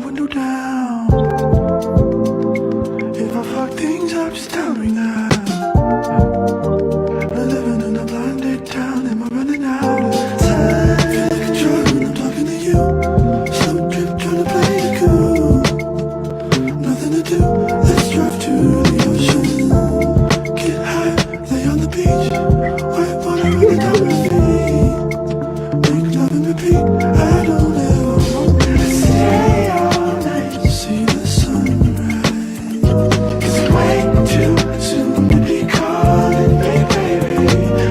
window down. If I fuck things up, just tell me now. We're living in a blinded town and we're running out of time. Feel like a drug when I'm talking to you. Slow trip trying to play it cool. Nothing to do, let's drive to the ocean. Get high, lay on the beach. White water running down my feet. Make love and repeat, I don't ever want to stay all night to see the sunrise. It's way too soon to be calling, baby.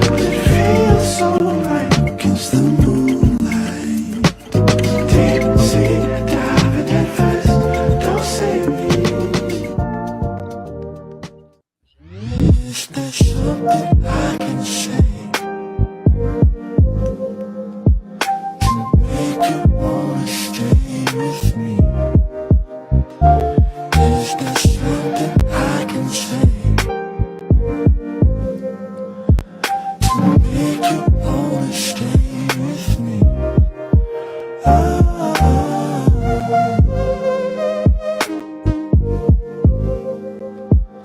But it feels so right against the moonlight. Deep sea diving head first, don't save me. Is there something I can say? Make you wanna stay with me. Is there something I can say to make you wanna stay with me? Oh, to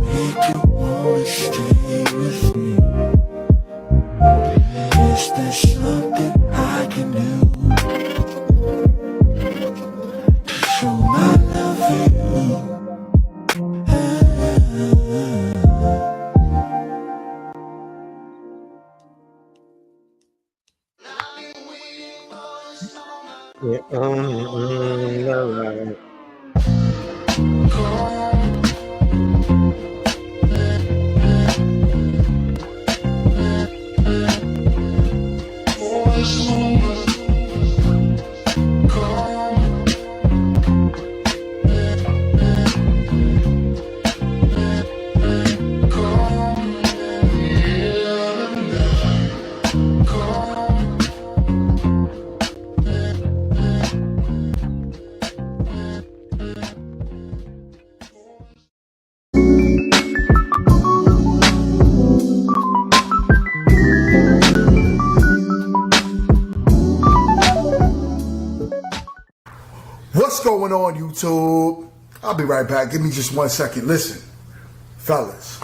make you wanna stay with me. Is there something I can do to show my love for you? What's going on, YouTube? I'll be right back. Give me just 1 second. Listen, fellas,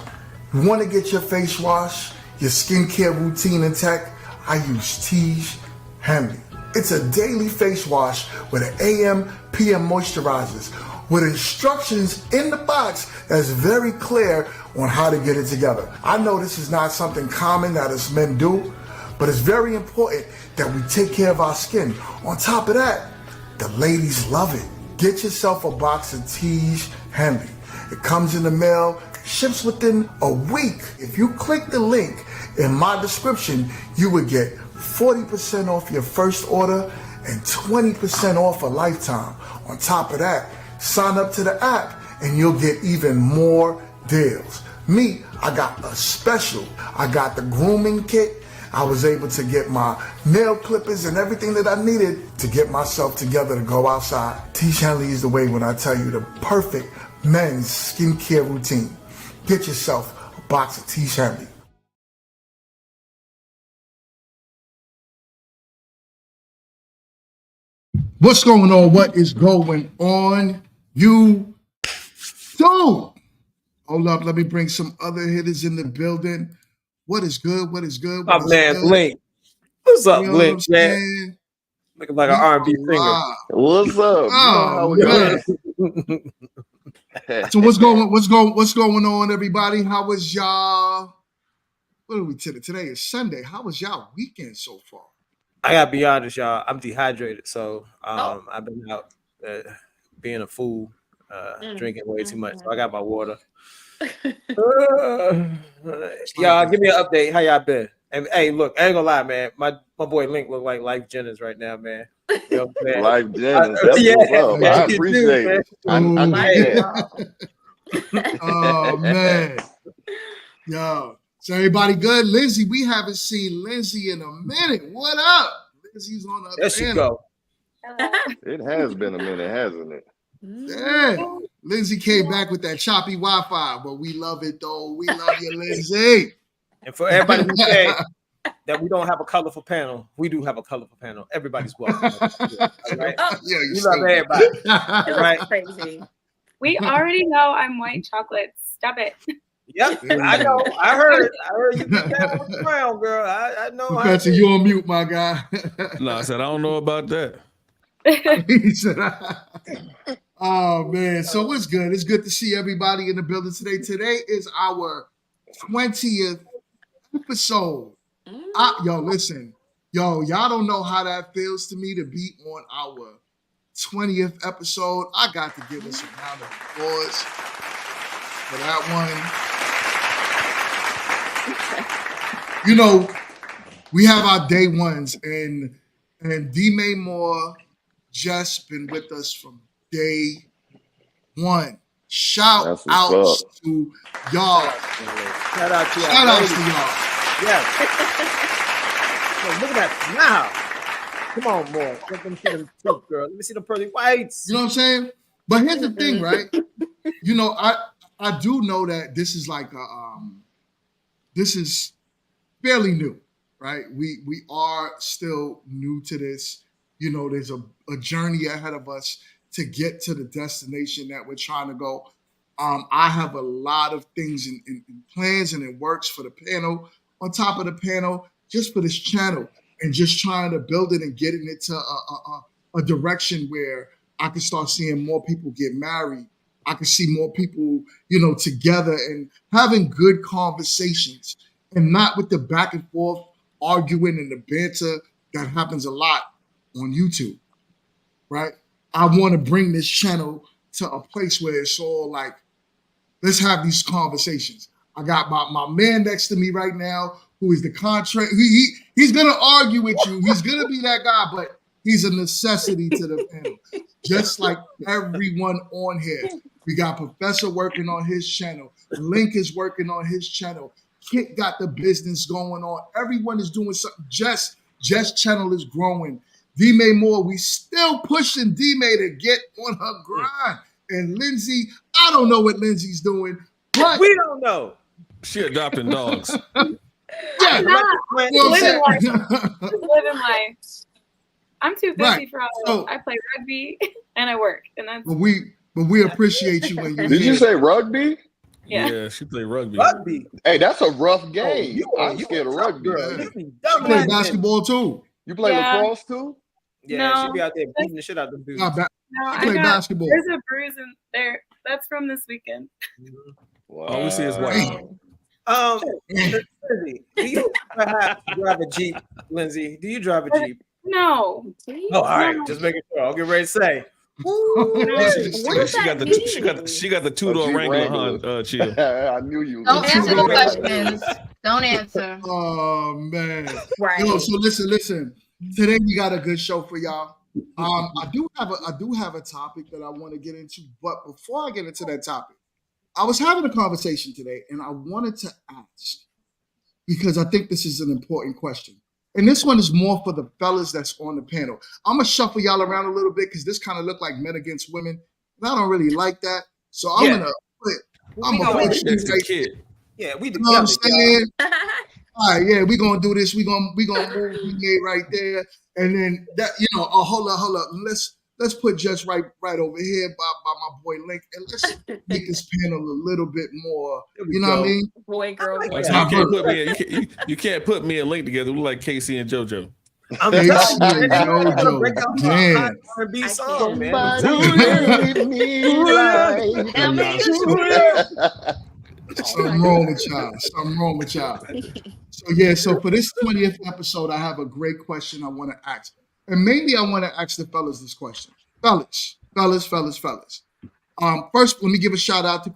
you want to get your face wash, your skincare routine intact? I use Tiege Henley. It's a daily face wash with an AM, PM moisturizers with instructions in the box that's very clear on how to get it together. I know this is not something common that us men do, but it's very important that we take care of our skin. On top of that, the ladies love it. Get yourself a box of Tiege Henley. It comes in the mail, ships within a week. If you click the link in my description, you would get 40% off your first order and 20% off a lifetime. On top of that, sign up to the app and you'll get even more deals. Me, I got a special. I got the grooming kit. I was able to get my nail clippers and everything that I needed to get myself together to go outside. Tiege Henley is the way when I tell you the perfect men's skincare routine. Get yourself a box of Tiege Henley. What's going on? What is going on? You do. Hold up, let me bring some other hitters in the building. What is good? What is good? My What is man good? Blink. What's up, You know Blink, what I'm man? saying? Looking like an We R&B are singer. live. What's up? You know how we man. are. So what's going on, everybody? How was y'all? What are we today? Today is Sunday. How was y'all weekend so far? I gotta be honest, y'all. I'm dehydrated, so I've been out being a fool, drinking way too much. So I got my water. Y'all, give me an update. How y'all been? And hey, look, I ain't gonna lie, man. My boy Link look like Life Jennings right now, man. You know what I'm saying? Life Jennings, that's what's up. I appreciate it. I need that. Oh man. Yo. So everybody good? Lindsay, we haven't seen Lindsay in a minute. What up? Lindsay's on the other There she end. go. It has been a minute, hasn't it? Yeah. Lindsay came back with that choppy Wi-Fi, but we love it though. We love you, Lindsay. And for everybody who said, that we don't have a colorful panel. We do have a colorful panel. Everybody's welcome. All right? Yeah, You love everybody. All right? Crazy. We already know I'm white chocolate. Stop it. Yep, I know. I heard you get down with the crown, girl. I know. Professor, you on mute, my guy. No, I said I don't know about that. He said, oh man, so what's good? It's good to see everybody in the building today. Today is our 20th episode. Yo, listen, y'all don't know how that feels to me to be on our 20th episode. I got to give us a round of applause for that one. You know, we have our day ones, and D-May Moore just been with us from day one. Shout out to y'all. Shout out to y'all. Yes. Look at that now. Come on, Moore. Let me see them teeth, girl. Let me see the pearly whites. You know what I'm saying? But here's the thing, right? You know, I do know that this is like this is fairly new, right? We are still new to this. You know, there's a journey ahead of us to get to the destination that we're trying to go. I have a lot of things in plans and in works for the panel, on top of the panel, just for this channel, and just trying to build it and getting it to a direction where I can start seeing more people get married. I can see more people, you know, together and having good conversations, and not with the back and forth arguing and the banter that happens a lot on YouTube, right? I want to bring this channel to a place where it's all like, let's have these conversations. I got my man next to me right now, who is the contract. He's going to argue with you. He's going to be that guy, but he's a necessity to the panel. Just like everyone on here. We got Professor working on his channel. Link is working on his channel. Kit got the business going on. Everyone is doing something. Jess channel is growing. D-May Moore, we still pushing D-May to get on her grind. And Lindsay, I don't know what Lindsay's doing, but we don't know. She adopting dogs. Yeah, living life. I'm too busy for all so, I play rugby and I work, and that's. But we appreciate you when you. Did you say rugby? Yeah, she played rugby. Hey, that's a rough game. I'm scared of rugby. You play basketball too. You play lacrosse too? Yeah, she'll be out there beating the shit out of them dudes. I play basketball. There's a bruise in there. That's from this weekend. Wow. All we see is white. Lindsay, do you perhaps drive a Jeep, Lindsay? Do you drive a Jeep? No. Oh, all right. Just making sure. I'll get ready to say. She got the two-door Wrangler, huh? Chill. I knew you. Don't answer the questions. Don't answer. Oh man. Right. Yo, so listen. Today we got a good show for y'all. I do have a topic that I want to get into, but before I get into that topic, I was having a conversation today, and I wanted to ask, because I think this is an important question. And this one is more for the fellas that's on the panel. I'm going to shuffle y'all around a little bit because this kind of look like men against women. And I don't really like that. So I'm going to put kid. Yeah, we do. You know what I'm saying? All right, yeah, we're going to do this. We're gonna move DA right there. And then that, you know, hold up. Let's put Jess right over here by my boy Link, and let's make this panel a little bit more, you know what I mean? Boy, girl. You can't put me and Link together. We're like Casey and JoJo. I'm Casey and JoJo. Man. R&B song, man. Something wrong with y'all. So for this 20th episode, I have a great question I want to ask. And maybe I want to ask the fellas this question. Fellas. First, let me give a shout out to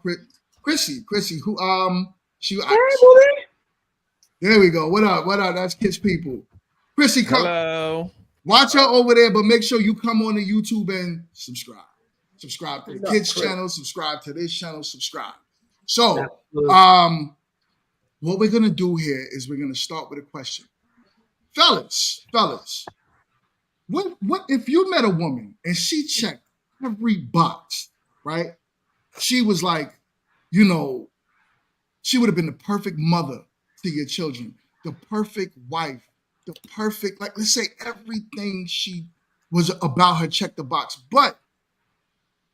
Chrissy, who she there we go. What up? That's Kids People. Chrissy, come. Hello. Watch her over there, but make sure you come on the YouTube and subscribe. Subscribe to the kids channel, subscribe to this channel, subscribe. So, what we're gonna do here is we're gonna start with a question. Fellas. What if you met a woman and she checked every box, right? She was like, you know, she would have been the perfect mother to your children. the perfect wife, the perfect, like, let's say everything she was about her check the box, but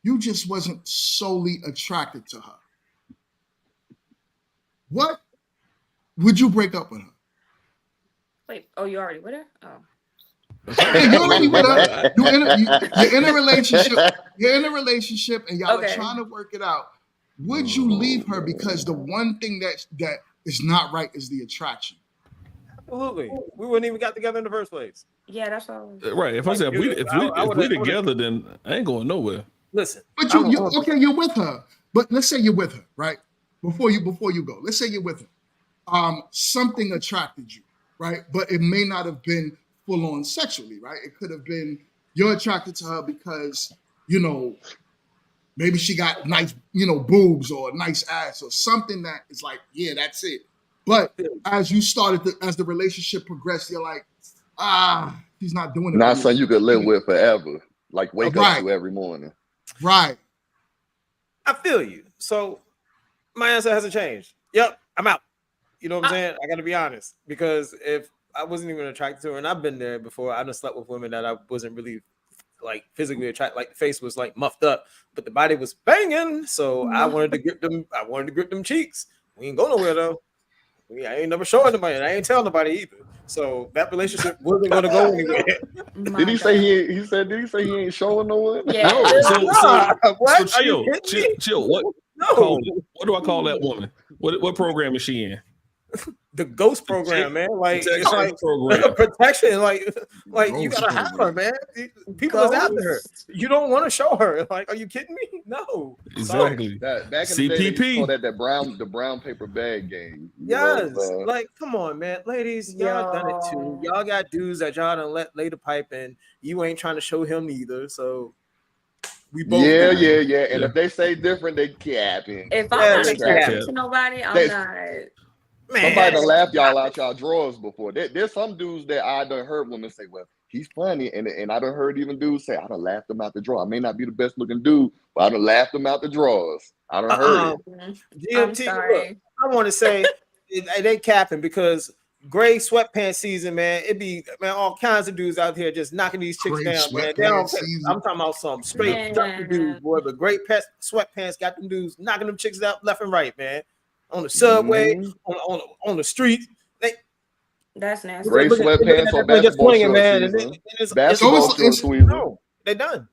you just wasn't solely attracted to her. What would you break up with her? Wait, oh, you already with her? Oh. Yeah, you're already with her. You're in a relationship. You're in a relationship, and y'all are trying to work it out. Would you leave her because the one thing that is not right is the attraction? Absolutely. We wouldn't even got together in the first place. Yeah, that's all. Right. If I said if we together, then I ain't going nowhere. Listen, but you're with her. But let's say you're with her, right? Before you go, let's say you're with her. Something attracted you, right? But it may not have been full on sexually, right? It could have been you're attracted to her because maybe she got nice, boobs or a nice ass or something that is like, yeah, that's it. But as the relationship progressed, you're like, he's not doing it. Not something you could live with forever. Like wake up to every morning. Right. I feel you. So my answer hasn't changed. Yep, I'm out. You know what I'm saying? I got to be honest, because if I wasn't even attracted to her, and I've been there before, I done slept with women that I wasn't really like physically attracted. Like the face was like muffed up, but the body was banging. So I wanted to grip them. I wanted to grip them cheeks. We ain't go nowhere though. I ain't never showing nobody. And I ain't telling nobody either. So that relationship wasn't going to go anywhere. Did he say he ain't showing no one? Yeah. No. What? So chill. What? No. What do I call that woman? What program is she in? The ghost program, man. Like protection it's like program. protection. Like you gotta have her, man. People is after her. You don't want to show her. Like, are you kidding me? No. Exactly. Back in CPP. the day, they call that the brown paper bag game. Yes. Like, come on, man. Ladies, y'all done it too. Y'all got dudes that y'all done lay the pipe in. You ain't trying to show him either. So we both. Yeah. And if they say different, they capping. If I'm not attracted to nobody, I'm not. Man. Somebody done laughed y'all out y'all drawers before. There's some dudes that I done heard women say, well, he's funny. And I done heard even dudes say, I done laughed him out the drawer. I may not be the best looking dude, but I done laughed him out the drawers. I done heard it. GMT, look, I want to say it ain't capping because gray sweatpants season, man. It be all kinds of dudes out here just knocking these chicks down, man. I'm talking about some straight dudes, boy, but great sweatpants got them dudes knocking them chicks out left and right, man. On the subway, on the street. That's nasty. Gray swetpants on basketball shorts, man. Basketball shorts, no, they done.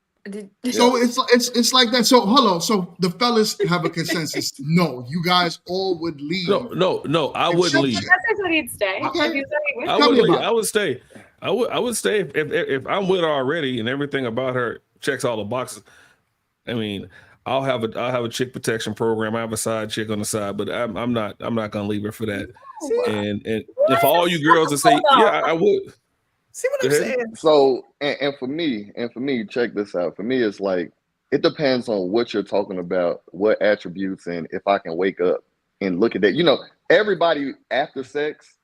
So it's like that. So hold on. So the fellas have a consensus. No, you guys all would leave. No, I wouldn't leave. That's what he'd stay. Okay. I would leave. I would stay. I would stay if I'm with her already and everything about her checks all the boxes. I mean, I'll have a chick protection program. I have a side chick on the side, but I'm not gonna leave her for that. And if all you girls would say, yeah, I would. See what I'm saying? So and for me, check this out. For me, it's like it depends on what you're talking about, what attributes, and if I can wake up and look at that. Everybody after sex,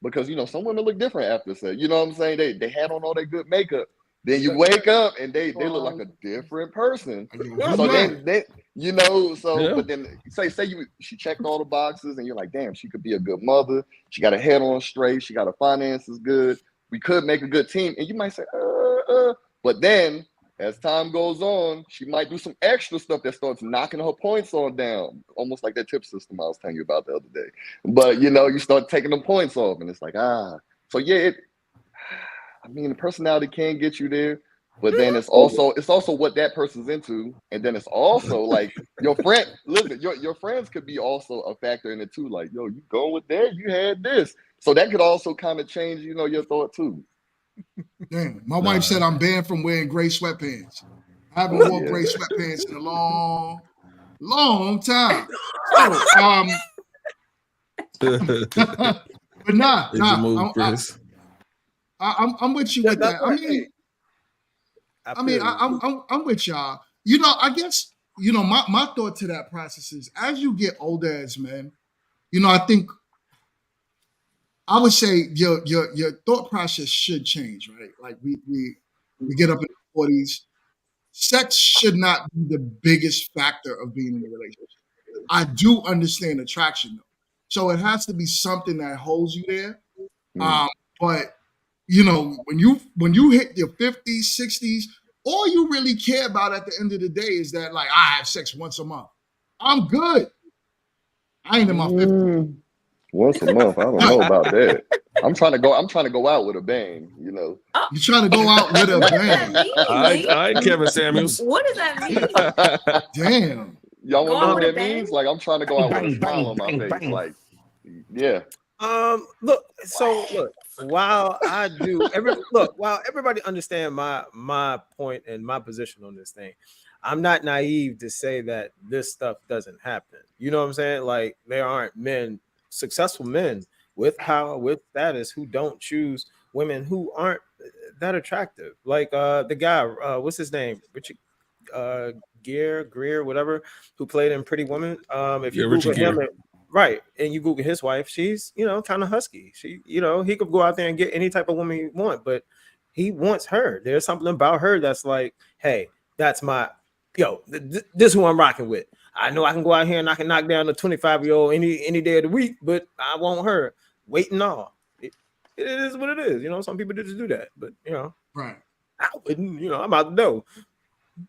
because some women look different after sex. You know what I'm saying? They had on all that good makeup. Then you wake up and they look like a different person. So then but then she checked all the boxes and you're like, damn, she could be a good mother. She got her head on straight. She got her finances good. We could make a good team. And you might say, but then as time goes on, she might do some extra stuff that starts knocking her points on down, almost like that tip system I was telling you about the other day. But you start taking the points off and it's like, so yeah, the personality can get you there, but then it's also what that person's into, and then it's also like your friend. Listen, your friends could be also a factor in it too. Like, yo, you going with that? You had this, so that could also kind of change, your thought too. Damn, my wife said I'm banned from wearing gray sweatpants. I haven't worn gray sweatpants in a long time. So, but nah. I'm with you with that. I'm with y'all. I guess my thought to that process is as you get older as men, I think I would say your thought process should change, right? Like we get up in the 40s. Sex should not be the biggest factor of being in a relationship. I do understand attraction though. So it has to be something that holds you there. Mm. But you know, when you hit your 50s, 60s, all you really care about at the end of the day is that like I have sex once a month. I'm good. I ain't in my 50s. Once a month, I don't know about that. I'm trying to go out with a bang, you know. You're trying to go out with a What does that bang. mean, All right, Lee? all right, Kevin Samuels. What does that mean? Damn. Y'all Go want to know on what with a that means? bang? Like I'm trying to go out with a Bang, smile bang, on my bang, face. bang. Like, yeah. Look, so look, while I do while everybody understand my point and my position on this thing, I'm not naive to say that this stuff doesn't happen. You know what I'm saying? Like there aren't successful men with power, with status who don't choose women who aren't that attractive. Like the guy, what's his name? Richard Greer, whatever, who played in Pretty Woman. If you Yeah, Google Richard Gere. him, right, and you Google his wife, she's kind of husky. She, he could go out there and get any type of woman he want, but he wants her. There's something about her that's like, hey, that's my this is who I'm rocking with. I know I can go out here and I can knock down a 25-year-old any day of the week, but I want her. Wait and all. It is what it is. Some people just do that, but Right. I wouldn't. I'm out the door.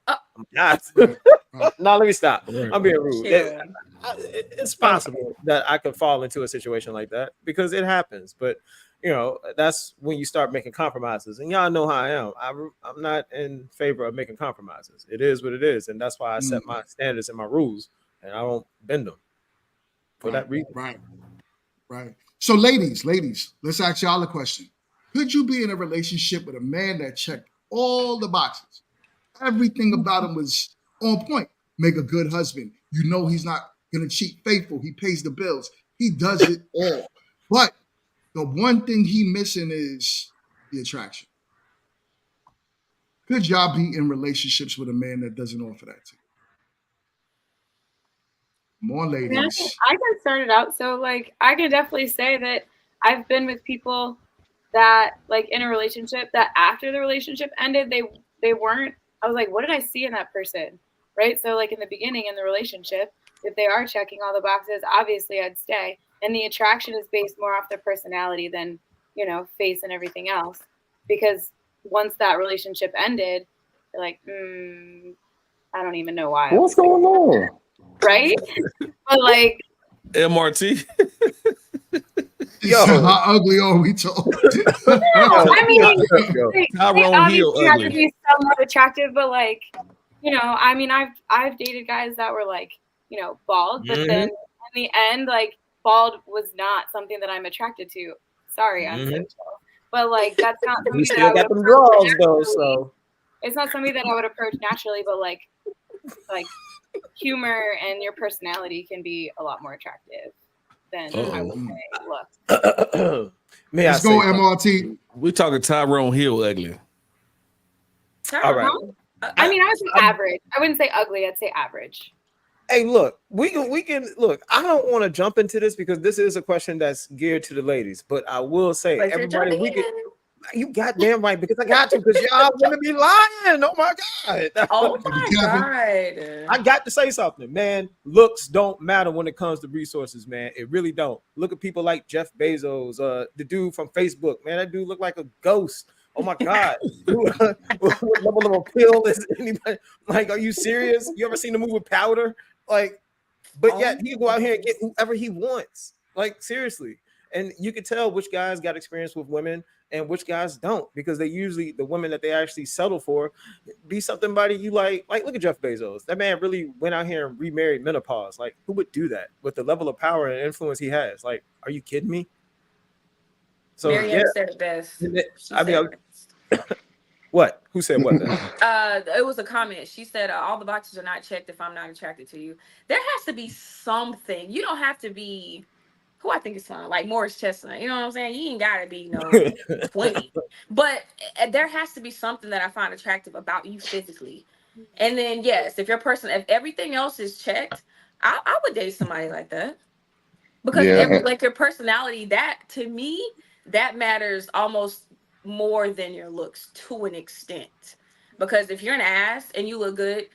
I'm not. Right. Right. No, let me stop. Right. I'm being rude. Chill. It's possible that I could fall into a situation like that because it happens. But that's when you start making compromises. And y'all know how I am. I'm not in favor of making compromises. It is what it is, and that's why I set my standards and my rules, and I don't bend them for that reason. Right. So, ladies, let's ask y'all a question. Could you be in a relationship with a man that checked all the boxes? Everything about him was on point. Make a good husband. He's not going to cheat, faithful. He pays the bills. He does it all. But the one thing he missing is the attraction. Could y'all be in relationships with a man that doesn't offer that to you? More ladies. I can start it out. So like I can definitely say that I've been with people that like in a relationship that after the relationship ended, they weren't. I was like, what did I see in that person? Right. So like in the beginning in the relationship, if they are checking all the boxes, obviously I'd stay. And the attraction is based more off their personality than, face and everything else. Because once that relationship ended, they're like, I don't even know why. What's going on? Right? But like MRT. Yo, how ugly are we told? no, I mean, Tyrone Hill obviously have to ugly. be somewhat attractive, but like, I mean, I've dated guys that were like, bald, but then in the end, like, bald was not something that I'm attracted to. Sorry, I'm so but like, that's not something You that still I would got them approach draws though, naturally. so It's not something that I would approach naturally, but like humor and your personality can be a lot more attractive than I would say look. Let's go, MRT. We talking Tyrone Hill ugly. All right. I mean, I would say average. I wouldn't say ugly. I'd say average. Hey, look, we can look. I don't want to jump into this because this is a question that's geared to the ladies. But I will say, But you're everybody, jumping in. you goddamn right because I got to because y'all gonna be lying. Oh my god. Oh my god. I got to say something, man. Looks don't matter when it comes to resources, man. It really don't. Look at people like Jeff Bezos, the dude from Facebook, man. That dude looked like a ghost. Oh my god. What level of appeal is anybody? Like, are you serious? You ever seen the movie Powder? Like, but yet he can go out here and get whoever he wants. Like, seriously. And you can tell which guys got experience with women and which guys don't, because they usually, the women that they actually settle for be something body you like look at Jeff Bezos. That man really went out here and remarried menopause. Like, who would do that with the level of power and influence he has? Like, are you kidding me? So Marianne said it best. I mean, what? Who said what? Then? It was a comment. She said, all the boxes are not checked if I'm not attracted to you. There has to be something. You don't have to be who I think is fun, like Morris Chestnut. You know what I'm saying? You ain't gotta be 20. But there has to be something that I find attractive about you physically. And then yes, if everything else is checked, I would date somebody like that. Because like your personality, that to me, that matters almost more than your looks to an extent. Because if you're an ass and you look good,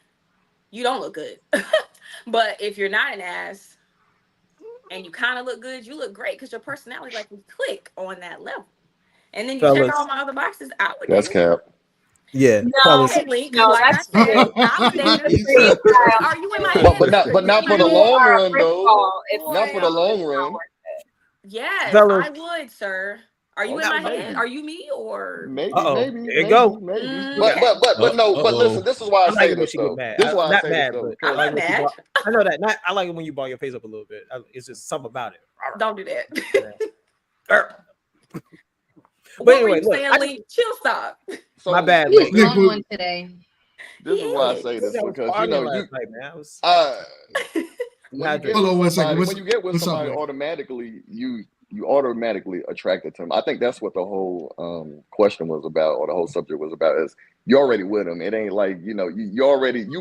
you don't look good. But if you're not an ass, and you kind of look good, you look great because your personality like we click on that level. And then you check Fellas. all my other boxes, I would That's date him. cap. Yeah, No, fellas. Okay, Link, no, like I that's said, true. I would date him. He said- Are you in my But head? not Are you in for my the You head? long are run first of though. all, it's Not for the long run. Yes, Fellas. I would, sir. Are you Oh, in my maybe. head? Are you me or? Maybe, Uh-oh. maybe, There you maybe, go. maybe. Okay. But no. But listen, this is why I I like say it when this she get though. mad. This is why I Not say mad, this though. but I I'm like not when you mad. ball, I know that. Not I like it when you ball your face up a little bit. It's just something about it. Don't do that. But What anyway, were you look, saying, Link? Chill, stop. So my bad, He's Link. on one today. this is why I He say is. this I was because you partying know last night, man. I was uh when you get dehydrated. Hold on with one second. somebody, What's- when you get with what's up, somebody, man? automatically you automatically attracted to them. I think that's what the whole question was about, or the whole subject was about. Is you're already with them. It ain't like you've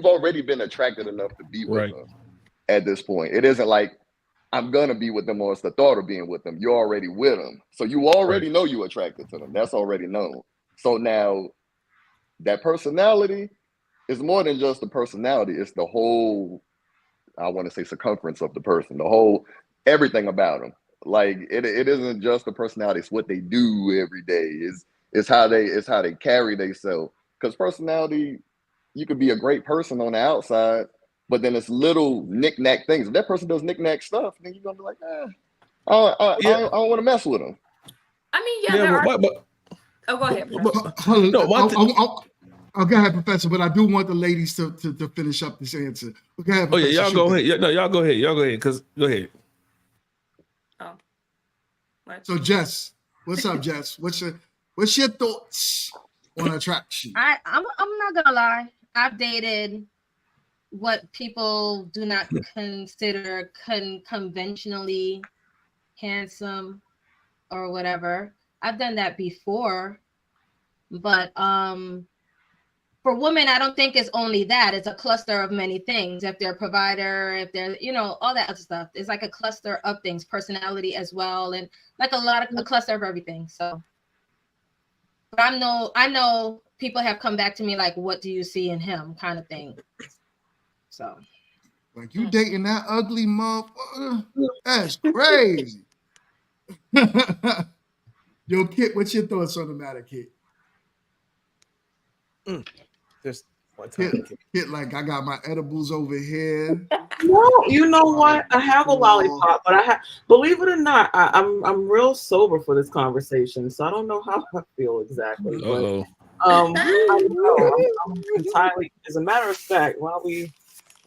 already been attracted enough to be with Right. them at this point. It isn't like I'm gonna be with them, or it's the thought of being with them. You're already with them, so you already know you're attracted to them. That's already known. So now that personality is more than just the personality. It's the whole, I want to say, circumference of the person, the whole everything about them. Like it isn't just the personality; it's what they do every day. It's how they carry themselves. Because personality, you could be a great person on the outside, but then it's little knick-knack things. If that person does knick-knack stuff, then you're gonna be like, I don't want to mess with them. I mean, yeah, there are. Oh, go ahead, Professor. Hold No, on. I'll go ahead, Professor, but I do want the ladies to finish up this answer. Go ahead, Oh yeah, Professor. y'all Shoot go that. ahead. Yeah, no, y'all go ahead. Y'all go ahead. Go ahead. Oh, what? So Jess, what's up, Jess? What's your thoughts on attraction? I'm not gonna lie. I've dated what people do not consider conventionally handsome or whatever. I've done that before, but for women, I don't think it's only that. It's a cluster of many things. If they're a provider, if they're, all that other stuff. It's like a cluster of things, personality as well, and like a cluster of everything. So, but I know people have come back to me like, what do you see in him, kind of thing. So, like you dating that ugly motherfucker? That's crazy. Yo, Kit, what's your thoughts on the matter, Kit? Just one time. Kit, like I got my edibles over here. No, you know what? I have a lollipop, but believe it or not, I'm real sober for this conversation, so I don't know how I feel exactly. But I know I'm entirely. As a matter of fact, while we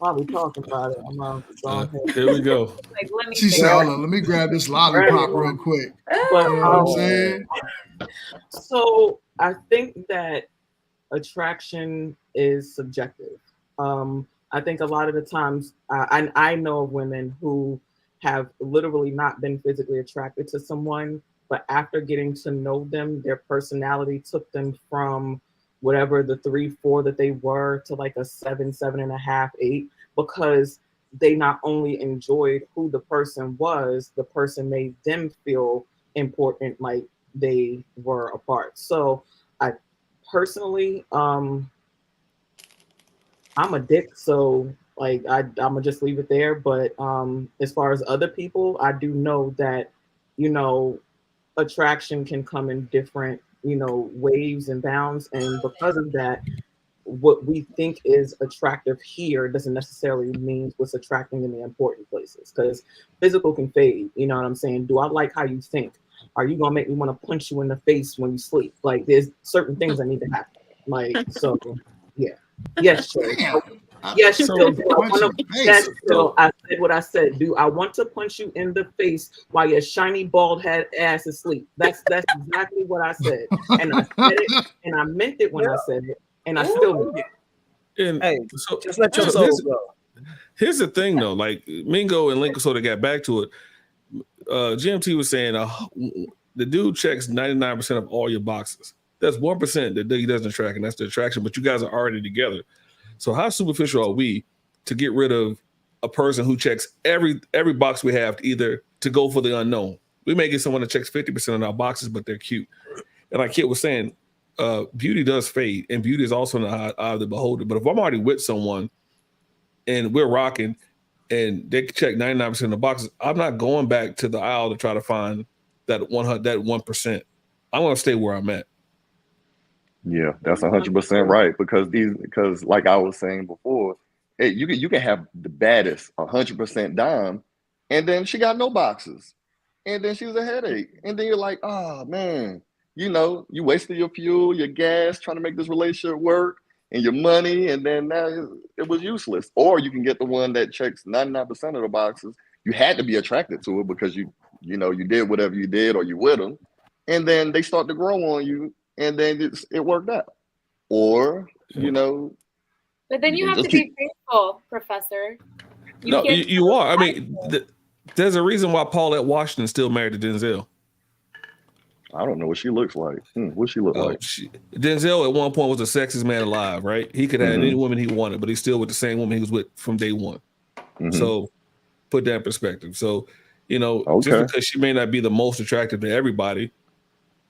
talking about it, I'm going ahead. Here we go. Like, let me She said, "Hold on, let me grab this lollipop real quick." But You know what I'm saying? so I think that attraction is subjective. I think a lot of the times, I know of women who have literally not been physically attracted to someone, but after getting to know them, their personality took them from whatever the 3, 4 that they were to like a 7, 7.5, 8, because they not only enjoyed who the person was, the person made them feel important, like they were a part. So I personally, I'm a dick, so like I'm gonna just leave it there. But as far as other people, I do know that attraction can come in different waves and bounds, and because of that, what we think is attractive here doesn't necessarily mean what's attracting in the important places, because physical can fade. You know what I'm saying? Do I like how you think? Are you gonna make me want to punch you in the face when you sleep? Like, there's certain things that need to happen. Like, so yeah. Yes, sure. Yes, still. Yes, still. I said what I said. Do I want to punch you in the face while your shiny bald head ass is asleep? That's exactly what I said, and I said it, and I meant it when I said it, and I still meant it. And Hey, so, just let your soul go. Here's the thing, though. Like Mingo and Lincoln sort of got back to it. GMT was saying the dude checks 99% of all your boxes. That's 1% that he doesn't track, and that's the attraction. But you guys are already together. So how superficial are we to get rid of a person who checks every box we have, either to go for the unknown? We may get someone that checks 50% of our boxes, but they're cute. And like Kit was saying, beauty does fade, and beauty is also in the eye of the beholder. But if I'm already with someone and we're rocking, and they check 99% of the boxes, I'm not going back to the aisle to try to find that 1%. I'm going to stay where I'm at. Yeah, that's 100% right. Because like I was saying before, hey, you can have the baddest 100% dime, and then she got no boxes, and then she was a headache, and then you're like, oh man, you wasted your fuel, your gas trying to make this relationship work, and your money, and then now it was useless. Or you can get the one that checks 99% of the boxes. You had to be attracted to it because you did whatever you did, or you with them, and then they start to grow on you, and then it worked out. Or But then you can have to just be faithful, Professor. No, can't you are. I mean, there's a reason why Paulette Washington's still married to Denzel. I don't know what she looks like. What she look like? Denzel at one point was the sexiest man alive, right? He could have any woman he wanted, but he's still with the same woman he was with from day one. So put that in perspective. So, just because she may not be the most attractive to everybody,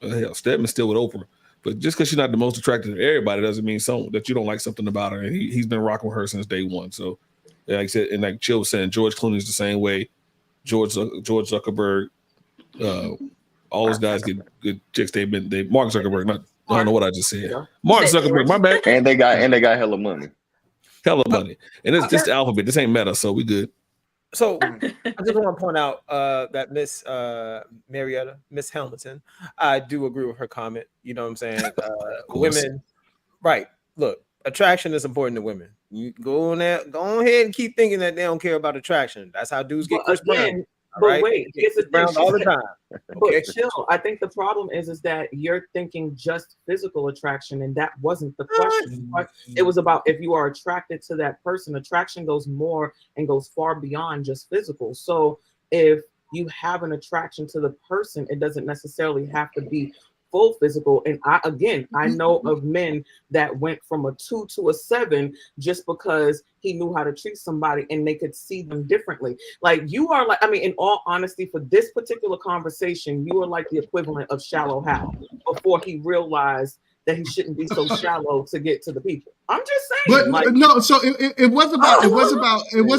hell, Stedman's still with Oprah. But just because she's not the most attractive to everybody doesn't mean that you don't like something about her. And he's been rocking with her since day one. So, like I said, and like Chill was saying, George Clooney's the same way. George Zuckerberg, all those guys get good chicks. Mark Zuckerberg. I don't know what I just said. Mark Zuckerberg. My bad. And they got hella money. Hella money. And it's just the alphabet. This ain't Meta, so we good. So I just want to point out that Miss Marietta, Miss Hamilton, I do agree with her comment. You know what I'm saying? Women, right? Look, attraction is important to women. You go ahead and keep thinking that they don't care about attraction. That's how dudes get Chris Brown. But wait, here's the thing. All the time. But Chill, I think the problem is that you're thinking just physical attraction, and that wasn't the question. It was about if you are attracted to that person. Attraction goes more and goes far beyond just physical. So if you have an attraction to the person, it doesn't necessarily have to be full physical. And I know of men that went from a 2 to a 7 just because he knew how to treat somebody and they could see them differently. Like you are like, I mean, in all honesty, for this particular conversation, you are like the equivalent of Shallow Hal before he realized that he shouldn't be so shallow to get to the people. I'm just saying. But no, so it was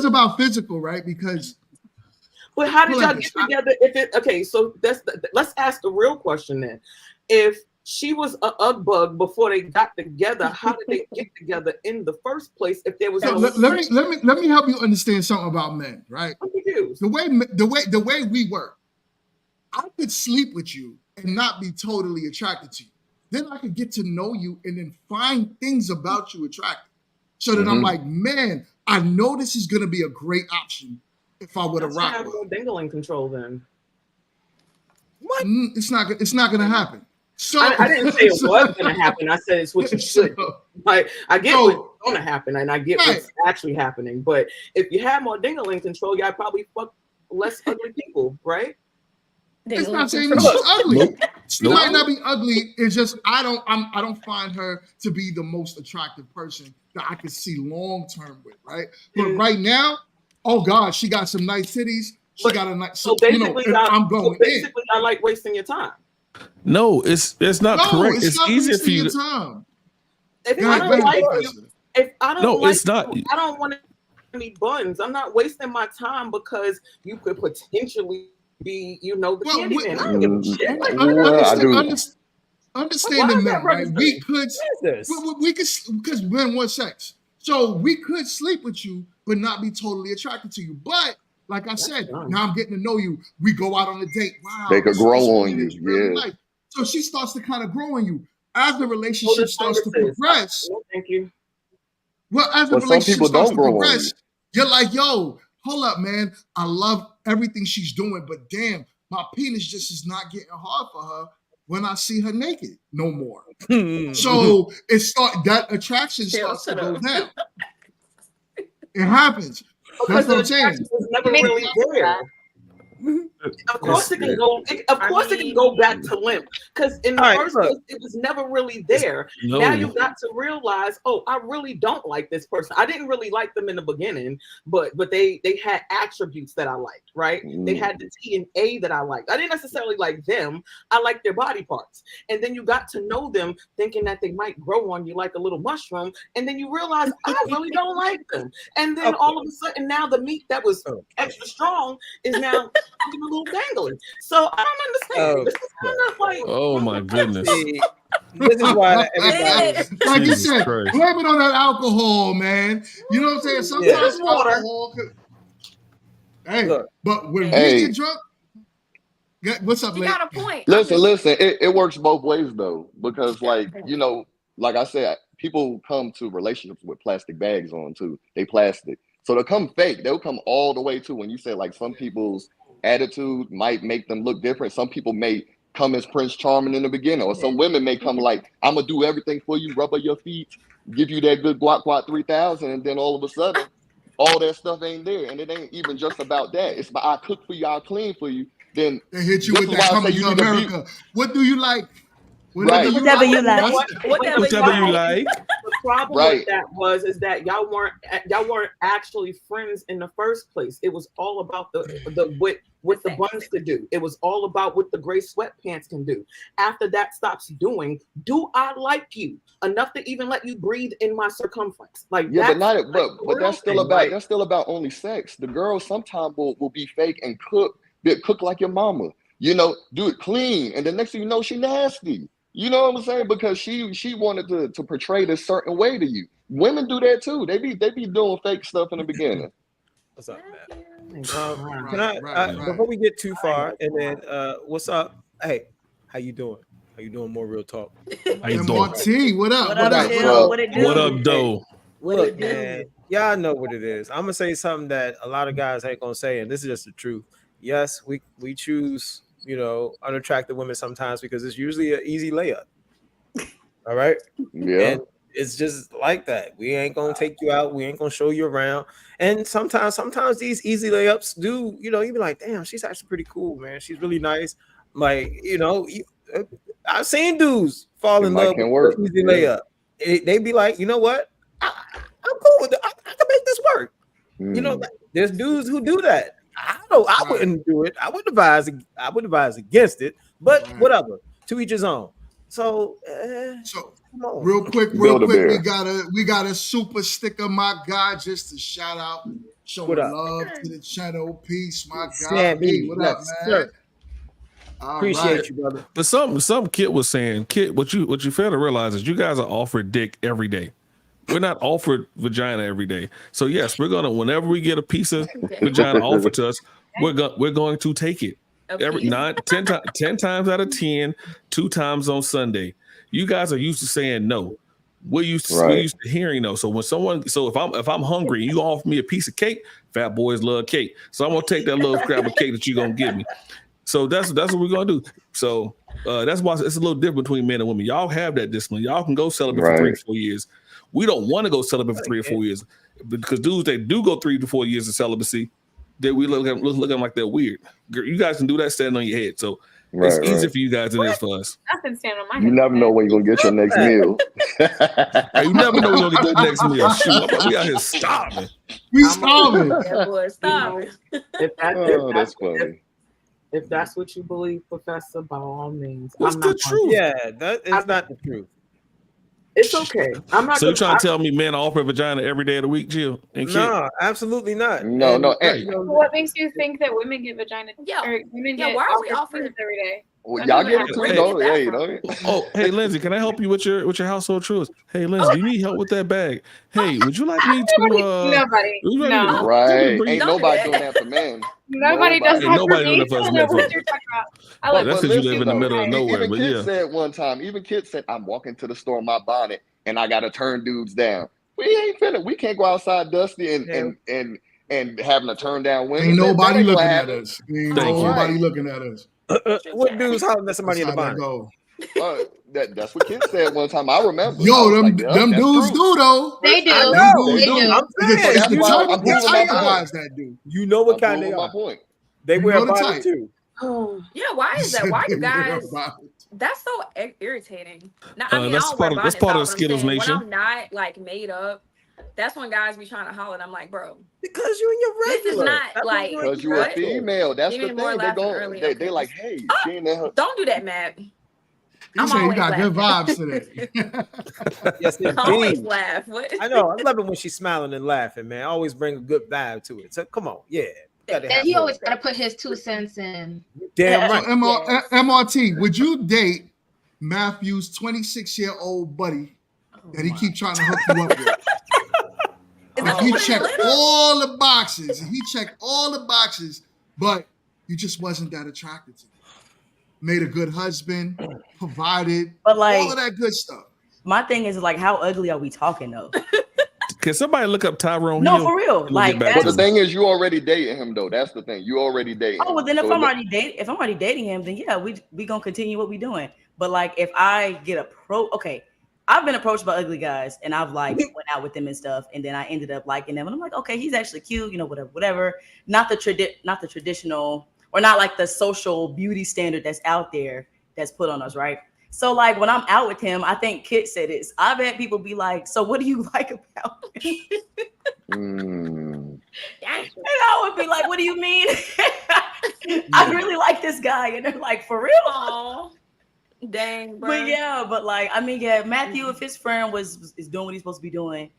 about physical, right? Because but how did y'all get together? So let's ask the real question then. If she was a Ugg bug before they got together, how did they get together in the first place? If there was let me help you understand something about men, right? I'm confused. The way we work, I could sleep with you and not be totally attracted to you. Then I could get to know you and then find things about you attractive. So that I'm like, man, I know this is gonna be a great option if I would have rocked with her. Dingling control then. What? It's not gonna happen. So I didn't say it was gonna happen. I said it's what you should. Like I get what's gonna happen, and I get what's actually happening. But if you had more dingling control, y'all probably fuck less ugly people, right? It's not saying that she's ugly. She might not be ugly. It's just I don't find her to be the most attractive person that I could see long term with, right? But right now, oh God, she got some nice titties. She got a nice. So basically, I'm going in. I like wasting your time. No, it's not correct. It's easier for you to. If I don't like you, I don't want any buns. I'm not wasting my time because you could potentially be, the Candyman. I don't give a shit. Understanding men, right? We could because men want sex, so we could sleep with you, but not be totally attracted to you. But like I said, now I'm getting to know you. We go out on a date. Wow, they could grow on you. Yeah. Nice. So she starts to kind of grow on you as the relationship starts to progress. Thank you. Well, as the relationship starts to progress, you're like, yo, hold up, man. I love everything she's doing, but damn, my penis just is not getting hard for her when I see her naked no more. So that attraction starts to go down. It happens. That's what I'm saying. Never really there. Of course, it can go. Of course, it can go back to limp because in the All right, first look. place, it was never really there. No. Now you got to realize, oh, I really don't like this person. I didn't really like them in the beginning, but they had attributes that I liked, right? They had the T and A that I liked. I didn't necessarily like them. I liked their body parts, and then you got to know them, thinking that they might grow on you like a little mushroom, and then you realize I really don't like them, and then all of a sudden now the meat that was extra strong is now looking a little dangly. So I don't understand. This is kind of like, Oh my goodness. See, this is why everybody. Like you Jesus said, Christ. blame it on that alcohol, man. You know what I'm saying? Sometimes alcohol could. Hey, Look. but when Hey. we get drunk, what's up, You lady? got a point. Listen. It works both ways though, because like like I said, people come to relationships with plastic bags on too. They plastic, so they'll come fake. They'll come all the way too. When you say like some people's attitude might make them look different. Some people may come as Prince Charming in the beginning, or some women may come like, I'm gonna do everything for you, rub your feet, give you that good guac 3000, and then all of a sudden, all that stuff ain't there, and it ain't even just about that. It's about I cook for you, I clean for you. Then They hit you this with is that why I coming say you to need to be- America. What do you like? Right. Whatever you like. Whatever you like. the problem Right. with that is that y'all weren't actually friends in the first place. It was all about the what the buns could do. It was all about what the gray sweatpants can do. After that stops doing, do I like you enough to even let you breathe in my circumference? Like Yeah, that's but that's still about only sex. The girls sometimes will be fake and cook like your mama. Do it clean, and the next thing you know, she nasty. You know what I'm saying? Because she wanted to portray this certain way to you. Women do that too. They be doing fake stuff in the beginning. What's up, man? Right, Can I before we get too far, and then what's up? Hey, how you doing? How you doing? More real talk. How you And doing? Marty, what up? What What up, up? Jill? What it do? What up, though? Look, man, y'all know what it is. I'm gonna say something that a lot of guys ain't gonna say, and this is just the truth. Yes, we choose, unattractive women sometimes because it's usually an easy layup. All right. Yeah. And it's just like that. We ain't gonna take you out. We ain't gonna show you around. And sometimes these easy layups do, you be like, damn, she's actually pretty cool, man. She's really nice. Like, I've seen dudes fall in love with an easy layup. They be like, you know what? I'm cool with it. I can make this work. There's dudes who do that. I wouldn't do it. I would advise against it. But whatever. To each his own. So come on. Real quick, we got a super sticker, my guy, just to shout out, showing love to the channel. Peace, my guy. Sammy, Hey, what up, man? Sir. All Appreciate you, brother. But some Kit was saying, Kit, what you fail to realize is you guys are offered dick every day. We're not offered vagina every day. So yes, whenever we get a piece of vagina offered to us, we're going to take it. Every 10 times out of 10, 2 times on Sunday. You guys are used to saying no. We're used to hearing no. So if I'm hungry and you offer me a piece of cake, fat boys love cake. So I'm gonna take that little scrap of cake that you're gonna give me. So that's what we're gonna do. So that's why it's a little different between men and women. Y'all have that discipline. Y'all can go celibate for 3 to 4 years. We don't want to go celibate for 3 or 4 years because dudes that do go 3 to 4 years of celibacy, we looking like they're weird. You guys can do that standing on your head. So it's easier for you guys than it is for us. I've been standing on my head. You never know when you're gonna get your next meal. You never know when you're gonna get that next meal. Shoot, we out here starving. We starving. That boy starving. That's funny. If that's what you believe, Professor, by all means. What's the truth? Yeah, that is not the truth. It's okay. I'm not. So you're trying to tell me men offer a vagina every day of the week, Jill? No, absolutely not. No. What makes you think that women get vagina? Yeah. Or women get Why are we offered offering every day? Well, y'all get it too, though. Yeah, Oh, hey, Lindsay, can I help you with your household chores? Hey, Lindsay, do you need help with that bag? Hey, would you like me to? Nobody. No. Right. Ain't nobody doing that for men. Nobody does that nobody for me. doing that for us I don't know men. what you're talking about. That's because you live in the middle of nowhere. Even But Kit yeah, said one time. Even Kit said, "I'm walking to the store in my bonnet, and I got to turn dudes down. We ain't finna. We can't go outside dusty and having to turn down women. Ain't nobody looking at happen. us. Ain't nobody looking at us. What dudes hollering at somebody in the bonnet? That's what Kit said one time. I remember. Yo, I was them like, dudes do though. They do. I know. They do. I'm saying. It's the That's why type I'm of proving my point. guys that do. You know what I'm kind they proving my are. point. They You wear know a the bonnet type. too. Yeah, why He is that? said Why they you wear a guys? bonnet. That's so irritating. Now, I mean, I That's don't wear part of bonnets the out, but I'm Skittles saying when Nation. I'm not like made up, that's when guys be trying to holler, and I'm like, bro, Because you and your this is regular. not That's what like you and Because your you a what? regular. female. That's Give the me more thing. laughing early. They Okay, like, hey, she ain't in her. don't do that, Matt. He I'm said you always got good laughing. vibes today. Yes, I always indeed. laugh. What? I know. I love it when she's smiling and laughing, man. Always bring a good vibe to it. So come on, yeah. Got to And have he more always of got to that. put his 2 cents in. Damn So right. Yes. MRT, would you date Matthew's 26-year-old buddy that he keep trying to hook you up with? Is that If he what it checked is? all the boxes, and he checked all the boxes, but you just wasn't that attracted to him. Made a good husband, provided, But like, all of that good stuff. my thing is like, how ugly are we talking though? Can somebody look up Tyrone No, Hill? for real. And we'll Like get back But to the me. thing is, you already dating him though. That's the thing. You already dating oh well, him. then if So I'm already dating him, then yeah, we gonna continue what we doing. But like, if I get okay, I've been approached by ugly guys, and I've like went out with them and stuff, and then I ended up liking them, and I'm like, okay, he's actually cute, whatever. Not the traditional, or not like the social beauty standard that's out there that's put on us, right? So like when I'm out with him, I think Kit said this. I've had people be like, "So what do you like about him?" And I would be like, "What do you mean? I really like this guy," and they're like, "For real?" Aw. Dang, bro. But yeah, but like, I mean, yeah, Matthew, if his friend is doing what he's supposed to be doing,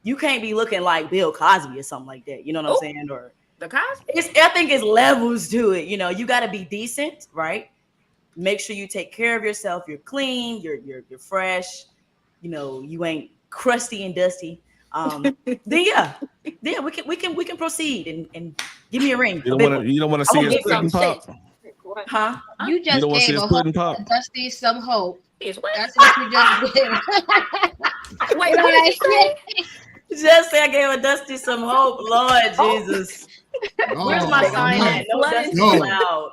you can't be looking like Bill Cosby or something like that. You know what I'm saying? Or the Cosby. I think it's levels to it. You got to be decent, right? Make sure you take care of yourself. You're clean. You're fresh. You ain't crusty and dusty. Then yeah, we can proceed and give me a ring. You don't want to see his pudding pop. Huh? You You just don't want to see gave his a pudding whole pop. Dusty some hope. Is what? That's what you just did. Wait, You know what did what you say? Just say I gave a Dusty some hope. Lord Jesus. Where's my sign man. at? No Dusty Yo. allowed.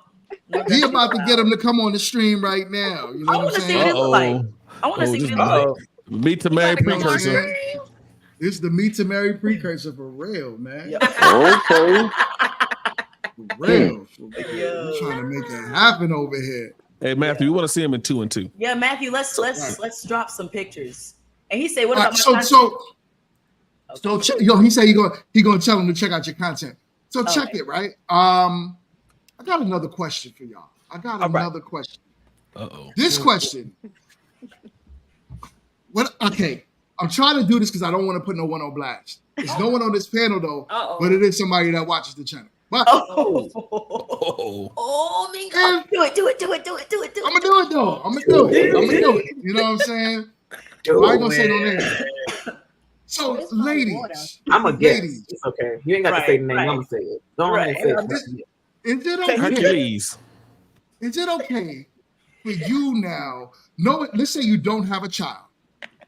No He Dusty about to allowed. get him to come on the stream right now. You know I what I'm want to see saying? what it look like. I want to see what it look like. Meet to marry You know what I'm precursor. saying? This is the meet to marry precursor for real, man. Okay. For real. You trying to make it happen over here. Hey Matthew, you want to see him in 2 and 2? Yeah, Matthew, let's drop some pictures. And he said, "What All about right, my content?" he said he gonna tell him to check out your content. So check it, right? I got another question for y'all. Question. Uh-oh. This question. Okay, I'm trying to do this because I don't want to put no one on blast. There's no one on this panel though, but it is somebody that watches the channel. But Oh, man. do it. I'm gonna do it though. I'm gonna do it. You know what I'm saying? I ain't gonna say no names. So, ladies, I'm a guess. ladies, It's okay. You ain't got to say the name. I'm gonna say it. Go ahead and say it. is it okay? Hercules. Is it okay for you now? No, let's say you don't have a child.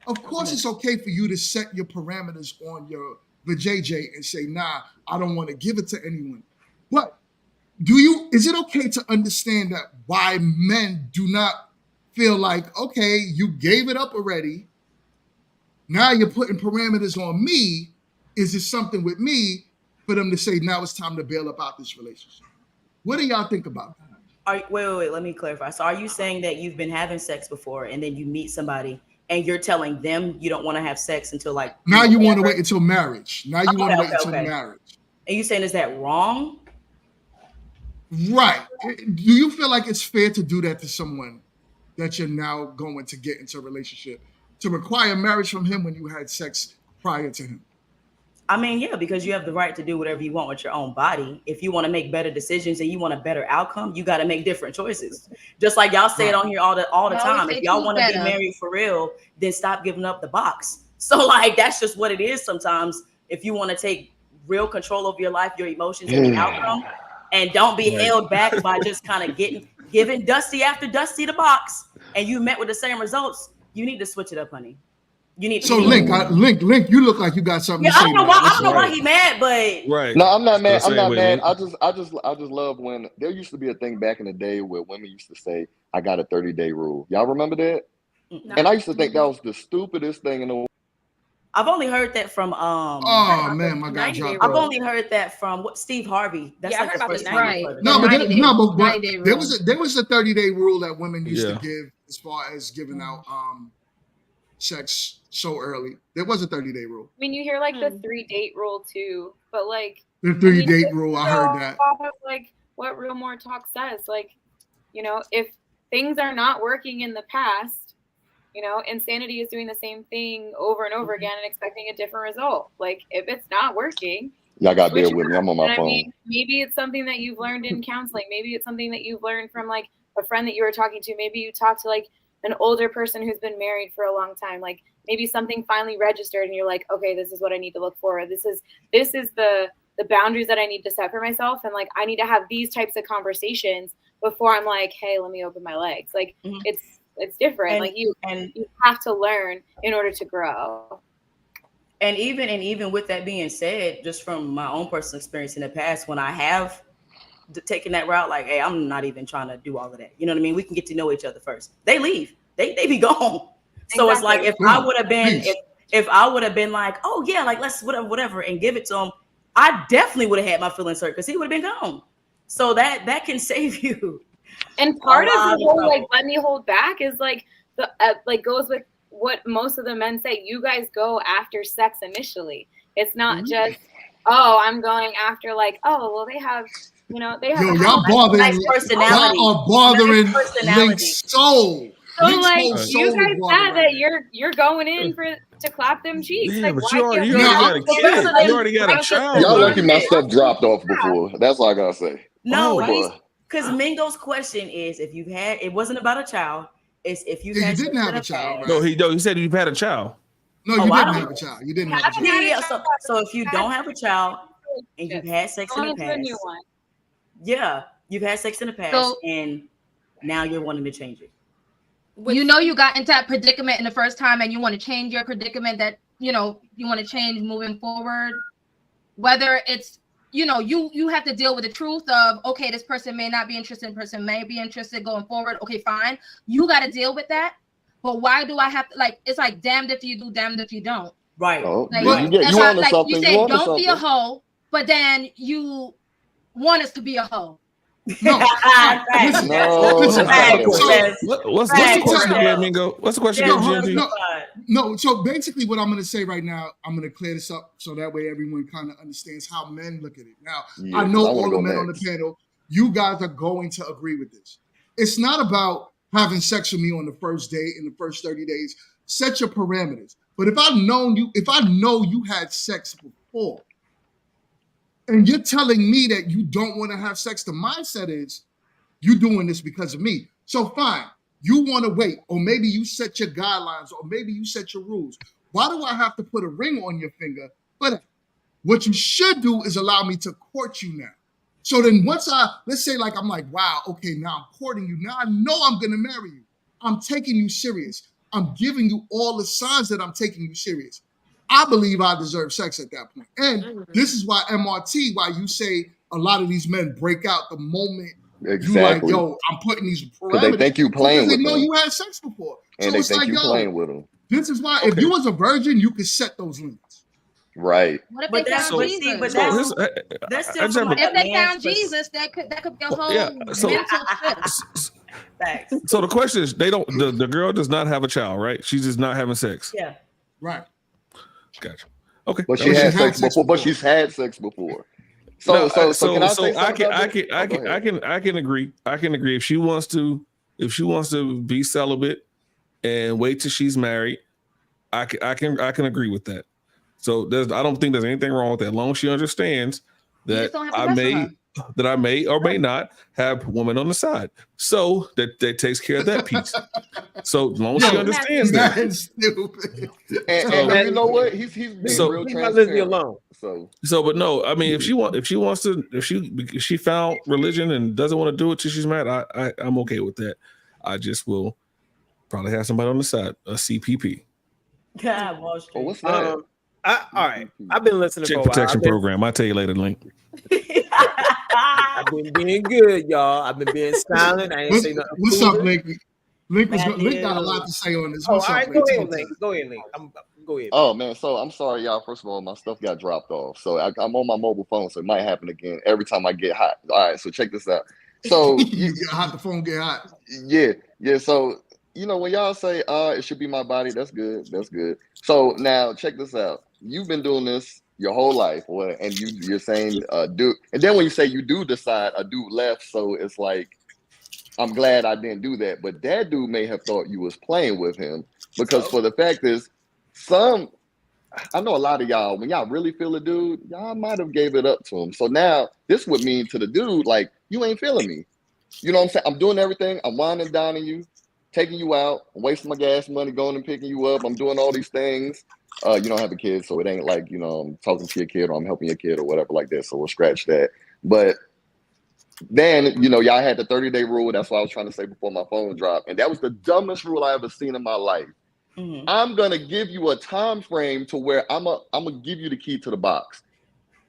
Of course, it's okay for you to set your parameters on your vajayjay and say, "Nah, I don't want to give it to anyone." But is it okay to understand that why men do not feel like, okay, you gave it up already. Now you're putting parameters on me. Is it something with me for them to say, now it's time to bail up out this relationship? What do y'all think about that? Wait. Let me clarify. So, are you saying that you've been having sex before, and then you meet somebody, and you're telling them you don't want to have sex until like now you want to wait until marriage? Now you want to wait until okay. marriage? And you saying is that wrong? Right. Do you feel like it's fair to do that to someone that you're now going to get into a relationship, to require marriage from him when you had sex prior to him? I mean, yeah, because you have the right to do whatever you want with your own body. If you want to make better decisions and you want a better outcome, you got to make different choices. Just like y'all say it on here all the time. If y'all want to be married for real, then stop giving up the box. So like, that's just what it is sometimes. If you want to take real control of your life, your emotions, and the outcome, and don't be held back by just kind of giving Dusty after Dusty the box, and you met with the same results, you need to switch it up, honey. You need to. So Link, you look like you got something to say. I don't know why he mad, but right. No, I'm not mad. I'm Same not way, mad. Link. I just love when there used to be a thing back in the day where women used to say, "I got a 30-day rule." Y'all remember that? No. And I used to think that was the stupidest thing in the world. I've only heard that from Oh man, my God, 90 day dropped I've rule. off. only heard that from Steve Harvey. That's Yeah, I like heard the about first the time 90 I've day heard of No, that. but 90 there was a 30-day rule that women used to Yeah. give as far as giving out sex so early. There was a 30-day rule. I mean, you hear like the 3-date rule too, but like The I mean, 3-date it's rule, I so heard that. off of, like what Real More Talk says. Like, you know, if things are not working in the past, you know, insanity is doing the same thing over and over again and expecting a different result. Like, if it's not working, Y'all got to bear switch it with me. up. I'm on my And I phone. mean, maybe it's something that you've learned in counseling. Maybe it's something that you've learned from like a friend that you were talking to. Maybe you talked to like an older person who's been married for a long time. Like maybe something finally registered and you're like, okay, this is what I need to look for. This is the boundaries that I need to set for myself. And like, I need to have these types of conversations before I'm like, hey, let me open my legs. Like it's different. And, like you and have to learn in order to grow. And even with that being said, just from my own personal experience in the past, when I have taken that route, like, hey, I'm not even trying to do all of that. You know what I mean? We can get to know each other first. They leave. They be gone. So it's like if I would have been if I would have been like, oh yeah, like let's whatever and give it to him, I definitely would have had my feelings hurt because he would have been gone. So that can save you. And part of the whole like let me hold back is like the like goes with what most of the men say. You guys go after sex initially. It's not just I'm going after like well they have they have y'all bothering nice personality. Y'all are bothering Nice personality. Link's soul. So Link's like whole you soul guys is bothering said that you're going in to clap them cheeks. Yeah, like but why you already can't we got a kid. You already got a child. Y'all buddy. lucky my stuff dropped off before. That's all I gotta say. No, boy. because Mingo's question is if you've had it wasn't about a child. It's if you've Yeah, had you didn't sex have in a the child, past. right? No, he said you've had a child. No, you Oh, I didn't don't have a know. child. You didn't have a child. Yeah. So if you don't have a child and you've had sex in the into a new past, one. yeah, you've had sex in the past, So- and now you're wanting to change it. You know you got into that predicament in the first time and you want to change your predicament that you want to change moving forward, whether it's you have to deal with the truth of okay, this person may not be interested, this person may be interested going forward. Okay, fine, you got to deal with that. But why do I have to it's like damned if you do, damned if you don't. Right. Oh, Like, you onto something. you You say onto don't be a something. hoe, but then you want us to be a hoe. No. Facts. No, Listen, Facts. so- Yes. What's the Facts. question Yeah. again, Mingo? What's the question Yeah, again, GMT? No, so basically what I'm going to say right now, I'm going to clear this up so that way everyone kind of understands how men look at it. Now, Yeah, I know I wanna all the go men on the next. panel, you guys are going to agree with this. It's not about having sex with me on the first date in the first 30 days. Set your parameters. But if I know you had sex before, and you're telling me that you don't want to have sex, the mindset is you're doing this because of me. So fine, you want to wait, or maybe you set your guidelines, or maybe you set your rules. Why do I have to put a ring on your finger? But what you should do is allow me to court you now. So then once let's say like I'm like, wow, okay, now I'm courting you. Now I know I'm going to marry you. I'm taking you serious. I'm giving you all the signs that I'm taking you serious. I believe I deserve sex at that point. And this is why MRT, why you say a lot of these men break out the moment Exactly. you like, yo, I'm putting these parameters. Because they think you playing because with they know them. you had sex before. And so they it's think like, you yo, playing with them. this is why if you was a virgin, you could set those limits. Right. What if But they that's found but Jesus? see, but So that's I still just from have like If a they man's found Jesus, that could be a whole yeah, so- mental shift. Facts. So the question is, the girl does not have a child, right? She's just not having sex. Yeah. Right. Gotcha. Okay. But That she was had just- sex before. But she's had sex before. So can I say something? I can agree. I can agree if she wants to be celibate and wait till she's married. I can agree with that. So I don't think there's anything wrong with that. As long as she understands You that just don't have to mess with her. I may or may not have women on the side. So that takes care of that piece. So as long as she understands that. That's stupid. And you know what? He's being real leave my Lizzie transparent. alone. So, but no, I mean, if she found religion and doesn't want to do it till she's married, I'm okay with that. I just will probably have somebody on the side, a CPP. God, Wall Street. Oh, what's that? All right. I've been listening Check for a while. protection program. I'll tell you later, Link. I've been being good, y'all. I've been being silent. I ain't say nothing. What's up, foolish. Link? Link got a lot to say on this. Oh, What's all up, right, go Link? ahead, Talk to Link. us. Go ahead, Link. Go Go ahead. Oh man, so I'm sorry, y'all. First of all, my stuff got dropped off, so I'm on my mobile phone, so it might happen again every time I get hot. All right, so check this out. So You get hot, the phone get hot. yeah. So when y'all say, it should be my body, that's good. That's good. So now check this out. You've been doing this your whole life, and you're saying do, and then when you say you do decide a dude left, so it's like I'm glad I didn't do that. But that dude may have thought you was playing with him because for the fact is, I know a lot of y'all, when y'all really feel a dude, y'all might have gave it up to him. So now this would mean to the dude, like, you ain't feeling me. You know what I'm saying? I'm doing everything. I'm winding down on you, taking you out. I'm wasting my gas money, going and picking you up. I'm doing all these things. You don't have a kid, so it ain't like, I'm talking to your kid or I'm helping your kid or whatever like that. So we'll scratch that. But then, y'all had the 30-day rule. That's what I was trying to say before my phone dropped. And that was the dumbest rule I ever seen in my life. Mm-hmm. I'm going to give you a time frame to where I'm going to give you the key to the box.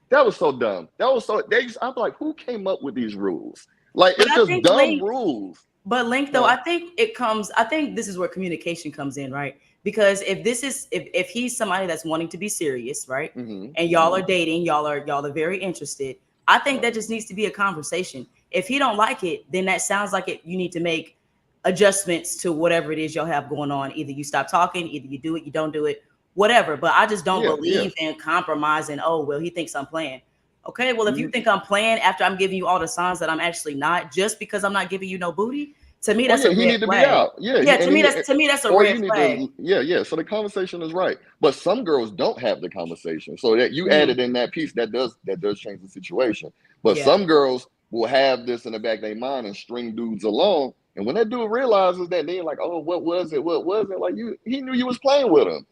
That was so dumb. I'm like, who came up with these rules? Like, it's just dumb rules. But Link, though, I think this is where communication comes in, right? Because if he's somebody that's wanting to be serious, right? Mm-hmm. And y'all are dating, y'all are very interested. I think that just needs to be a conversation. If he don't like it, then that sounds like you need to make adjustments to whatever it is y'all have going on. Either you stop talking, either you do it, you don't do it, whatever. But I just don't believe in compromising. Oh, well, he thinks I'm playing. Okay, well, if you think I'm playing after I'm giving you all the signs that I'm actually not, just because I'm not giving you no booty, to me that's a red flag. To me that's a red flag. So the conversation is right, but some girls don't have the conversation. So that you added in that piece, that does change the situation. But some girls will have this in the back of their mind and string dudes along. And when that dude realizes that, they're like, oh, what was it? What was it? Like, he knew you was playing with him.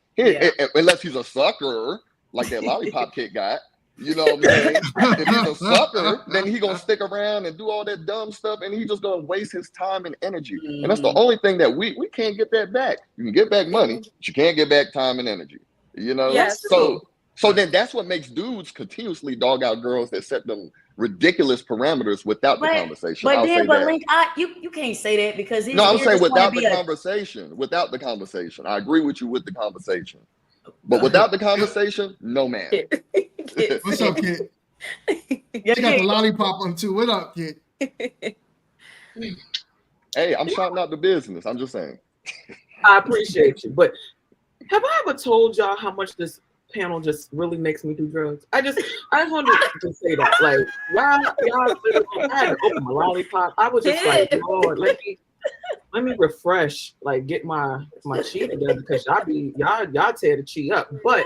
Unless he's a sucker, like that lollipop kid guy. You know what I'm saying? If he's a sucker, then he gonna stick around and do all that dumb stuff, and he just gonna waste his time and energy. And that's the only thing that we can't get that back. You can get back money, but you can't get back time and energy. Yes. So then that's what makes dudes continuously dog out girls that set them ridiculous parameters without the conversation. Link, you can't say that because I'm saying without the conversation. Without the conversation, I agree with you with the conversation, but without the conversation, no man. What's up, kid? You got the lollipop on too. What up, kid? Hey, I'm shouting out the business. I'm just saying. I appreciate you, but have I ever told y'all how much this panel just really makes me do drugs? I wanted to say that. Like, y'all, I had to open my lollipop. I was just like, Lord, let me refresh, like get my chi together, because y'all tear the chi up. But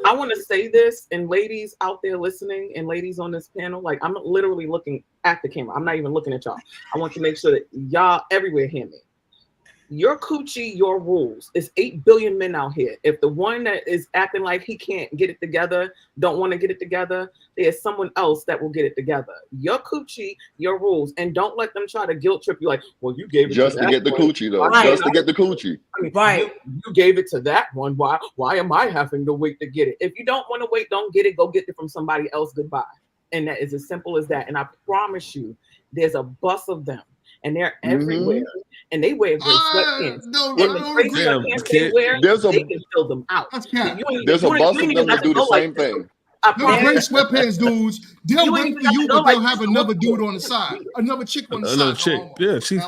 I want to say this, and ladies out there listening, and ladies on this panel, like I'm literally looking at the camera. I'm not even looking at y'all. I want to make sure that y'all everywhere hear me. Your coochie, your rules. It's 8 billion men out here. If the one that is acting like he can't get it together, don't want to get it together, there's someone else that will get it together. Your coochie, your rules. And don't let them try to guilt trip you like, well, you gave it just to get the coochie, though. Just to get the coochie. I mean, you gave it to that one. Why am I having to wait to get it? If you don't want to wait, don't get it. Go get it from somebody else. Goodbye. And that is as simple as that. And I promise you, there's a bus of them. And they're everywhere, and they wear great sweatpants. They can fill them out. There's a bus of them that do the same thing. They're great sweatpants dudes. They'll wait for you, but they'll have another dude on the side, another chick on the side. Another chick, yeah, she's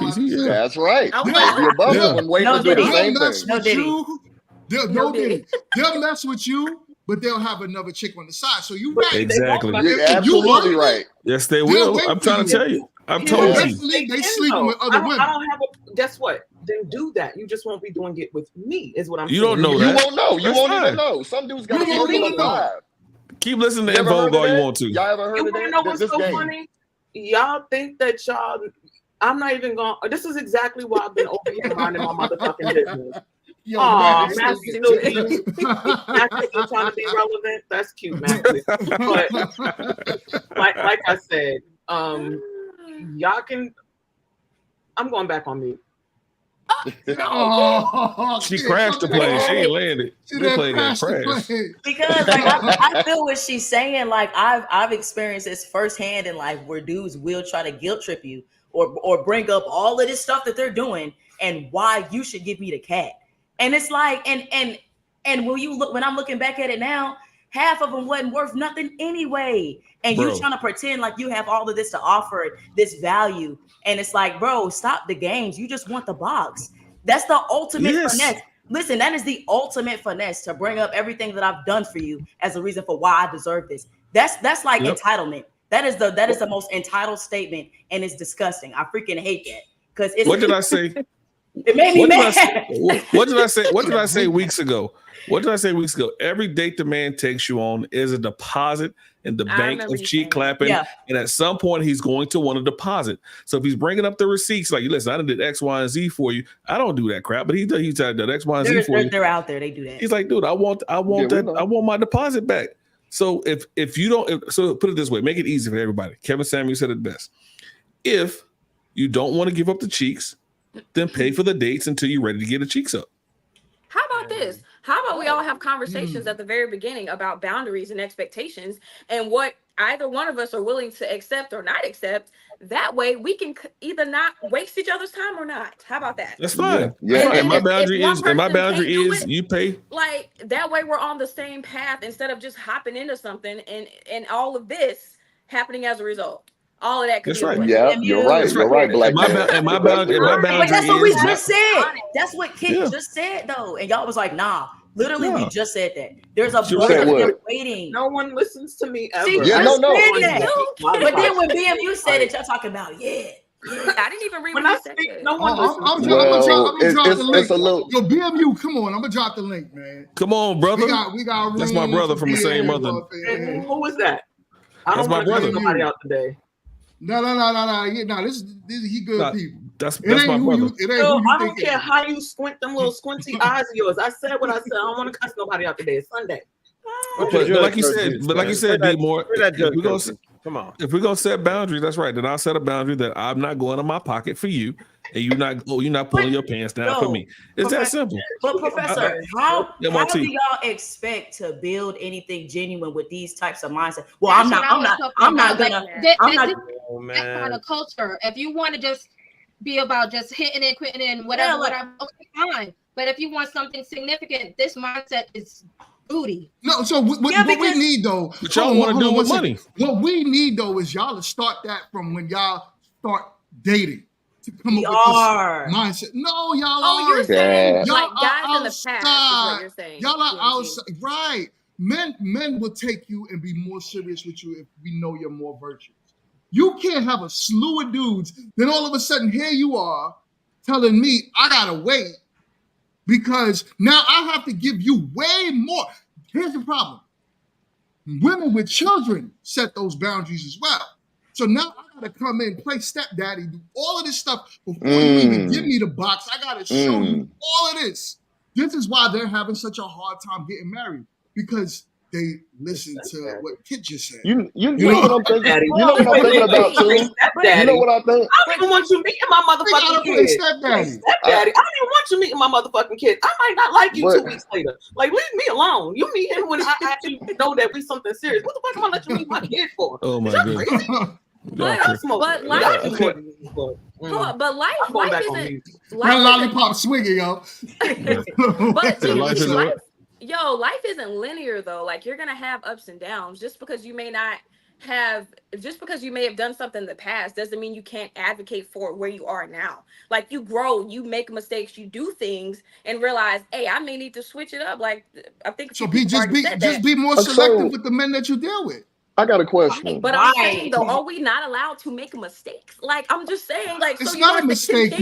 That's right. They'll above them waiting to do the same thing. No diddy. They'll mess with you, but they'll have another chick on the side. So you right. Exactly. You're absolutely right. Yes, they will. I'm trying to tell you. I've told you. They sleeping with other women. I don't have guess what? Then do that. You just won't be doing it with me, is what I'm saying. You don't know that. You won't know. You won't even know. Some dudes got to be alive. Keep listening to info all you want to. Y'all ever heard of that? You know what's so funny? Y'all think that y'all, I'm not even going, this is exactly why I've been over here minding my motherfucking business. Matthew still trying to be relevant. That's cute, Matthew. But like I said, y'all can. I'm going back on mute. She crashed the plane. She ain't landed. She played that crash. Because I feel what she's saying. Like I've experienced this firsthand in life, where dudes will try to guilt trip you or bring up all of this stuff that they're doing and why you should give me the cat. And it's like, and And when I'm looking back at it now, half of them wasn't worth nothing anyway. And you trying to pretend like you have all of this to offer, this value. And it's like, bro, stop the games. You just want the box. That's the ultimate finesse. Listen, that is the ultimate finesse, to bring up everything that I've done for you as a reason for why I deserve this. That's like entitlement. That is the most entitled statement, and it's disgusting. I freaking hate that. Because what did I say? It made me mad. What did I say? What did I say weeks ago? What did I say weeks ago? Every date the man takes you on is a deposit in the bank of cheek clapping. Yeah. And at some point, he's going to want a deposit. So if he's bringing up the receipts, like, listen, I did X, Y, and Z for you. I don't do that crap, but he did X, Y, and Z for you. They're out there. They do that. He's like, dude, I want my deposit back. So if you don't, so put it this way, make it easy for everybody. Kevin Samuel said it best. If you don't want to give up the cheeks, then pay for the dates until you're ready to get the cheeks up. How about this? How about we all have conversations at the very beginning about boundaries and expectations and what either one of us are willing to accept or not accept? That way we can either not waste each other's time or not. How about that? That's fine. Yeah. And my boundary is you pay. Like that way we're on the same path instead of just hopping into something and all of this happening as a result. All of that could be right. Yeah, you're right. You're right, Black man. My boundary but that's what we just said. That's what Kit just said, though. And y'all was like, nah. Literally, we just said that. There's a bunch of them waiting. No one listens to me ever. See, yeah, no. But then when BMU said it, y'all talking about, I didn't even read when what I you said. speak, no one listens. I'm gonna drop the link. Yo, BMU, come on. I'm gonna drop the link, man. Come on, brother. We got That's my brother from the same mother. Who was that? I That's don't my brother. Nobody out today. No. This he good people. That's my brother. I don't care how you squint them little squinty eyes of yours. I said what I said. I don't want to cuss nobody out today. It's Sunday. But like you said, D Moore. Come on. If we're gonna set boundaries, that's right. Then I'll set a boundary that I'm not going in my pocket for you, and you're not pulling your pants down for me. It's that simple. But Professor, how do y'all expect to build anything genuine with these types of mindset? Well, I'm not gonna. That kind of culture. If you want to just be about just hitting and quitting and whatever, okay, fine. But if you want something significant, this mindset is booty. No, so what we need though, what y'all want to do with money. What we need though is y'all to start that from when y'all start dating to come up with this mindset. No, y'all are. You're saying like guys in the past is what you're saying. Y'all are outside, right? Men will take you and be more serious with you if we know you're more virtuous. You can't have a slew of dudes, then all of a sudden here you are telling me I gotta wait because now I have to give you way more. Here's the problem. Women with children set those boundaries as well. So now I gotta come in, play stepdaddy, do all of this stuff before you even give me the box. I gotta show you all of this. This is why they're having such a hard time getting married, because they listen to what Kit just said. You know what I'm thinking? You know what I'm thinking about too? You know what I think? I don't even want you meeting my motherfucking kid. Stepdaddy. I don't even want you meeting my motherfucking kid. I might not like you 2 weeks later. Like, leave me alone. You meet him when I actually know that we something serious. What the fuck am I let you meet my kid for? Oh my goodness. But life isn't lollipop swinging, yo. But life isn't linear though. Like you're gonna have ups and downs. Just because you may have done something in the past doesn't mean you can't advocate for where you are now. Like you grow, you make mistakes, you do things and realize, hey, I may need to switch it up. Like I think so. Be more selective with the men that you deal with. I got a question. But I'm saying though, are we not allowed to make mistakes? Like I'm just saying, like it's so not a mistake.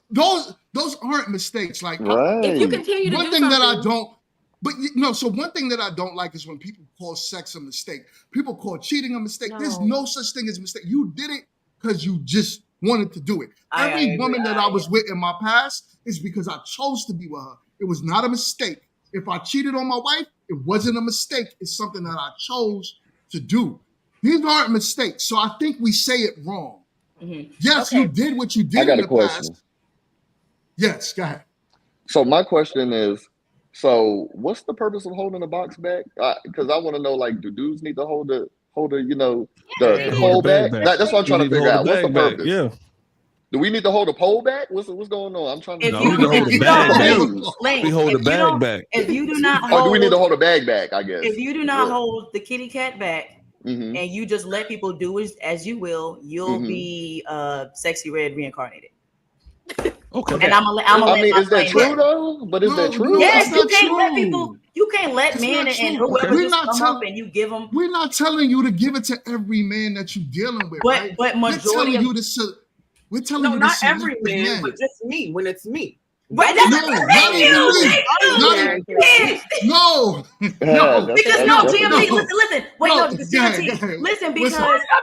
Those aren't mistakes. Like if you continue to one thing that I don't. But so one thing that I don't like is when people call sex a mistake. People call cheating a mistake. No. There's no such thing as a mistake. You did it because you just wanted to do it. Every woman that I was with in my past is because I chose to be with her. It was not a mistake. If I cheated on my wife, it wasn't a mistake. It's something that I chose to do. These aren't mistakes. So I think we say it wrong. Mm-hmm. Yes, you did what you did in the past. Yes, go ahead. So my question is, so what's the purpose of holding the box back? Because I want to know, like, do dudes need to hold the hold back? That's what I'm trying to figure out. What's the purpose? Yeah. Do we need to hold a pole back? What's going on? I'm trying to. If No, you, we need to hold if the you bag don't, back. Confused. Lance, We hold the if you bag don't, back. if you do not Or hold, do we need to hold a bag back? I guess. if you do not Yeah. hold the kitty cat back, Mm-hmm. and you just let people do as you will, you'll Mhm. be Sexy Red reincarnated. Okay. And I'm gonna I let mean, my is that plane true ride. though? But is that No, true? no, Yes, it's you not can't let true. people. You can't let It's men not and true. whoever We're just not come up and you give them. We're not telling you to give it to every man that you're dealing with, right? But We're majority telling of you to. We're telling No, you not to every select man, men. but just me when it's me. right. That's No, thank you. no, Yeah, no, Because that's no, definitely GMT, no, listen. Wait, no, because go ahead, GMT, go ahead. listen, What's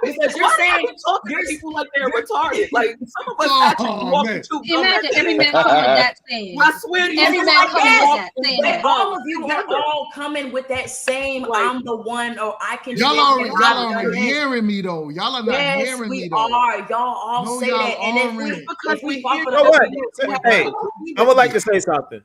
because you're saying talking to people like they're retarded. Like some of us actually Oh, walk man. and chew gum Imagine at the every same man time. coming with that saying. I swear to you, Every it's man like coming they with walk that and saying chew but that. all gum of you together. are all coming with that same. Like, I'm the one, or I can. Y'all this, already, and y'all I've done already this. hearing me though. Y'all are not Yes, hearing we me though. are. Y'all all No, say y'all that, and if we aren't. because we off hear of You know the what? we have Hey, I would like to say something.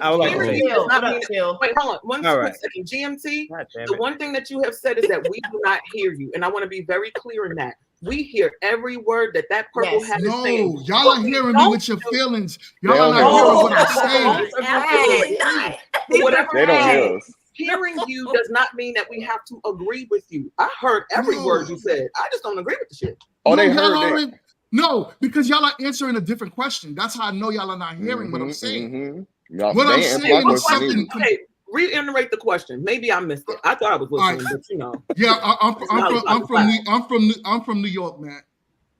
I would like to hearing say you does Phil, not what mean. up, Phil? Wait, hold on. One All quick right. second. GMT, God damn the it. one thing that you have said is that we do not hear you. And I want to be very clear in that. We hear every word that purple Yes. hat is saying. No, y'all What are we hearing me don't with your do- feelings. They Y'all are don't not hear hearing us. what I'm Both saying. of you Absolutely disagree. not. For whatever They don't hear reason, us. hearing you does not mean that we have to agree with you. I heard every No. word you said. I just don't agree with the shit. Oh, they y'all heard that. already. No, because y'all are answering a different question. That's how I know y'all are not hearing what I'm saying. Mm-hmm. What They I'm answer my saying is question something. either. Okay, reiterate the question. Maybe I missed it. I thought I was listening, right. but you know. Yeah, I'm from New York, man.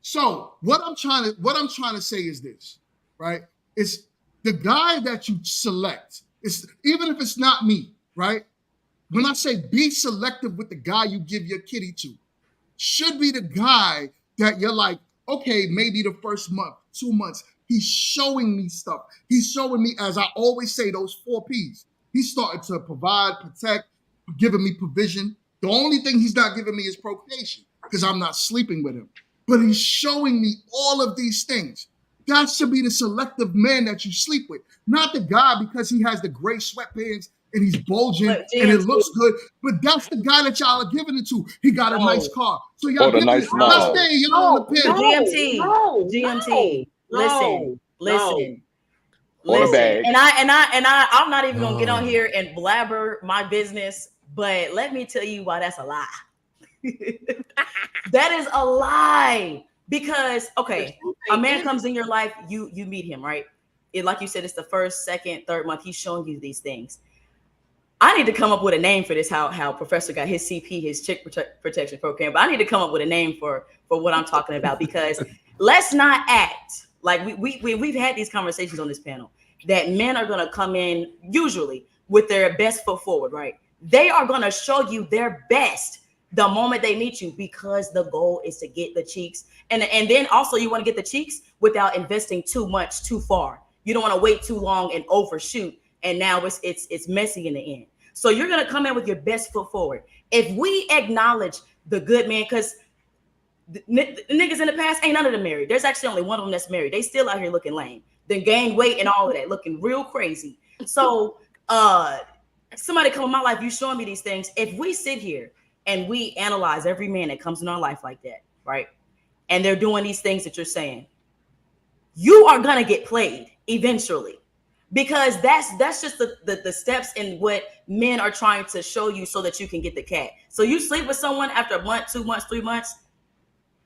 So what I'm trying to say is this, right? It's the guy that you select. It's even if it's not me, right? When I say be selective with the guy you give your kitty to, should be the guy that you're like, okay, maybe the first month, 2 months, he's showing me stuff. He's showing me, as I always say, those 4 P's. He's starting to provide, protect, giving me provision. The only thing he's not giving me is procreation because I'm not sleeping with him. But he's showing me all of these things. That should be the selective man that you sleep with, not the guy because he has the gray sweatpants and he's bulging But and it GMT looks good. But that's the guy that y'all are giving it to. He got a nice car. So y'all Or the giving nice it. Let's smile. say y'all on the pin. GMT, listen, Or the bag. and I'm not even gonna get on here and blabber my business, but let me tell you why that's a lie. That is a lie. Because okay, a man comes in your life, you meet him, right? Like you said, it's the first, second, third month. He's showing you these things. I need to come up with a name for this. How Professor got his CP, his chick protection program. But I need to come up with a name for what I'm talking about, because let's not act like we've had these conversations on this panel that men are going to come in usually with their best foot forward, right? They are going to show you their best the moment they meet you, because the goal is to get the cheeks. And then also you want to get the cheeks without investing too much too far. You don't want to wait too long and overshoot, and now it's messy in the end. So you're going to come in with your best foot forward. If we acknowledge the good man, because the niggas in the past, ain't none of them married. There's actually only one of them that's married. They still out here looking lame, then gain weight and all of that, looking real crazy. So somebody come in my life, you showing me these things. If we sit here and we analyze every man that comes in our life like that, right? And they're doing these things that you're saying, you are gonna get played eventually, because that's just the steps in what men are trying to show you so that you can get the cat. So you sleep with someone after a month, 2 months, 3 months.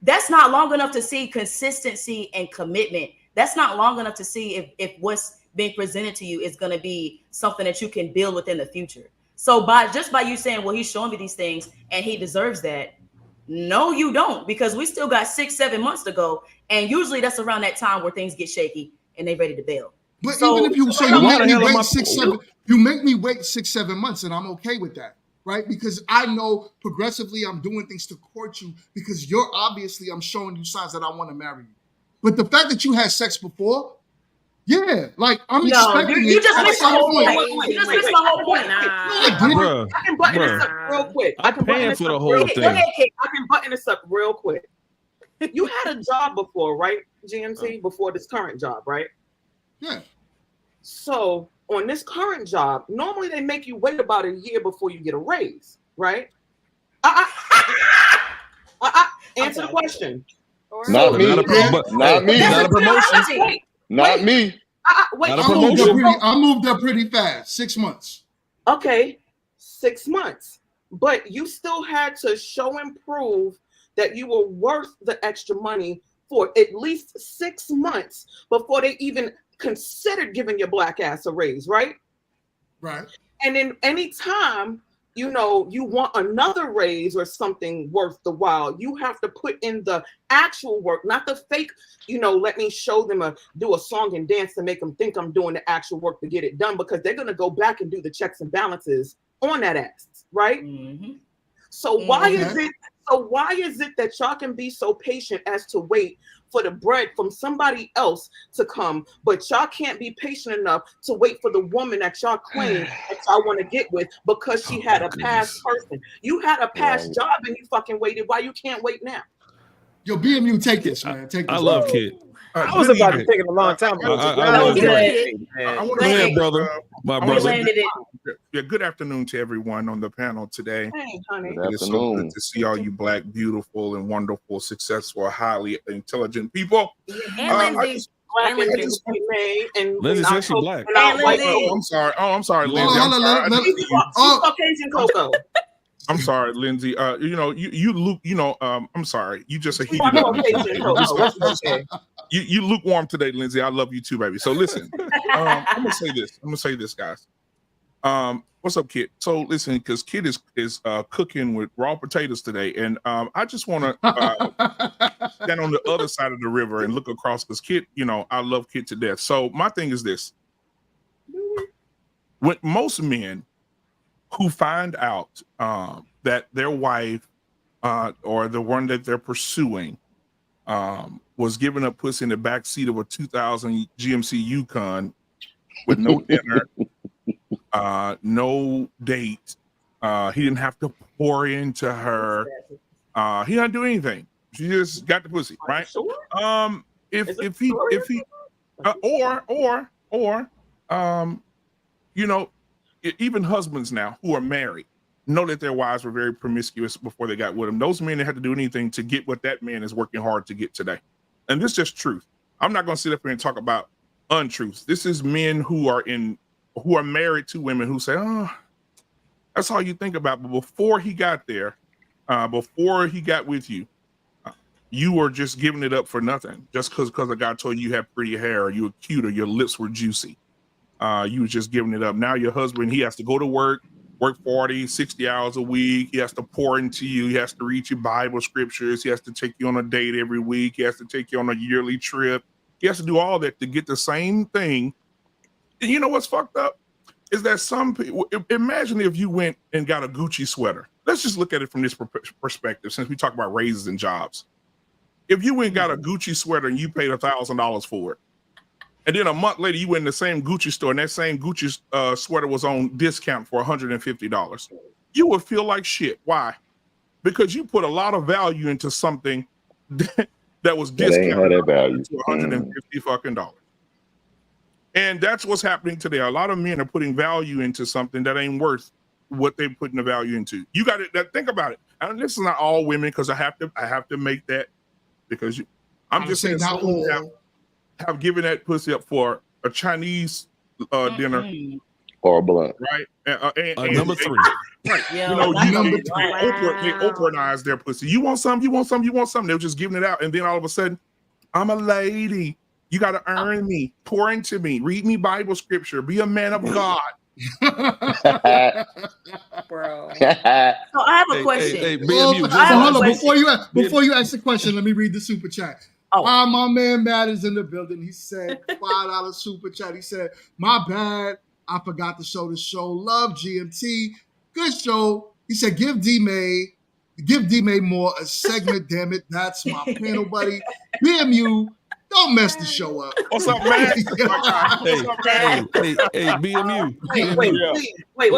That's not long enough to see consistency and commitment. That's not long enough to see if what's being presented to you is going to be something that you can build within the future. So by you saying, well, he's showing me these things and he deserves that. No, you don't, because we still got 6-7 months to go. And usually that's around that time where things get shaky and they ready to bail. But So, even if you why make the me hell am wait I- 6, 7, you make me wait 6-7 months, and I'm okay with that, right? Because I know progressively I'm doing things to court you, because I'm showing you signs that I want to marry you. But the fact that you had sex before, yeah, like I'm expecting you it just at missed the some whole point. point. You just missed my whole point. No, I didn't. Bruh, I can button this bruh. up real quick. I'm paying for the whole Go thing. ahead, Kate. I can button this up real quick. You had a job before, right, GMT? Before this current job, right? Yeah. So on this current job, normally they make you wait about a year before you get a raise, right? Answer the question. Not me. Not me. Not a promotion. Not me. Wait, Not a I moved, promotion. I moved up pretty fast. 6 months. Okay, 6 months. But you still had to show and prove that you were worth the extra money for at least 6 months before they even considered giving your black ass a raise, right? Right. And then anytime, you want another raise or something worth the while, you have to put in the actual work, not the fake, let me show them do a song and dance to make them think I'm doing the actual work to get it done, because they're going to go back and do the checks and balances on that ass, right? Mm-hmm. So why is it that y'all can be so patient as to wait for the bread from somebody else to come, but y'all can't be patient enough to wait for the woman that y'all claim that y'all want to get with because she had a past person? You had a past job and you fucking waited. Why you can't wait now? Yo, BMU, take this, man. Take this. I love Kid. I was about to take it a long time ago. That was good. I want Go to ahead, say, brother. My I wanna brother. say landed it. yeah, good afternoon to everyone on the panel today. Hey, honey. Good It is so afternoon. good to see all you black, beautiful, and wonderful, successful, highly intelligent people. And Lindsay. Black And and Lindsay. May and Lindsay's not actually black. and not And white. Lindsay. Oh, I'm sorry, Hold Lindsay. on, I'm sorry. She's Caucasian Coco. I'm sorry, Lindsay. You Luke. I'm sorry. You just a She's heated up. Caucasian Coco. It's okay. You lukewarm today, Lindsay. I love you too, baby. So listen, I'm gonna say this, guys. What's up, Kid? So listen, because Kid is cooking with raw potatoes today, and I just want to stand on the other side of the river and look across, because Kid, I love Kid to death. So my thing is this: when most men who find out that their wife or the one that they're pursuing was giving up pussy in the back seat of a 2000 GMC Yukon with no dinner, no date. He didn't have to pour into her. He didn't do anything. She just got the pussy, right? If he even husbands now who are married know that their wives were very promiscuous before they got with them. Those men that had to do anything to get what that man is working hard to get today. And this is just truth. I'm not going to sit up here and talk about untruths. This is men who are married to women who say, oh, that's all you think about. But before he got there, before he got with you, you were just giving it up for nothing. Just because a guy told you had pretty hair, or you were cute, or your lips were juicy. You was just giving it up. Now your husband, he has to go to work 40, 60 hours a week. He has to pour into you. He has to read your Bible scriptures. He has to take you on a date every week. He has to take you on a yearly trip. He has to do all that to get the same thing. And you know what's fucked up? Is that some people, imagine if you went and got a Gucci sweater. Let's just look at it from this perspective, since we talk about raises and jobs. If you went and got a Gucci sweater and you paid $1,000 for it, and then a month later, you went in the same Gucci store and that same Gucci sweater was on discount for $150. You would feel like shit. Why? Because you put a lot of value into something that was discounted to $150 fucking dollars. And that's what's happening today. A lot of men are putting value into something that ain't worth what they're putting the value into. You got to think about it. And this is not all women, because I have to make that, because I'm just saying not some all. have given that pussy up for a Chinese dinner or a blunt, right? And Number 3. right? Yeah, Oprahized their pussy. You want some? You want some? You want some? They were just giving it out, and then all of a sudden, I'm a lady. You got to earn me, pour into me, read me Bible scripture, be a man of God. Bro. So I have a question. Hey, hold on. Before you ask the question, let me read the super chat. Oh. My man Matt is in the building. He said $5 super chat. He said, my bad, I forgot to show the show. Love GMT. Good show. He said, give D-May more a segment, damn it. That's my panel buddy. BMU, don't mess the show up. What's up, man? Hey, BMU. Wait.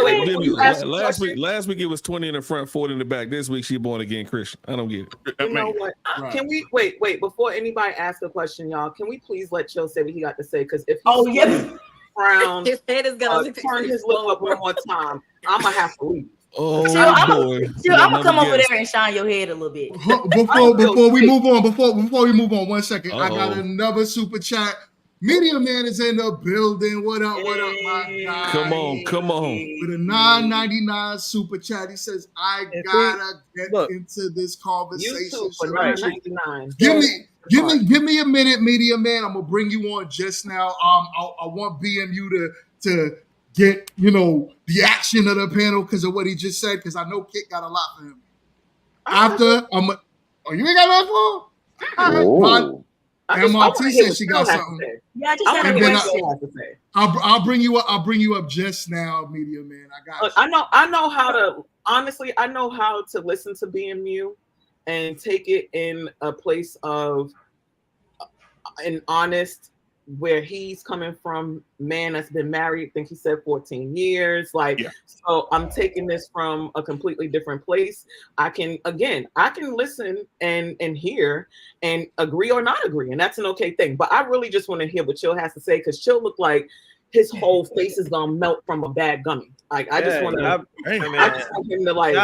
Last week it was 20 in the front, 40 in the back. This week she born again Christian. I don't get it. You know what? Right. Can we wait before anybody asks a question, y'all? Can we please let Chill say what he got to say? Because if he frown, His head is gonna turn his lip up one more time, I'm gonna have to leave. Oh Chill, I'm boy. gonna come over there and shine your head a little bit. Before we move on, 1 second. I got Uh-oh. another super chat. Media Man is in the building. What up, my guy? Come on. With a $9.99 super chat. He says, I gotta get into this conversation. YouTube for $9.99. Give me a minute, Media Man. I'm gonna bring you on just now. I want BMU to get the action of the panel because of what he just said, because I know Kit got a lot for him. You ain't got nothing for him? MRT said she got something. Yeah, I just had a question. I'll bring you up. I'll bring you up just now, Media Man. I got you. I know how to honestly. I know how to listen to BMU and take it in a place of an honest, where he's coming from, man that's been married, I think he said 14 years. So I'm taking this from a completely different place. I can listen and hear and agree or not agree, and that's an okay thing. But I really just want to hear what Chill has to say, because Chill looked like his whole face is gonna melt from a bad gummy. I just want him to like.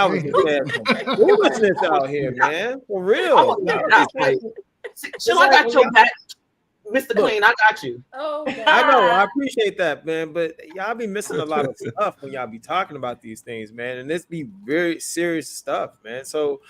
Foolishness out here, man. For real. Chill, I got your back. Mr. Clean, I got you. Oh, God. I know, I appreciate that, man. But y'all be missing a lot of stuff when y'all be talking about these things, man. And this be very serious stuff, man. So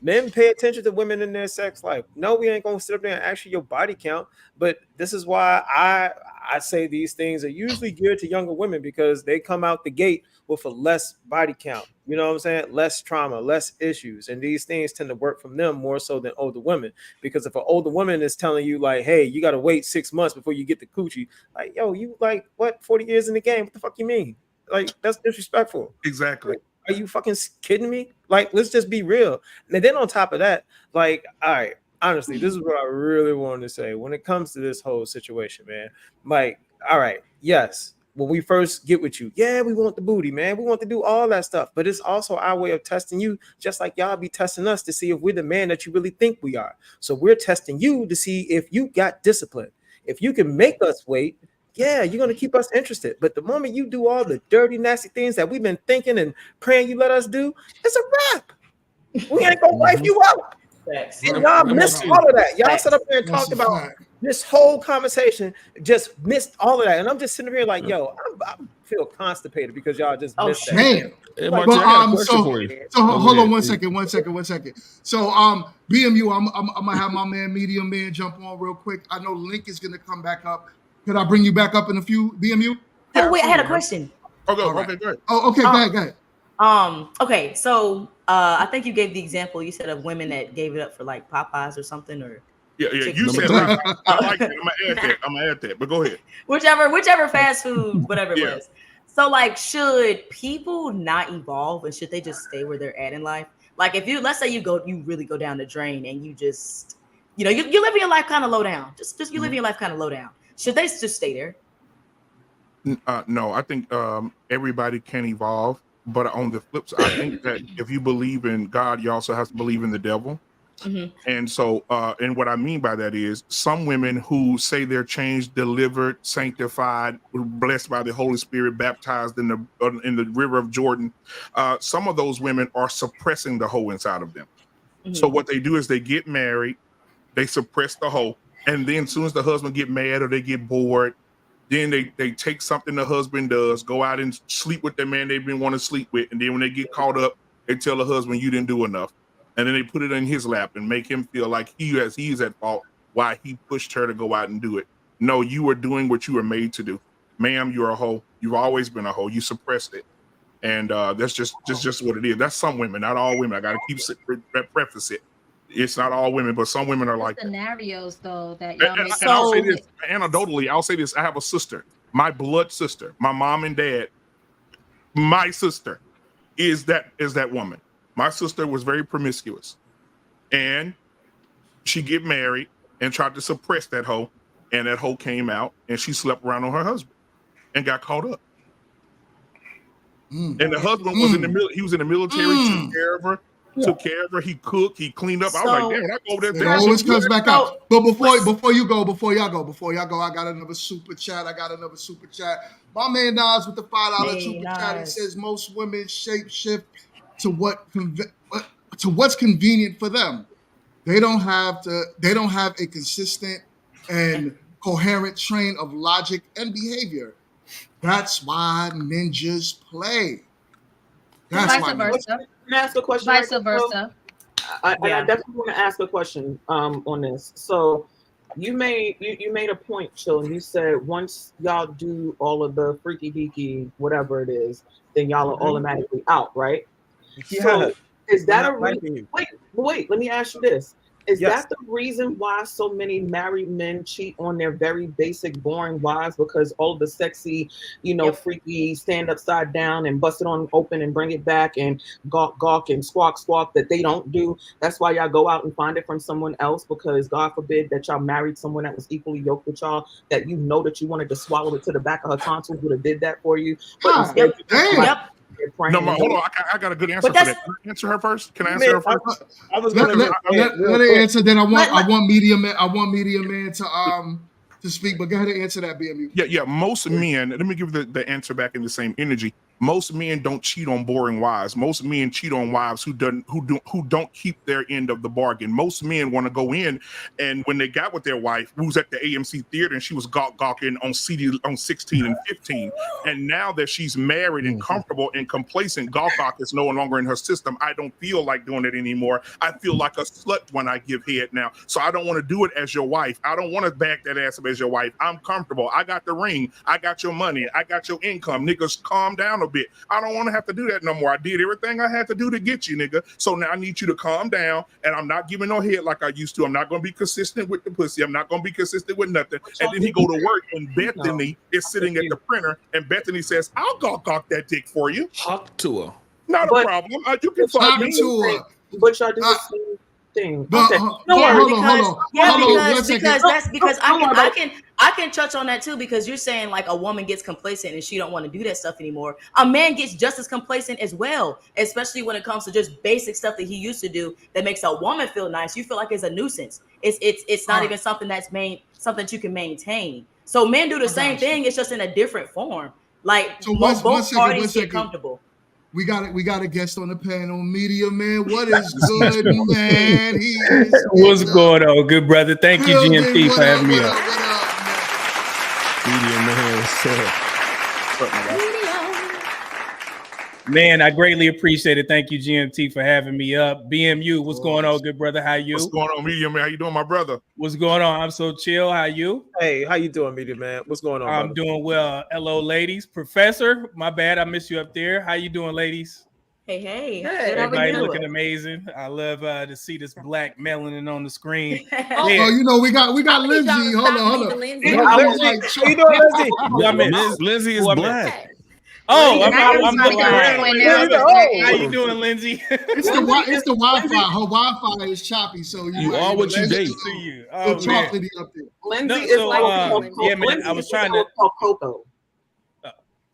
men pay attention to women in their sex life. No, we ain't gonna sit up there and ask you your body count, but this is why I say these things are usually geared to younger women, because they come out the gate with a less body count. You know what I'm saying? Less trauma, less issues. And these things tend to work from them more so than older women. Because if an older woman is telling you like, hey, you got to wait 6 months before you get the coochie, like, yo, you like, what, 40 years in the game? What the fuck you mean? Like, that's disrespectful. Exactly. Like, are you fucking kidding me? Like, let's just be real. And then on top of that, like, all right, honestly, this is what I really wanted to say when it comes to this whole situation, man. Like, all right, yes, when we first get with you, yeah, we want the booty, man. We want to do all that stuff, but it's also our way of testing you, just like y'all be testing us to see if we're the man that you really think we are. So we're testing you to see if you got discipline. If you can make us wait, yeah, you're going to keep us interested. But the moment you do all the dirty, nasty things that we've been thinking and praying you let us do, it's a wrap. We ain't going to wipe you out. And y'all missed all of that. Y'all sat up there and talked about this whole conversation, just missed all of that. And I'm just sitting here like, yo, I feel constipated because y'all just missed that. So hold on 1 second. So BMU, I'm gonna have my man Medium Man jump on real quick. I know Link is gonna come back up. Could I bring you back up in a few, BMU? Oh wait, I had a question. Okay, go ahead. Okay, go ahead. Okay, so I think you gave the example, you said, of women that gave it up for like Popeyes or something, or you said like, I like it. I'm gonna add that, but go ahead. Whichever fast food, whatever it was. So like, should people not evolve, and should they just stay where they're at in life? Like, if let's say you really go down the drain and you just, you're living your life kind of low down. Just you living your life kind of low down. Should they just stay there? No, I think everybody can evolve, but on the flip side, I think that if you believe in God, you also have to believe in the devil. Mm-hmm. And so, and what I mean by that is, some women who say they're changed, delivered, sanctified, blessed by the Holy Spirit, baptized in the river of Jordan, some of those women are suppressing the hoe inside of them. Mm-hmm. So what they do is they get married, they suppress the hoe, and then as soon as the husband get mad or they get bored, then they take something the husband does, go out and sleep with the man they've been wanting to sleep with, and then when they get caught up, they tell the husband, you didn't do enough. And then they put it in his lap and make him feel like he's at fault why he pushed her to go out and do it. No, you were doing what you were made to do. Ma'am, you're a hoe. You've always been a hoe. You suppressed it. And that's just what it is. That's some women, not all women. I got to preface it. It's not all women, but some women are like scenarios though that y'all make. And I'll say this anecdotally. I'll say this. I have a sister, my blood sister, my mom and dad. My sister is that woman. My sister was very promiscuous, and she get married and tried to suppress that hoe, and that hoe came out, and she slept around on her husband and got caught up. And the husband was in the military. He was in the military, took care of her. took care of her. He cooked, he cleaned up. I was like, damn, when I go over there, It that's always some comes good back stuff. out. But before y'all go, I got another super chat. My man Nas with the $5 super chat. He says most women shape shift to what's convenient for them. They don't have a consistent and coherent train of logic and behavior. That's why ninjas play. That's Vice why versa. ninjas play. Can I ask a question? Vice right versa. I definitely want to ask a question on this. So you made a point, Chill, and you said once y'all do all of the freaky deaky, whatever it is, then y'all are automatically out, right? Yeah. So is that a Not reason? liking Wait, let me ask you this. Is Yes. that the reason why so many married men cheat on their very basic, boring wives? Because all of the sexy, freaky, stand upside down and bust it on open and bring it back and gawk and squawk that they don't do. That's why y'all go out and find it from someone else, because God forbid that y'all married someone that was equally yoked with y'all, that you know that you wanted to swallow it to the back of her tonsils would have did that for you. But instead, No, hold on. I got a good answer for that. Can I answer her first? Can I answer her first? I was Let gonna her answer. Then I want Media Man to speak. But go ahead and answer that, BMU. Yeah. Most men. Let me give the answer back in the same energy. Most men don't cheat on boring wives. Most men cheat on wives who don't keep their end of the bargain. Most men want to go in, and when they got with their wife, who was at the AMC theater, and she was gawking on CD on 16 and 15, and now that she's married and comfortable and complacent, gawk is no longer in her system. I don't feel like doing it anymore. I feel like a slut when I give head now. So I don't want to do it as your wife. I don't want to back that ass up as your wife. I'm comfortable. I got the ring. I got your money. I got your income. Niggas, calm down a bit. I don't want to have to do that no more. I did everything I had to do to get you, nigga. So now I need you to calm down, and I'm not giving no head like I used to. I'm not going to be consistent with the pussy. I'm not going to be consistent with nothing. And then he go to work, and Bethany is sitting at the printer, and Bethany says, I'll gawk that dick for you. Talk to her. Not a problem. You can fuck me. But y'all do the same thing. But, Okay. hold on. Because I can touch on that too, because you're saying like a woman gets complacent and she don't want to do that stuff anymore. A man gets just as complacent as well, especially when it comes to just basic stuff that he used to do that makes a woman feel nice. You feel like it's a nuisance. It's not even something something that you can maintain. So men do the same thing. It's just in a different form. Like both parties get comfortable. We got a guest on the panel, Media Man. What is good, man? He is What's going on, good brother? Thank you, GMT, for having me up. Media Man, man, I greatly appreciate it. Thank you, GMT, for having me up. BMU, what's going on, good brother? How you? What's going on, Media Man? How you doing, my brother? What's going on? I'm so chill. How you? Hey, how you doing, Media Man? What's going on? I'm brother? doing well. Hello, ladies. Professor, my bad. I miss you up there. How you doing, ladies? Hey. Everybody looking amazing. I love to see this black melanin on the screen. Oh, you know, we got Lindsay. Hold on. Lindsay, how you doing, Lindsay? Lindsay is black. Oh, I'm How you doing, Lindsay? It's the Wi-Fi. Her Wi-Fi is choppy, so you are what you date. Oh, chocolatey up there. Lindsay is man, I was trying to Coco.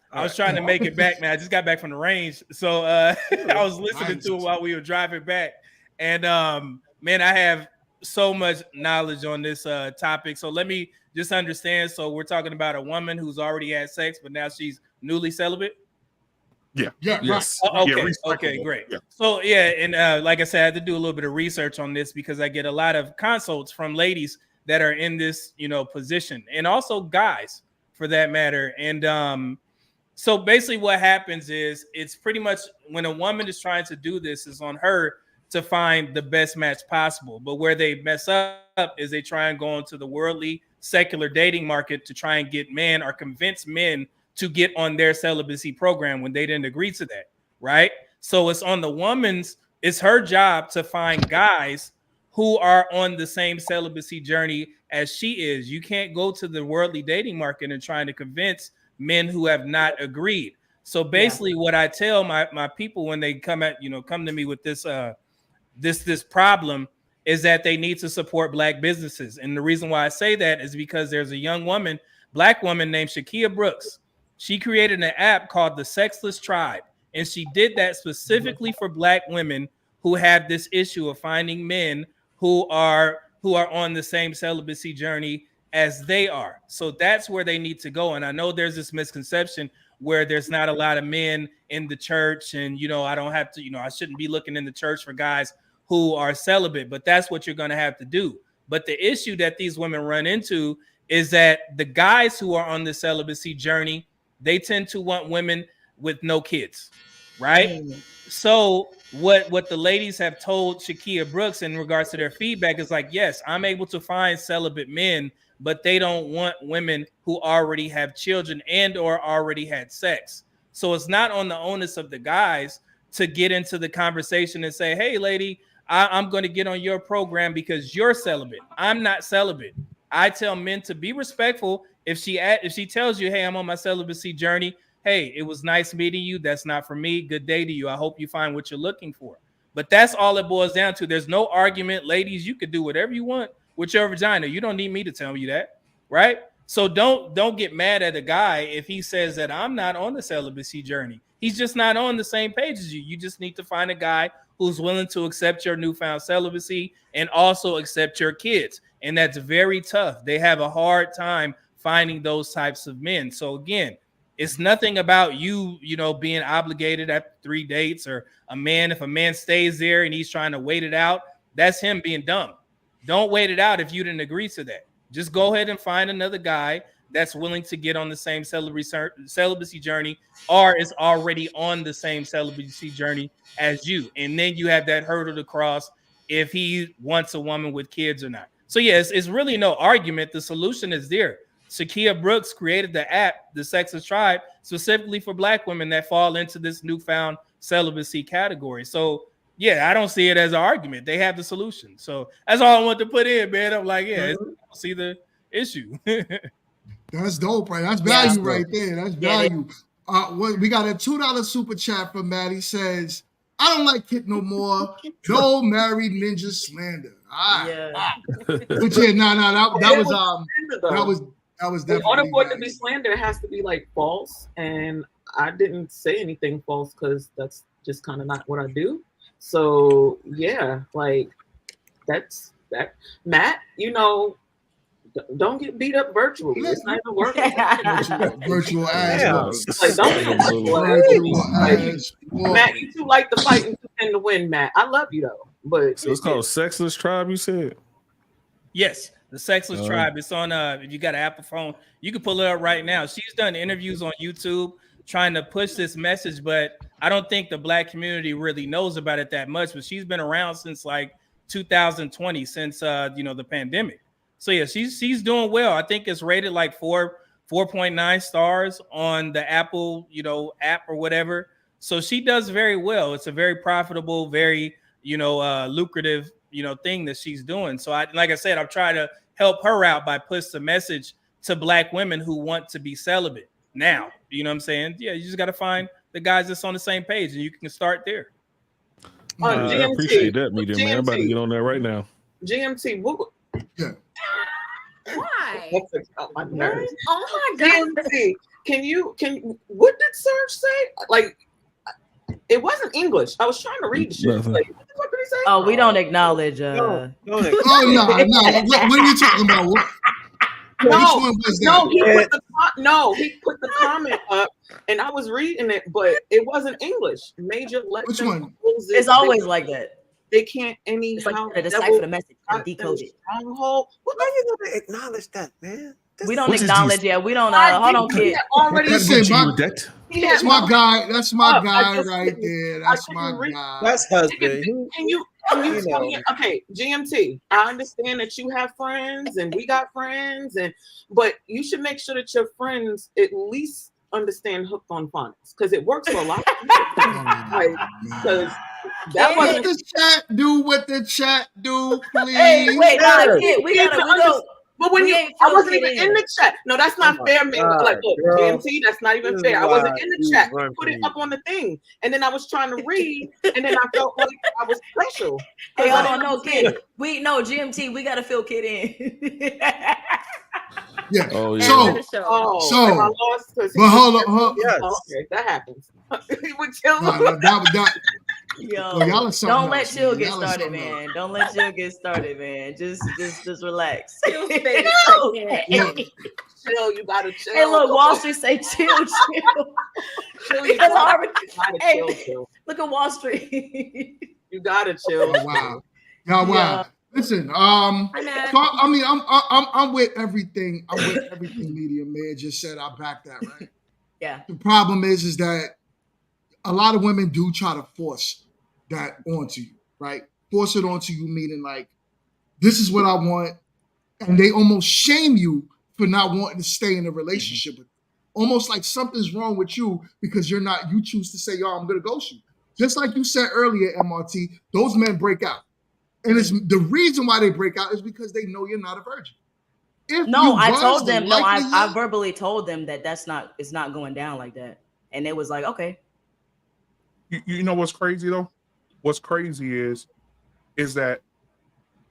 I was trying to make it back, man. I just got back from the range, so I was listening to it while we were driving back, and man, I have so much knowledge on this topic. So let me just understand. So we're talking about a woman who's already had sex, but now she's newly celibate. Yeah. Yes. Okay, great. Yeah. So and like I said, I had to do a little bit of research on this because I get a lot of consults from ladies that are in this, position, and also guys for that matter. And so basically what happens is it's pretty much when a woman is trying to do this, is on her to find the best match possible. But where they mess up is they try and go into the worldly secular dating market to try and get men or convince men to get on their celibacy program when they didn't agree to that, right? So it's on the it's her job to find guys who are on the same celibacy journey as she is. You can't go to the worldly dating market and trying to convince men who have not agreed. So basically what I tell my people when they come to me with this this problem is that they need to support black businesses. And the reason why I say that is because there's a young woman, black woman named Shakia Brooks. She created an app called the Sexless Tribe. And she did that specifically for black women who have this issue of finding men who are on the same celibacy journey as they are. So that's where they need to go. And I know there's this misconception where there's not a lot of men in the church, and I don't have to, I shouldn't be looking in the church for guys who are celibate, but that's what you're going to have to do. But the issue that these women run into is that the guys who are on the celibacy journey, they tend to want women with no kids, right? So what the ladies have told Shakia Brooks in regards to their feedback is like, yes, I'm able to find celibate men, but they don't want women who already have children and or already had sex. So it's not on the onus of the guys to get into the conversation and say, hey, lady, I'm going to get on your program because you're celibate. I'm not celibate. I tell men to be respectful. If she tells you, hey, I'm on my celibacy journey, hey, it was nice meeting you. That's not for me. Good day to you. I hope you find what you're looking for. But that's all it boils down to. There's no argument. Ladies, you could do whatever you want with your vagina. You don't need me to tell you that, right? So don't get mad at a guy if he says that I'm not on the celibacy journey. He's just not on the same page as you. You just need to find a guy who's willing to accept your newfound celibacy and also accept your kids. And that's very tough. They have a hard time finding those types of men. So again, it's nothing about you, being obligated after 3 dates, or if a man stays there and he's trying to wait it out, that's him being dumb. Don't wait it out if you didn't agree to that. Just go ahead and find another guy that's willing to get on the same celibacy journey, or is already on the same celibacy journey as you. And then you have that hurdle to cross if he wants a woman with kids or not. So yes, it's really no argument. The solution is there. Shakia Brooks created the app, The Sexless Tribe, specifically for Black women that fall into this newfound celibacy category. So yeah, I don't see it as an argument. They have the solution. So that's all I want to put in, man. I'm like, yeah, I don't see the issue. That's dope, right? That's value right there. That's value. We got a $2 super chat from Matt. He says, I don't like Kit no more. No married ninja slander. All right. Yeah. But yeah, that was definitely. In order for it to be slander, it has to be like false. And I didn't say anything false because that's just kind of not what I do. So yeah, like that's that. Matt, don't get beat up virtually. It's not even working. Virtual ass. Like, don't get virtual ass. Matt, you too like to fight and too tend to win, Matt. I love you though. But so it's called Sexless Tribe, you said? Yes, the Sexless Tribe. It's on if you got an Apple phone, you can pull it up right now. She's done interviews on YouTube trying to push this message, but I don't think the Black community really knows about it that much. But she's been around since like 2020, since the pandemic. So yeah, she's doing well. I think it's rated like 4.9 stars on the Apple, app or whatever. So she does very well. It's a very profitable, very, lucrative, thing that she's doing. So like I said, I've tried to help her out by pushing the message to Black women who want to be celibate now. You know what I'm saying? Yeah, you just got to find the guys that's on the same page, and you can start there. I appreciate that, Medium Man. I'm about to get on there right now. GMT, yeah. Why? Oh my God. GMT, what did Serge say? Like, it wasn't English. I was trying to read the shit. Like, what the fuck did he say? Oh, we don't acknowledge. No. What are you talking about? He put the comment up, and I was reading it, but it wasn't English. Major let Which them one? It's always like that. They can't anyhow. It's like to decipher the message and decode it. What are you gonna acknowledge that, man? We don't acknowledge. Yeah, we don't. Hold on, kid. That's my guy. That's my guy right there. That's my guy. That's husband. Can you tell me? Okay, GMT. I understand that you have friends and we got friends, but you should make sure that your friends at least understand hooked on phonics because it works for a lot of people. Because that wasn't the chat do what the chat do, please. Hey, wait, kid, we gotta. But when I wasn't even in the chat. No, that's not fair, man. Like, look, GMT, that's not even fair. I wasn't in the chat. You put it up on the thing, and then I was trying to read, and then I felt like I was special. Hey, hold on, no, kid. GMT. We gotta fill kid in. Yeah. Oh, yeah. So, am I lost? but hold on. Yes. Okay, that happens. He would tell me. Yo, y'all are something don't let else, Chill man. get Y'all are started, something else. man. Don't let Chill get started, man. Just relax. Chill's face. No. Look, Chill, you gotta chill. Hey, look, Wall Street say chill, chill. Chill, you That's gotta, Harvard. chill, Hey, chill. look at Wall Street. You gotta chill. y'all wow. Y'all Yeah. wow. Listen, Hi, Matt. so I mean, I'm with everything. I'm with everything Media Man just said. I back that, right? Yeah. The problem is that a lot of women do try to force that onto you, right? Force it onto you, meaning like, this is what I want, and they almost shame you for not wanting to stay in a relationship with you. Almost like something's wrong with you because you choose to say, yo, I'm gonna ghost you. Just like you said earlier, MRT, those men break out. And it's the reason why they break out is because they know you're not a virgin. If No, you I was, told the them. No, I likelihood- verbally told them that it's not going down like that, and it was like, okay. You know what's crazy though? What's crazy is that,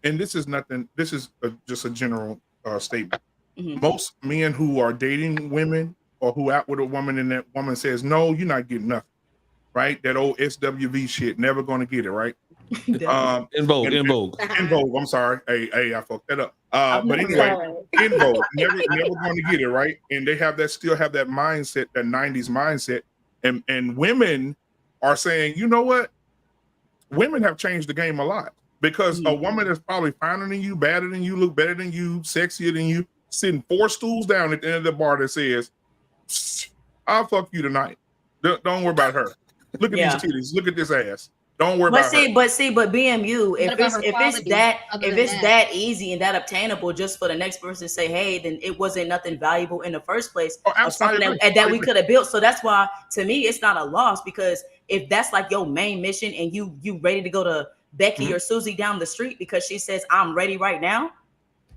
and this is nothing. This is just a general statement. Mhm. Most men who are dating women or who out with a woman and that woman says, "No, you're not getting nothing," right? That old SWV shit, never going to get it, right? In vogue. In Vogue. I'm sorry. Hey, I fucked that up. But anyway, In Vogue, never going to get it, right? And they still have that mindset, that 90s mindset. And women are saying, you know what? Women have changed the game a lot because a woman is probably finer than you, badder than you, look better than you, sexier than you, sitting 4 stools down at the end of the bar that says, I'll fuck you tonight. Don't worry about her. Look at these titties. Look at this ass. Don't worry about her. But BMU, if it's that? that easy and that obtainable just for the next person to say, hey, then it wasn't nothing valuable in the first place, or something that we could have built. So that's why, to me, it's not a loss, because if that's like your main mission and you ready to go to Becky or Susie down the street because she says I'm ready right now,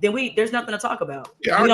then there's nothing to talk about. Yeah, we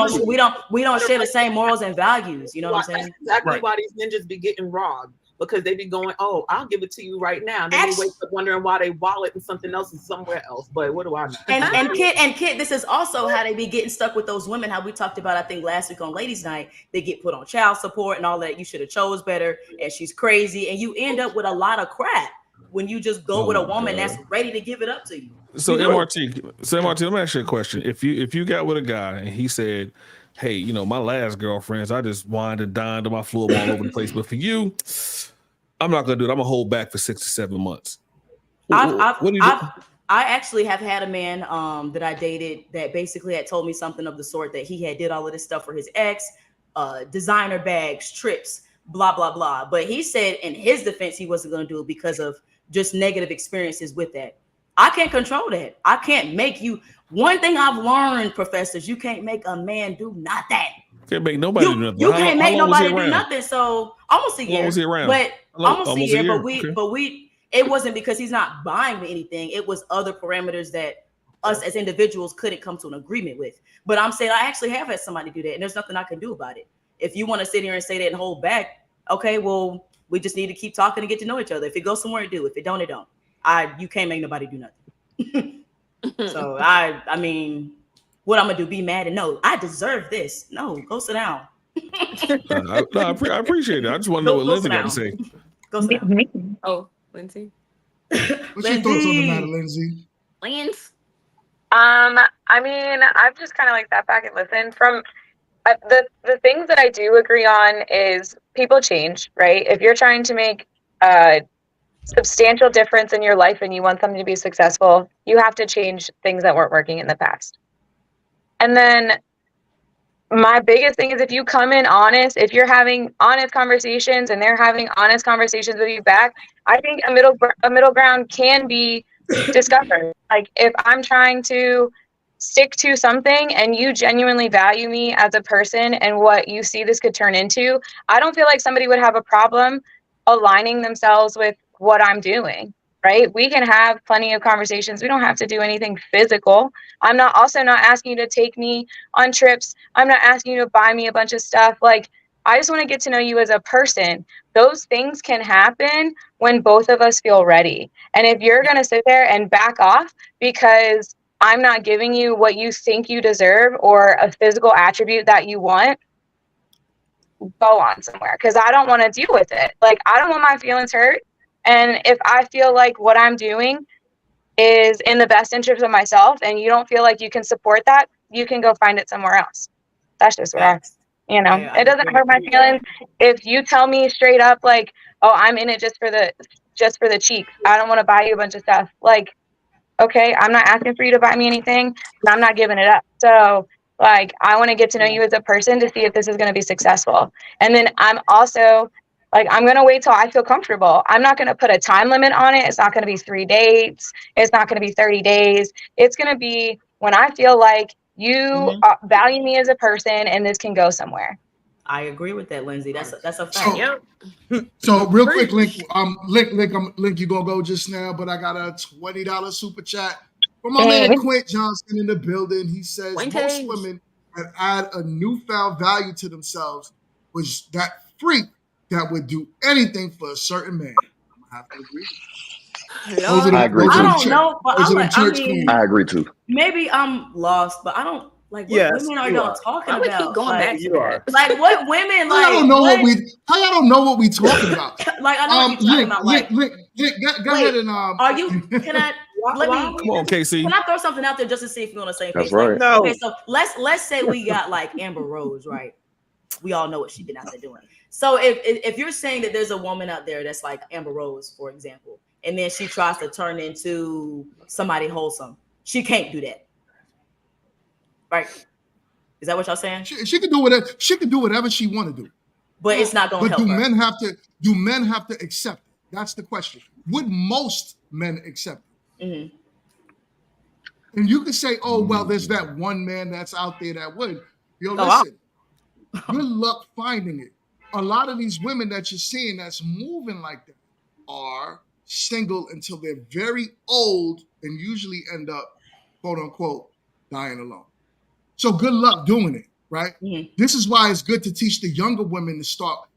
don't share the same morals and values. You know what I'm saying? That's exactly why these ninjas be getting robbed, because they be going, oh, I'll give it to you right now. And then they wake up wondering why they wallet and something else is somewhere else. But what do I know? And kid, this is also how they be getting stuck with those women. How we talked about, I think last week on Ladies Night, they get put on child support and all that. You should have chose better, and she's crazy, and you end up with a lot of crap when you just go with a woman that's ready to give it up to you. So MRT, let me ask you a question. If you got with a guy and he said, hey, you know, my last girlfriends, I just wined and dined on my floor all over the place, but for you, I'm not gonna do it. I'm gonna hold back for 6 to 7 months. What do you do? I actually have had a man that I dated that basically had told me something of the sort that he had did all of this stuff for his ex, designer bags, trips, blah, blah, blah. But he said in his defense, he wasn't going to do it because of just negative experiences with that. I can't control that. I can't make you. One thing I've learned, professors, you can't make a man do nothing. Can't make nobody do nothing. You can't make nobody do nothing. So almost a year. How long was he around? But almost a year. Okay. But it wasn't because he's not buying me anything. It was other parameters that us as individuals couldn't come to an agreement with. But I'm saying I actually have had somebody do that, and there's nothing I can do about it. If you want to sit here and say that and hold back, okay, well, we just need to keep talking and get to know each other. If it goes somewhere, do. If it don't, it don't. You can't make nobody do nothing. So I mean, what I'm gonna do? Be mad and no, I deserve this. No, go sit down. I appreciate it. I just want to know what Lindsay got to say. Go sit down. Oh, Lindsay. What's your thoughts on the matter, Lindsay? Lance. I mean, I've just kind of like sat back and listened. From the things that I do agree on is people change, right? If you're trying to make a substantial difference in your life and you want something to be successful, you have to change things that weren't working in the past. And then my biggest thing is if you come in honest, if you're having honest conversations and they're having honest conversations with you back, I think a middle ground can be discovered. Like if I'm trying to stick to something and you genuinely value me as a person and what you see this could turn into, I don't feel like somebody would have a problem aligning themselves with what I'm doing, right? We can have plenty of conversations. We don't have to do anything physical. I'm also not asking you to take me on trips. I'm not asking you to buy me a bunch of stuff. Like, I just want to get to know you as a person. Those things can happen when both of us feel ready. And if you're going to sit there and back off because I'm not giving you what you think you deserve or a physical attribute that you want, go on somewhere, because I don't want to deal with it. Like, I don't want my feelings hurt, And if I feel like what I'm doing is in the best interest of myself and you don't feel like you can support that, you can go find it somewhere else. That's just where it doesn't hurt my feelings if you tell me straight up like, oh, I'm in it just for the cheeks. I don't want to buy you a bunch of stuff. Like, okay, I'm not asking for you to buy me anything and I'm not giving it up. So like, I want to get to know you as a person to see if this is going to be successful. And then I'm also like, I'm going to wait till I feel comfortable. I'm not going to put a time limit on it. It's not going to be 3 dates. It's not going to be 30 days. It's going to be when I feel like you value me as a person and this can go somewhere. I agree with that, Lindsay. That's a fact. So real quick, Link, Link, you gonna go just now, but I got a $20 super chat from my man Quint Johnson in the building. He says most women that add a newfound value to themselves was that freak that would do anything for a certain man. I'm gonna have to agree. I don't know, but I agree too. Maybe I'm lost, but I don't like what women are y'all talking about. Keep going back to that. Like what women like? I don't know how y'all don't know what we talking about. Like I know what you're talking about. Like, go ahead and are you? Can I? Let me. Come on, Casey. Can I throw something out there just to see if you're on the same page? That's right. Like, No. Okay, so let's say we got like Amber Rose, right? We all know what she's been out there doing. So if you're saying that there's a woman out there that's like Amber Rose, for example, and then she tries to turn into somebody wholesome, she can't do that, right? Is that what y'all saying? She can do whatever. She can do whatever she want to do, but it's not going to help. But do men have to accept it? That's the question. Would most men accept it? Mm-hmm. And you can say, "Oh, well, there's that one man that's out there that would." Listen. Good luck finding it. A lot of these women that you're seeing that's moving like that are single until they're very old and usually end up, quote unquote, dying alone. So good luck doing it, right? Mm-hmm. This is why it's good to teach the younger women to start,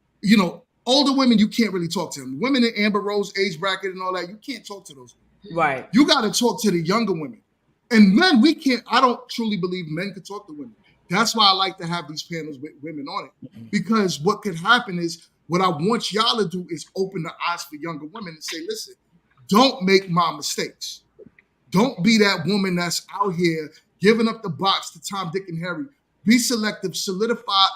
older women, you can't really talk to them. Women in Amber Rose age bracket and all that, you can't talk to those women. Right. You got to talk to the younger women. And men, I don't truly believe men can talk to women. That's why I like to have these panels with women on it. Because what could happen is, what I want y'all to do is open the eyes for younger women and say, listen, don't make my mistakes. Don't be that woman that's out here giving up the box to Tom, Dick, and Harry. Be selective,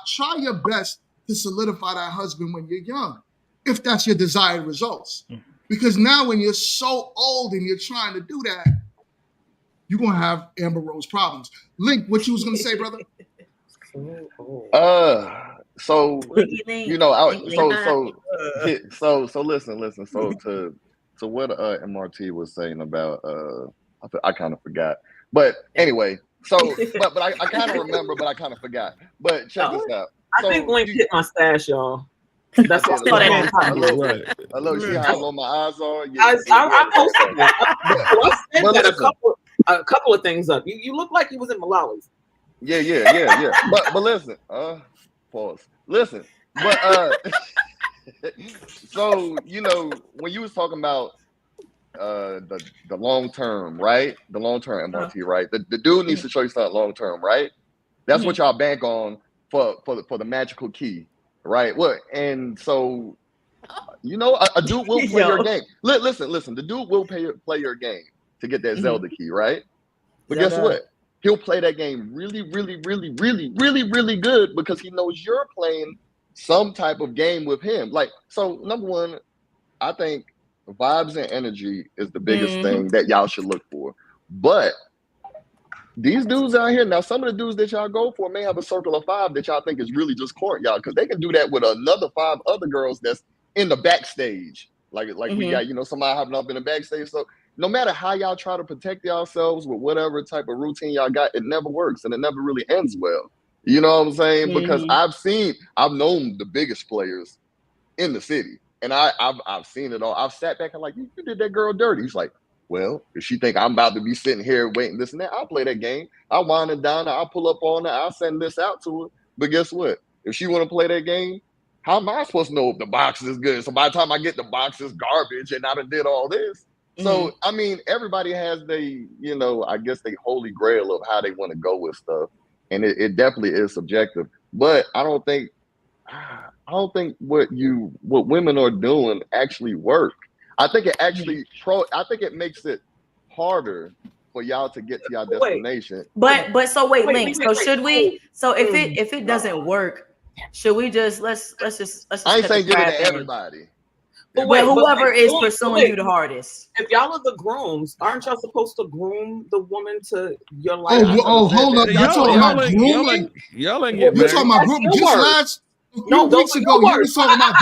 try your best to solidify that husband when you're young, if that's your desired results. Because now when you're so old and you're trying to do that, you're going to have Amber Rose problems. Link, what you was going to say, brother? So listen. So to what MRT was saying about I kind of forgot. But anyway, but I kind of remember, but I kind of forgot. But check this out. I think Link hit my stash, y'all. That's what a little. See how low my eyes are. I posted that. I said that a couple of things up. You look like you was in Malawi's. Yeah. But listen, pause. Listen, but so when you was talking about the long term, right? The long term MRT, right? The dude needs to show you something long term, right? That's what y'all bank on for the magical key, right? What? And so a dude will play your game. Listen, the dude will play your game to get that Zelda key, right? But guess what? He'll play that game really, really, really, really, really, really good because he knows you're playing some type of game with him. Like, so number one, I think vibes and energy is the biggest thing that y'all should look for. But these dudes out here, now some of the dudes that y'all go for may have a circle of 5 that y'all think is really just court y'all, because they can do that with another 5 other girls that's in the backstage. Like we got, somebody hopping up in the backstage. So no matter how y'all try to protect yourselves with whatever type of routine y'all got, it never works and it never really ends well. You know what I'm saying? Because I've known the biggest players in the city, and I've seen it all. I've sat back and like, you did that girl dirty. He's like, well, if she think I'm about to be sitting here waiting this and that, I'll play that game. I'll wind it down. I'll pull up on her. I'll send this out to her. But guess what? If she want to play that game, how am I supposed to know if the box is good? So by the time I get the box, it's garbage, and I done did all this. So, I mean, everybody has I guess they holy grail of how they want to go with stuff. And it definitely is subjective. But I don't think what women are doing actually work. I think it actually I think it makes it harder for y'all to get to your destination. But so wait, Link. So should we? So if it doesn't work, should we just let's just I ain't cut saying the give it crap to in. everybody. But whoever is pursuing you the hardest. If y'all are the grooms, aren't y'all supposed to groom the woman to your life? Hold up. Y'all talking about grooming? Y'all ain't You getting talking about grooming? Just last a few those weeks are ago, your you words. was talking about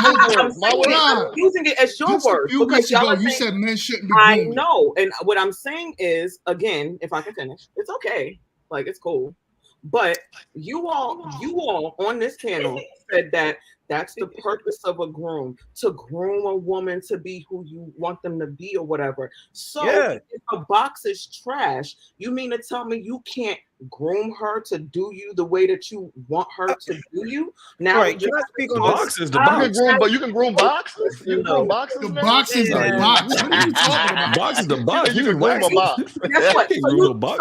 I'm using it as your just a words few because weeks y'all ago, are you saying, said men shouldn't be I grooming. know, and what I'm saying is, again, if I can finish, it's okay. Like, it's cool. But you all on this channel said that that's the purpose of a groom, to groom a woman to be who you want them to be or whatever. So if a box is trash, you mean to tell me you can't groom her to do you the way that you want her to do you? Now, right, can I speak on box is the You box. can groom, but you can groom boxes. You can groom boxes. The now? box is the box. What are you talking about? Box is the box. You can groom a box. Guess what?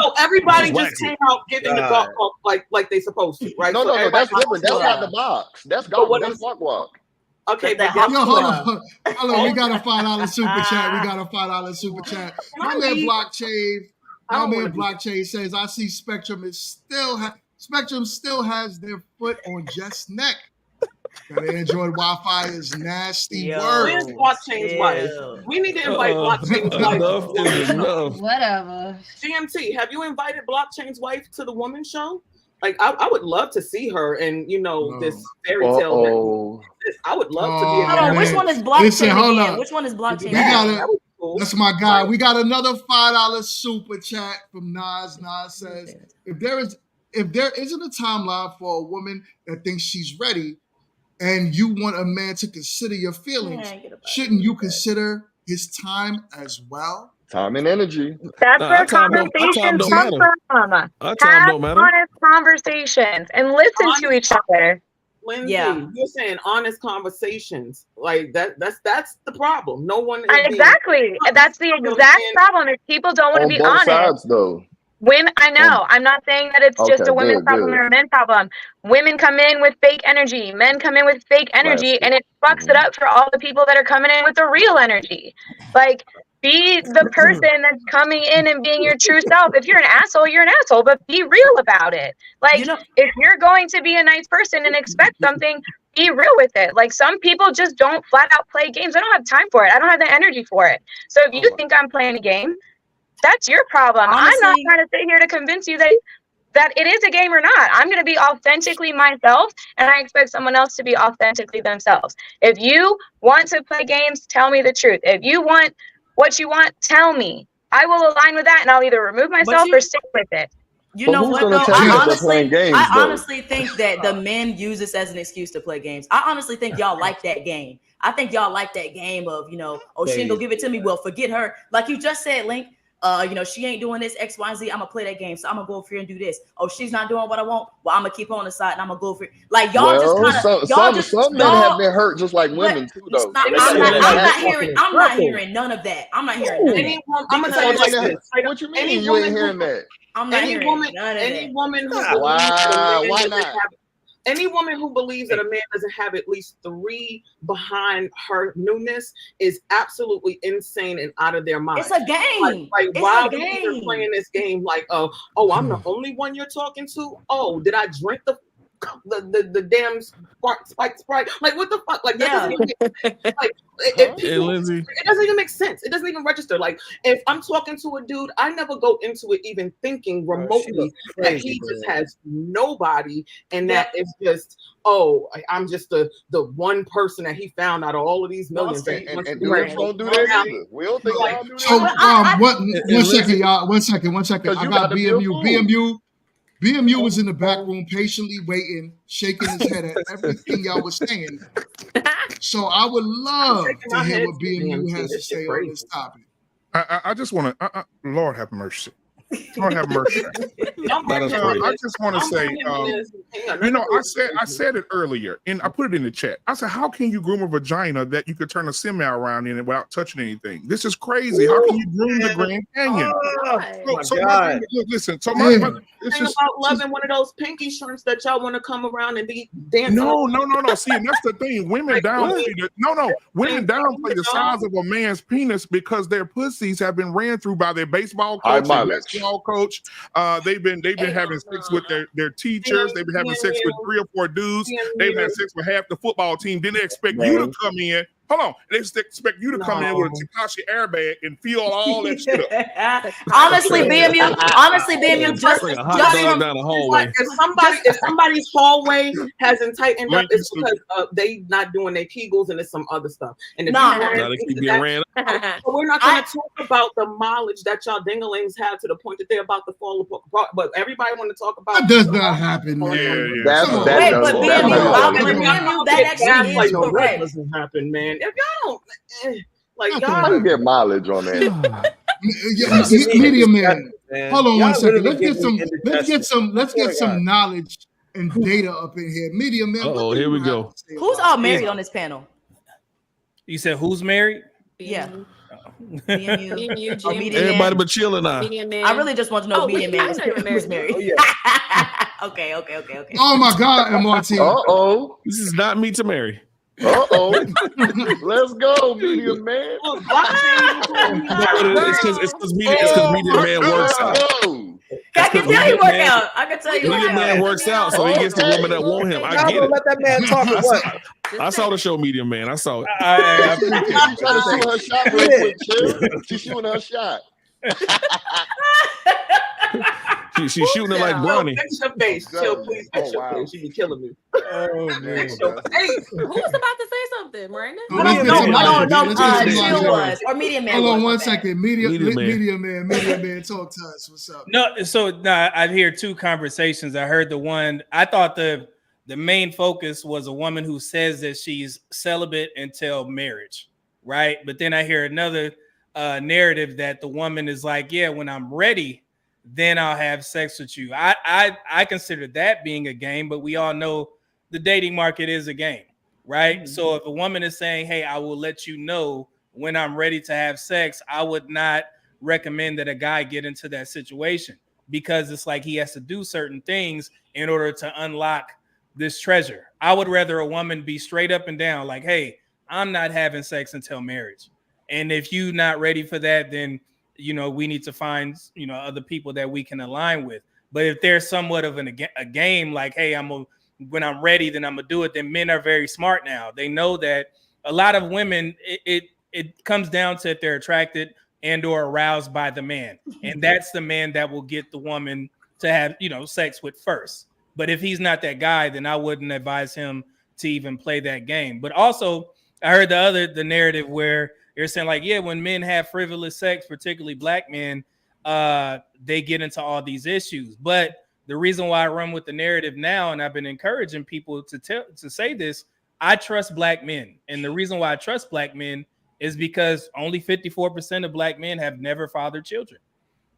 So everybody just came out giving the golf like they supposed to, right? No, So no, that's everybody- different. That's not the box. That's golf. what That's walk. Okay, but Yo, hold on. We got a $5 super chat. We got a $5 super chat. My man Blockchain says, I see Spectrum still has their foot on Jess' neck. That Android Wi-Fi is nasty work. Where's Blockchain's wife? We need to invite Blockchain's Enough wife. is enough. Whatever. GMT, have you invited Blockchain's wife to the woman show? Like, I would love to see her and, this fairy tale. I would love to be. Hold on, which one is Blockchain Listen, hold again? up. Which one is Blockchain? We got that's my guy. We got another $5 super chat from Nas. Nas says, if there isn't a timeline for a woman that thinks she's ready, and you want a man to consider your feelings, shouldn't you consider his time as well? Time and energy. That's where conversations come from. Have honest conversations and listen to each other. Lindsay, you're saying honest conversations. Like that's the problem. No one is exactly. That's the exact problem. Is people don't want to be honest. On both sides, though. Women, I know. I'm not saying that it's just a women's problem or a men's problem. Women come in with fake energy. Men come in with fake energy, and it fucks it up for all the people that are coming in with the real energy. Like, be the person that's coming in and being your true self. If you're an asshole, you're an asshole, but be real about it. Like, if you're going to be a nice person and expect something, be real with it. Like, some people just don't flat out play games. I don't have time for it. I don't have the energy for it. So if you think I'm playing a game, that's your problem. Honestly, I'm not trying to sit here to convince you that it is a game or not. I'm going to be authentically myself, and I expect someone else to be authentically themselves. If you want to play games, tell me the truth. If you want what you want, tell me. I will align with that, and I'll either remove myself or stick with it. You know what, though? I honestly think that the men use this as an excuse to play games. I honestly think y'all like that game. I think y'all like that game of, she ain't gonna give it to me. Well, forget her. Like you just said, Link. She ain't doing this X, Y, and Z. I'm gonna play that game, so I'm gonna go over here and do this. Oh, she's not doing what I want. Well, I'm gonna keep her on the side and I'm gonna go for it. Like y'all just kind of some men have been hurt just like women too, though. I'm not hearing none of that. I'm not hearing none of that. I'm gonna tell you like this. What you mean you ain't hearing that? I'm not hearing none of that. Any woman who why not? Any woman who believes that a man doesn't have at least 3 behind her newness is absolutely insane and out of their mind. It's a game. Like why are we even playing this game? Like, oh, I'm the only one you're talking to. Oh, did I drink the damn spiked Sprite? Like, what the fuck? Like, that doesn't even it doesn't even make sense. It doesn't even register. Like, if I'm talking to a dude, I never go into it even thinking remotely that he just has nobody and that it's just, I'm just the one person that he found out of all of these millions. And dudes don't do that either. We don't think y'all do that. One second. I got BMU. BMU was in the back room patiently waiting, shaking his head at everything y'all was saying. So I would love to hear what BMU has to say on this topic. I just want to, Lord have mercy. Lord have mercy. I just want to say, I said it earlier, and I put it in the chat. I said, how can you groom a vagina that you could turn a semi around in it without touching anything? This is crazy. How can you groom the Grand Canyon? Listen. So my it's just about loving one of those pinky shrimps that y'all want to come around and be dancing. No. See, and that's the thing. Women downplay women downplay the size of a man's penis because their pussies have been ran through by their baseball coach, their basketball coach. They've been having sex with their teachers. They've been having sex with 3 or 4 dudes. They've had sex with half the football team. Then they expect you to come in. Hold on, they expect you to come in with a Takashi airbag and feel all that shit up. Honestly, BMU, just down the hallway. Like if somebody's hallway hasn't tightened up, it's because they not doing their Kegels and it's some other stuff. And if we're not going to talk about the mileage that y'all dinglings have to the point that they're about to fall apart. But everybody want to talk about that does not happen, man. That actually is correct. Doesn't happen, man. If y'all don't, y'all can get mileage on that. Media man. Hold on one second. Let's get some knowledge and data up in here. Media man. Oh, here we go. Who's all married on this panel? You said who's married? Yeah. Everybody but chilling now. I really just want to know media man who's married. Oh, yeah. Okay. Oh my God, MRT. This is not me to marry. Let's go, media man. It's because media man works out. I can tell you work out. I can tell you media man works out, so he gets the woman that want him. I get it. Let that man talk or what? I saw the show Media Man. I saw it. I'm trying to shoot her shot real quick, chill. She's shooting her shot. She's shooting it like Bronny. Fix your face, chill, please. Fix your face. She be killing me. Oh man. Who's about to say something, Miranda? Or Media Man. Hold on one second. Media man, talk to us. What's up? I hear 2 conversations. I heard the one. I thought the main focus was a woman who says that she's celibate until marriage, right? But then I hear another narrative that the woman is like, yeah, when I'm ready, then I'll have sex with you. I consider that being a game, but we all know the dating market is a game, right? Mm-hmm. So if a woman is saying, hey, I will let you know when I'm ready to have sex, I would not recommend that a guy get into that situation because it's like he has to do certain things in order to unlock this treasure. I would rather a woman be straight up and down like, hey, I'm not having sex until marriage. And if you're not ready for that, then we need to find, other people that we can align with. But if there's somewhat of a game, like, hey, when I'm ready, then I'm gonna do it. Then men are very smart now. They know that a lot of women, it comes down to if they're attracted and or aroused by the man, and that's the man that will get the woman to have, sex with first. But if he's not that guy, then I wouldn't advise him to even play that game. But also, I heard the narrative where they're saying like, yeah, when men have frivolous sex, particularly black men, they get into all these issues. But the reason why I run with the narrative now, and I've been encouraging people to say this, I trust black men. And the reason why I trust black men is because only 54% of black men have never fathered children.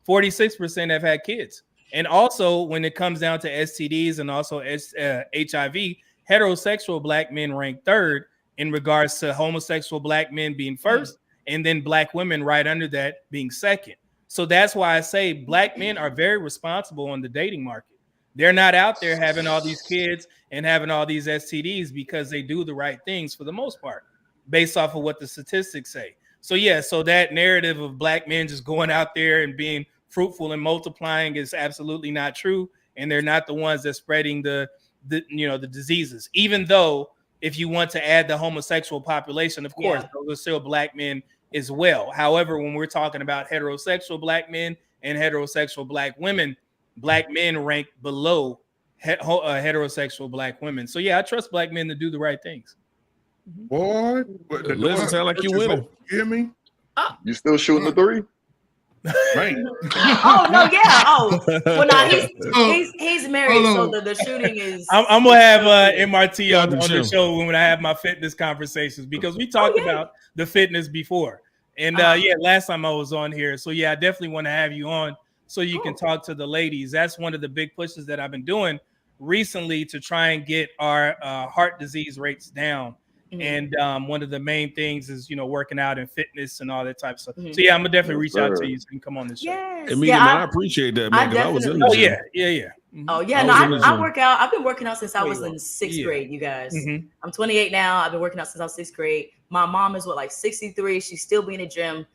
46% have had kids. And also when it comes down to STDs and also HIV, heterosexual black men rank 3rd in regards to homosexual black men being 1st, and then black women right under that being 2nd. So that's why I say black men are very responsible in the dating market. They're not out there having all these kids and having all these STDs because they do the right things for the most part, based off of what the statistics say. So so that narrative of black men just going out there and being fruitful and multiplying is absolutely not true. And they're not the ones that's spreading the diseases, even though if you want to add the homosexual population, of course, those are still black men as well. However, when we're talking about heterosexual black men and heterosexual black women, black men rank below heterosexual black women. So I trust black men to do the right things. Boy, doesn't sound like you winning. You hear me? You still shooting the 3? Right. Oh no, yeah. Oh, well, now he's married, so the shooting is. I'm gonna have MRT on the show when I have my fitness conversations because we talked about the fitness before, and last time I was on here, so I definitely want to have you on so you can talk to the ladies. That's one of the big pushes that I've been doing recently to try and get our heart disease rates down. And one of the main things is, working out and fitness and all that type of stuff. So yeah, I'm gonna definitely reach out to you so you can come on this show. Yes. And man, I appreciate that, man, because I was in the gym. Oh yeah, I work out. I've been working out since I was in 6th grade, you guys. I'm 28 now. I've been working out since I was 6th grade. My mom is 63. She's still being in the gym,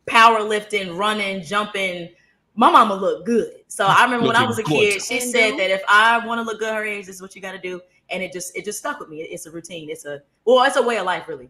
power lifting, running, jumping. My mama looked good. So I remember when I was a kid, she said that if I want to look good her age, this is what you got to do. And it just stuck with me. It's a routine. It's a way of life, really.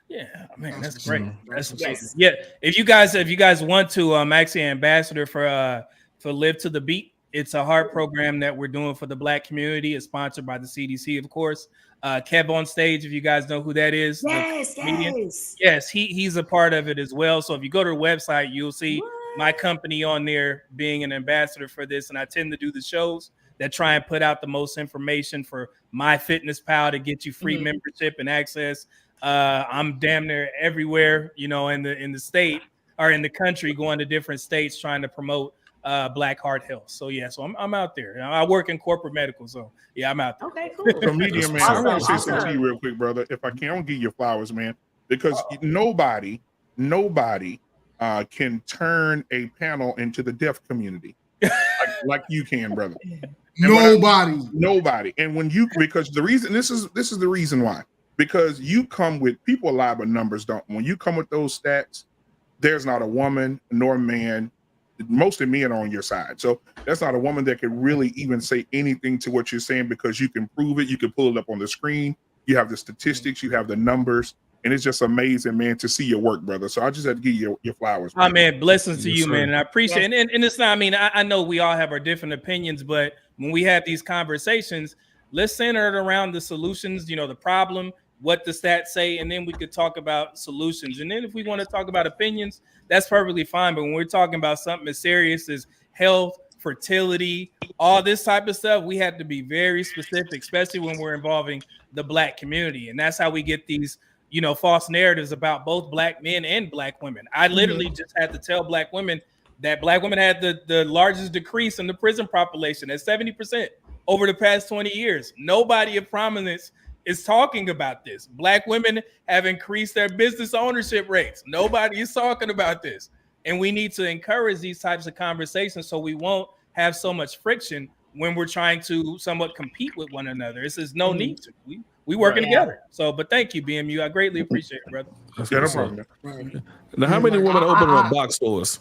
Yeah, man, that's great. That's yes. Yeah. If you guys want to, I'm actually an ambassador for Live to the Beat. It's a heart program that we're doing for the Black community. It's sponsored by the CDC, of course. Kev on Stage, if you guys know who that is. Yes, he's a part of it as well. So if you go to the website, you'll see my company on there being an ambassador for this. And I tend to do the shows that try and put out the most information for MyFitnessPal to get you free membership and access. I'm damn near everywhere, in the state or in the country, going to different states trying to promote Black heart health. So yeah, so I'm out there. I work in corporate medical, so yeah, I'm out there. Okay, cool. So Medium Man, I want to say something to you real quick, brother. If I can, I want to give you flowers, man, because nobody can turn a panel into the deaf community like you can, brother. Nobody. And because the reason this is the reason why, because you come with people lie, but numbers don't. When you come with those stats, there's not a woman nor man. Most of men are on your side. So that's not a woman that can really even say anything to what you're saying, because you can prove it. You can pull it up on the screen. You have the statistics, you have the numbers, and it's just amazing, man, to see your work, brother. So I just had to give you your flowers. Oh, man, blessings to you, man. And I appreciate it. And it's not, I know we all have our different opinions, but when we have these conversations, let's center it around the solutions, the problem, what the stats say, and then we could talk about solutions. And then if we want to talk about opinions, that's perfectly fine. But when we're talking about something as serious as health, fertility, all this type of stuff, we have to be very specific, especially when we're involving the Black community. And that's how we get these, false narratives about both Black men and Black women. I literally just had to tell Black women that Black women had the largest decrease in the prison population at 70% over the past 20 years. Nobody of prominence is talking about this. Black women have increased their business ownership rates. Nobody is talking about this. And we need to encourage these types of conversations so we won't have so much friction when we're trying to somewhat compete with one another. This is no need to. We working together. So, but thank you, BMU. I greatly appreciate it, brother. No problem. Now, how many women are opening up box stores?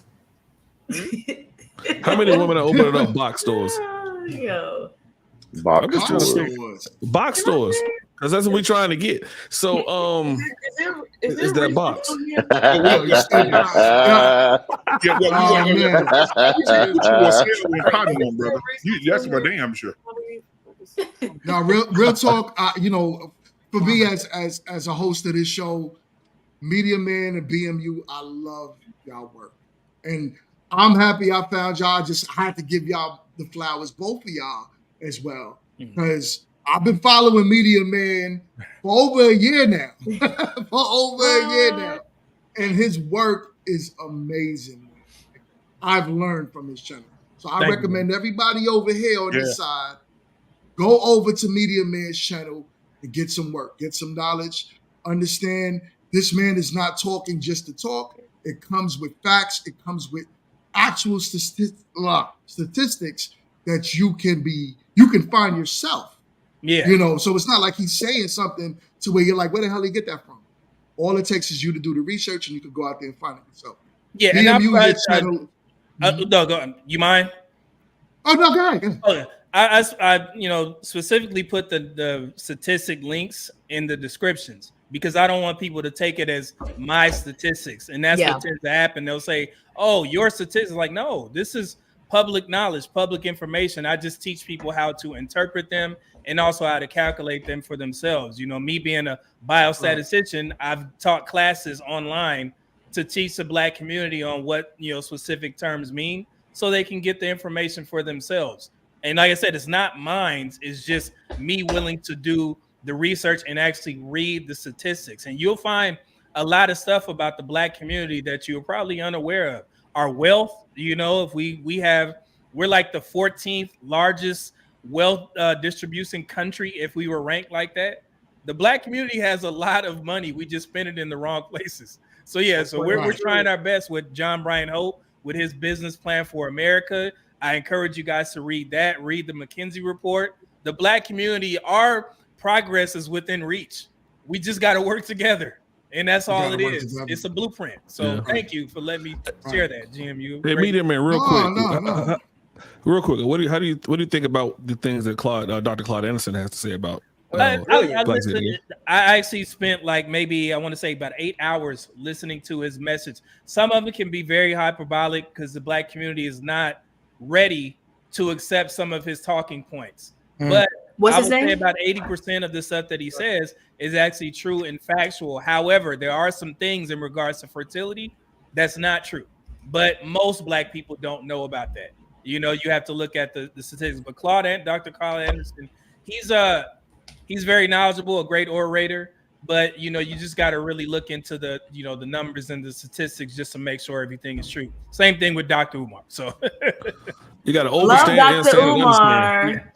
How many women are opening up box stores? Yo. Box stores. Because that's what we're trying to get. So, is that box? That's for damn sure. Now, real talk. For me as a host of this show, Media Man and BMU, I love y'all work, and I'm happy I found y'all. I had to give y'all the flowers, both of y'all as well, because I've been following Media Man for over a year now. And his work is amazing. I've learned from his channel. So I recommend everybody over here on this side, go over to Media Man's channel and get some work, get some knowledge. Understand this man is not talking just to talk. It comes with facts. It comes with actual statistics that you can find yourself. Yeah. So it's not like he's saying something to where you're like, where the hell did he get that from? All it takes is you to do the research and you can go out there and find it yourself. Yeah. BMU, no, go on. You mind? Oh, no, go ahead. Okay. I specifically put the statistic links in the descriptions because I don't want people to take it as my statistics. And that's what tends to happen. They'll say, oh, your statistics. Like, no, this is public knowledge, public information. I just teach people how to interpret them and also how to calculate them for themselves. Me being a biostatistician, I've taught classes online to teach the Black community on what, specific terms mean so they can get the information for themselves. And like I said, it's not mine. It's just me willing to do the research and actually read the statistics. And you'll find a lot of stuff about the Black community that you're probably unaware of. our wealth. You know, if we're like the 14th largest wealth distribution country if we were ranked like that. The Black community has a lot of money. We just spend it in the wrong places. So yeah, so we're trying our best with John Brian Hope with his business plan for America. I encourage you guys to read that. Read the McKinsey report. The Black community, our progress is within reach. We just got to work together. And that's all it is. Together. It's a blueprint. So thank you for letting me share that, GMU. Hey, Media Man, real quick. No. Real quick, what do you think about the things that Dr. Claude Anderson has to say about? I actually spent like maybe I want to say about 8 hours listening to his message. Some of it can be very hyperbolic because the Black community is not ready to accept some of his talking points. But what's I his would name? say about 80% of the stuff that he says is actually true and factual. However, there are some things in regards to fertility that's not true. But most Black people don't know about that. You know, you have to look at the statistics. But Dr. Claude Anderson, he's very knowledgeable, a great orator. But you know, you just got to really look into the numbers and the statistics just to make sure everything is true. Same thing with Dr. Umar. So you got to overstand, Dr. Umar.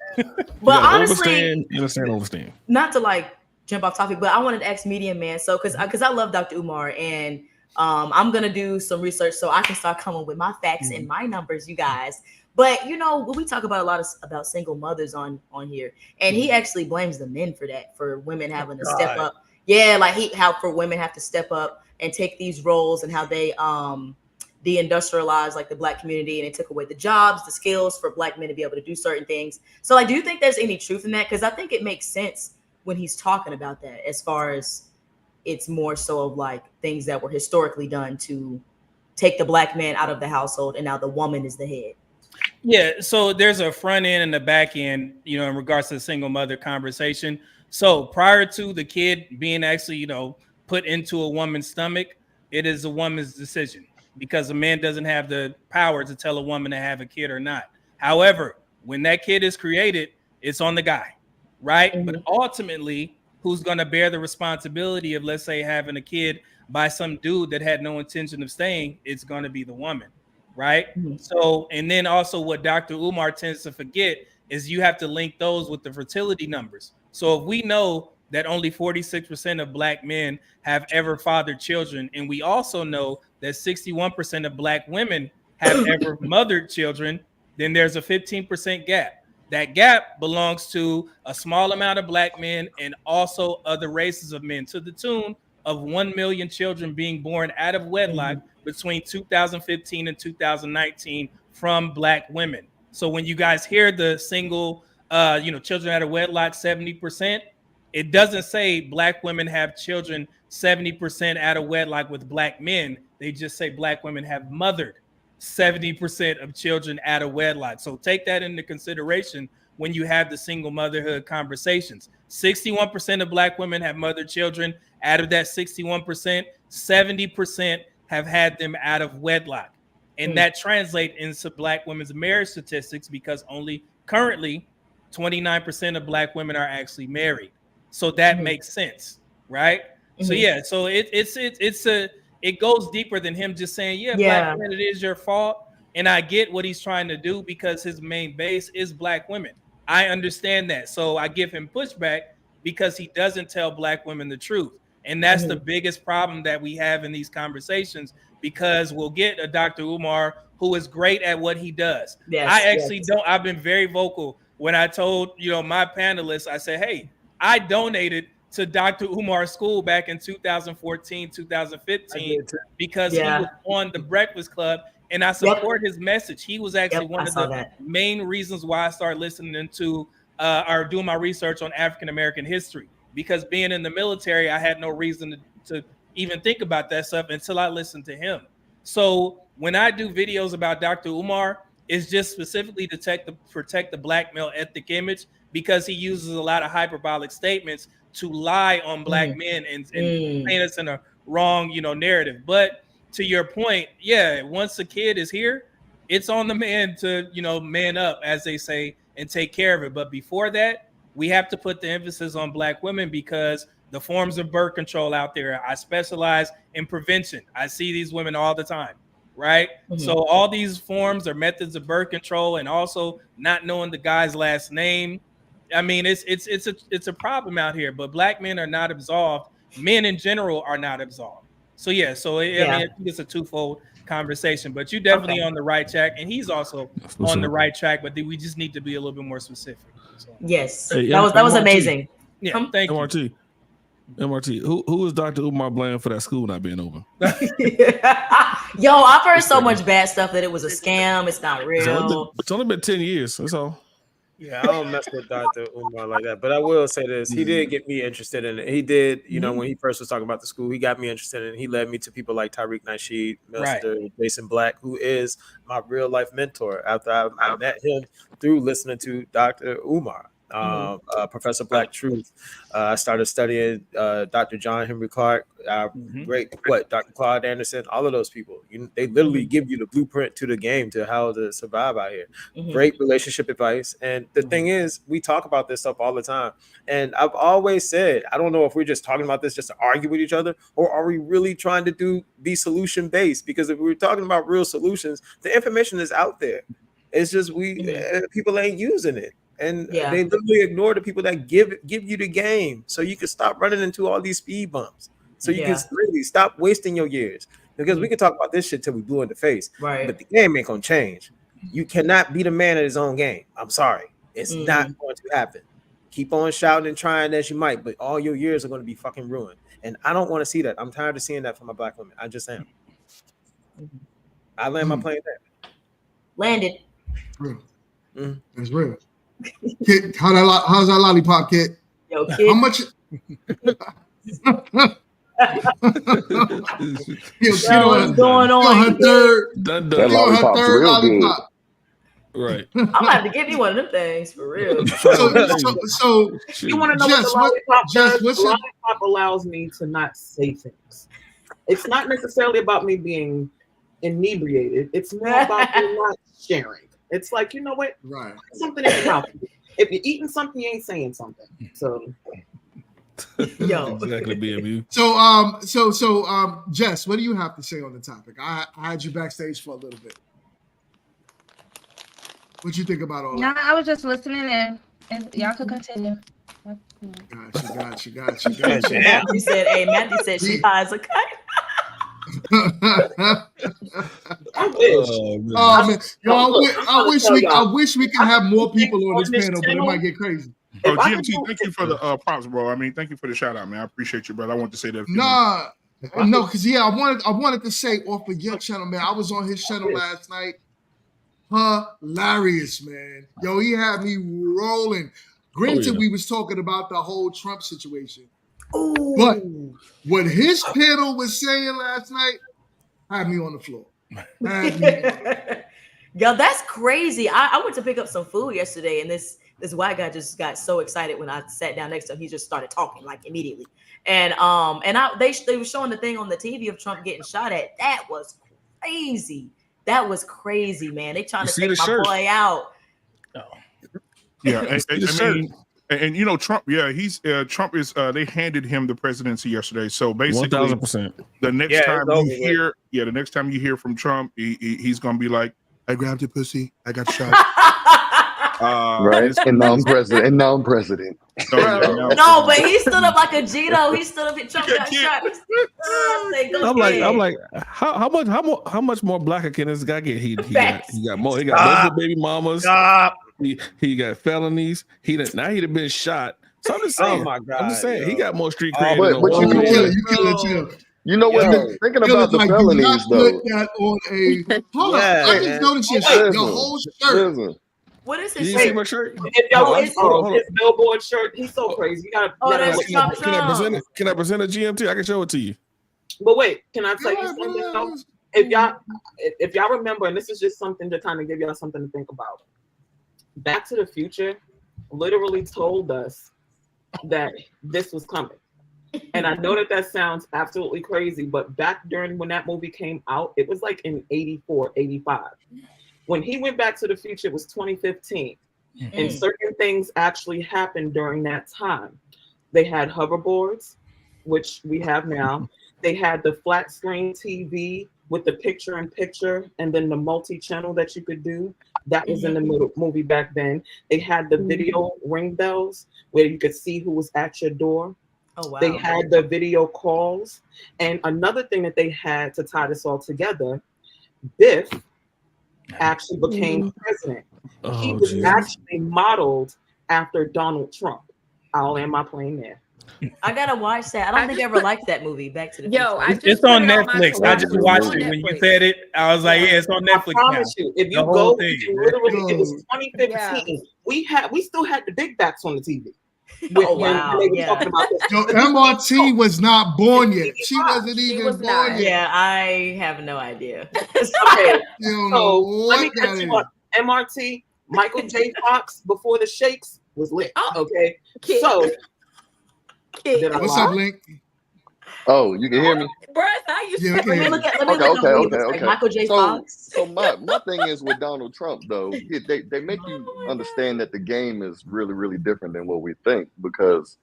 But honestly, understand. Not to like jump off topic, but I wanted to ask Medium Man. So because I love Dr. Umar, and I'm gonna do some research so I can start coming with my facts and my numbers, you guys. But you know, we talk about a lot about single mothers on here, and he actually blames the men for that, for women having to step up. Yeah, like how for women have to step up and take these roles, and how they deindustrialized like the Black community, and it took away the jobs, the skills for Black men to be able to do certain things. So like, do you think there's any truth in that? Because I think it makes sense when he's talking about that, as far as it's more so of like things that were historically done to take the Black man out of the household, and now the woman is the head. Yeah, so there's a front end and a back end, you know, in regards to the single mother conversation. So prior to the kid being actually, you know, put into a woman's stomach, it is a woman's decision, because a man doesn't have the power to tell a woman to have a kid or not. However, when that kid is created, it's on the guy, right? But ultimately, who's going to bear the responsibility of, let's say, having a kid by some dude that had no intention of staying? It's going to be the woman, right? So, and then also what Dr. Umar tends to forget is you have to link those with the fertility numbers. So if we know that only 46% of Black men have ever fathered children, and we also know that 61% of Black women have ever mothered children, then there's a 15% gap. That gap belongs to a small amount of Black men and also other races of men, to the tune of 1 million children being born out of wedlock between 2015 and 2019 from Black women. So when you guys hear the single, children out of wedlock 70%, it doesn't say Black women have children 70% out of wedlock with Black men. They just say Black women have mothered 70% of children out of wedlock. So take that into consideration when you have the single motherhood conversations. 61% of Black women have mothered children. Out of that 61%, 70% have had them out of wedlock. And that translates into Black women's marriage statistics, because only currently 29% of Black women are actually married. So that makes sense, right? So yeah, so it goes deeper than him just saying, Black men, it is your fault. And I get what he's trying to do, because his main base is Black women. I understand that. So I give him pushback, because he doesn't tell Black women the truth. And that's the biggest problem that we have in these conversations, because we'll get a Dr. Umar who is great at what he does. I've been very vocal when I told, my panelists, I said, hey, I donated to Dr. Umar's school back in 2014, 2015, because he was on the Breakfast Club, and I support his message. He was actually one of the main reasons why I started listening to or doing my research on African-American history, because being in the military, I had no reason to even think about that stuff until I listened to him. So when I do videos about Dr. Umar, it's just specifically to protect the Black male ethnic image, because he uses a lot of hyperbolic statements to lie on Black men and paint us in a wrong, narrative. But to your point, once a kid is here, it's on the man to, man up, as they say, and take care of it. But before that, we have to put the emphasis on Black women, because the forms of birth control out there, I specialize in prevention. I see these women all the time. right? So all these forms or methods of birth control, and also not knowing the guy's last name. I mean, it's a problem out here. But black men are not absolved. Men in general are not absolved. So I mean, I think it's a twofold conversation. But you're definitely on the right track, and he's also on the right track. But we just need to be a little bit more specific. So. Yes, hey, that was amazing. Yeah, thank you. MRT, who is Dr. Umar blaming for that school not being open? Yo, I've heard so much bad stuff that it was a scam. It's not real. It's only been 10 years. That's all. Yeah, I don't mess with Dr. Umar like that. But I will say this. He did get me interested in it. He did, you know, when he first was talking about the school, he got me interested in it. He led me to people like Tariq Nasheed, Mr. Jason Black, who is my real life mentor after I met him through listening to Dr. Umar. Professor Black Truth. I started studying Dr. John Henry Clark, Dr. Claude Anderson, all of those people. They literally give you the blueprint to the game to how to survive out here. Great relationship advice. And the thing is, we talk about this stuff all the time. And I've always said, I don't know if we're just talking about this just to argue with each other, or are we really trying to be solution based? Because if we're talking about real solutions, the information is out there. It's just people ain't using it. And they literally ignore the people that give you the game, so you can stop running into all these speed bumps. So you can really stop wasting your years. Because we can talk about this shit till we blue in the face, but the game ain't gonna change. You cannot be the man of his own game. I'm sorry, it's not going to happen. Keep on shouting and trying as you might, but all your years are going to be fucking ruined. And I don't want to see that. I'm tired of seeing that from my black women. I just am. I land my plane there. Landed. That's real. Kid, how's that lollipop, kid? Yo, kid. How much? What's going on? Her third lollipop. Right. I'm gonna have to give you one of them things for real. So you want to know Jess, what the lollipop does? What's the lollipop allows me to not say things. It's not necessarily about me being inebriated. It's more about me not sharing. It's like, you know what? Right. Something in your mouth. If you're eating something, you ain't saying something. So, yo, exactly, BMU. So, Jess, what do you have to say on the topic? I had you backstage for a little bit. What you think about all that? I was just listening, and y'all could continue. Got you. Matthew said she buys a kite. I wish we could have more people on this panel, but it might get crazy. Oh, GMT, thank you for the props, bro. I mean, thank you for the shout out, man. I appreciate you, brother. I want to say that. No, because I wanted to say off of your channel, man. I was on his channel last night. Hilarious, man. Yo, he had me rolling. Granted, we was talking about the whole Trump situation. Ooh. But what his panel was saying last night had me on the floor. Yo, that's crazy. I went to pick up some food yesterday, and this white guy just got so excited when I sat down next to him. He just started talking like immediately. And they were showing the thing on the TV of Trump getting shot at. That was crazy. That was crazy, man. They trying to take my boy out. Yeah, and you know Trump. Yeah, Trump is. They handed him the presidency yesterday. So basically, 1000%. The next time you hear from Trump, he's gonna be like, "I grabbed your pussy. I got shot." Right, and now I'm president. No, but he stood up like a Gito. He stood up and Trump got shot. I'm like, how much more blacker can this guy get? He got more. He got multiple baby mamas. He got felonies. Now he'd been shot. So I'm just saying. Oh my God, I'm just saying he got more street cred. You know what? Thinking about the felonies, though. Hold on, I just noticed your whole shirt. What is his shirt? You see my shirt? His billboard shirt. He's so crazy. You gotta. Can I present a GMT? I can show it to you. But wait, can I tell you something? If y'all remember, and this is just something to kind of give y'all something to think about. Back to the Future literally told us that this was coming. And I know that sounds absolutely crazy, but back during when that movie came out, it was like in 84, 85. When he went back to the future, it was 2015. Mm-hmm. And certain things actually happened during that time. They had hoverboards, which we have now. They had the flat screen TV with the picture in picture and then the multi-channel that you could do. That was in the movie back then. They had the video ring bells where you could see who was at your door. Oh, wow. They had the video calls. And another thing that they had to tie this all together, Biff actually became president. He was actually modeled after Donald Trump. I'll land my plane there. I gotta watch that. I don't think I ever liked that movie. Back to the Future. It's on Netflix. I just watched it when you said it. I was like, yeah, it's on Netflix. I promise you, if you The go, whole thing. literally, it was 2015. We still had the big backs on the TV. Wow. When they were talking about this. Yo, MRT was not born yet. She wasn't even born yet. Yeah, I have no idea. Okay, You so know let me what catch that you up. MRT, Michael J. Fox before the Shakes was lit. Okay, so did I What's lie? up, Link? Oh, you can hear me? Bruh, I used Yeah, to. okay. Okay. Michael J. So, Fox. so my thing is with Donald Trump though, they make you understand that the game is really, really different than what we think, because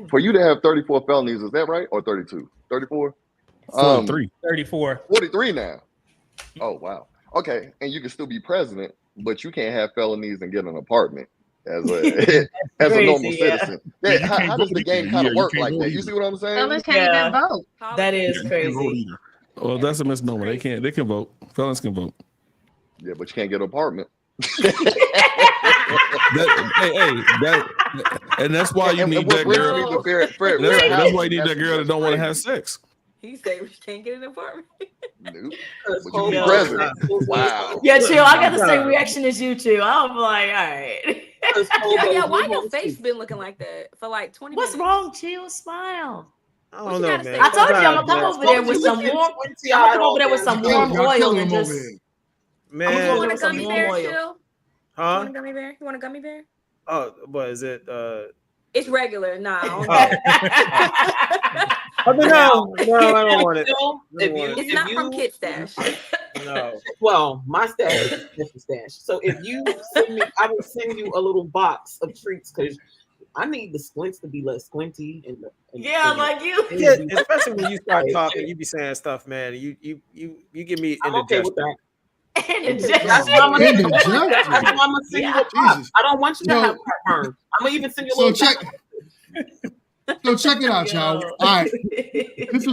for you to have 34 felonies, is that right? Or 32? 34? 43. 34. 43 now. Oh wow. Okay. And you can still be president, but you can't have felonies and get an apartment as a as a normal citizen. Yeah, how does the game kind of work like that? You see what I'm saying? Felons can't even vote. That is crazy. Well, that's a misnomer. They can vote. Felons can vote. Yeah, but you can't get an apartment. And that's why you need that girl. That's why you need that girl that don't want to have sex. He said we can't get an apartment. Nope. But you be president. Wow. Yeah, chill. I got the same reaction as you two. I'm like, all right. Yeah, why your face been looking like that for like 20 minutes? What's wrong? Chill, smile. I don't know, man. I told you I'm gonna come over there with some warm. I'm gonna come over there with some warm oil and just. Man, you want a gummy bear, chill? Huh? You want a gummy bear? You want a gummy bear? Oh, what is it? It's regular. Nah. No, I don't want it. It's not from Kid Stash. No. Well, my stash is a different stash. So if you send me, I will send you a little box of treats because I need the squints to be less squinty. Like you. Yeah, especially when you start talking, you be saying stuff, man. You give me indigestion. Okay with that. That's why I'm gonna send you a box. I don't want you to have heartburn. I'm gonna even send you a little. So check it out, y'all. All right, this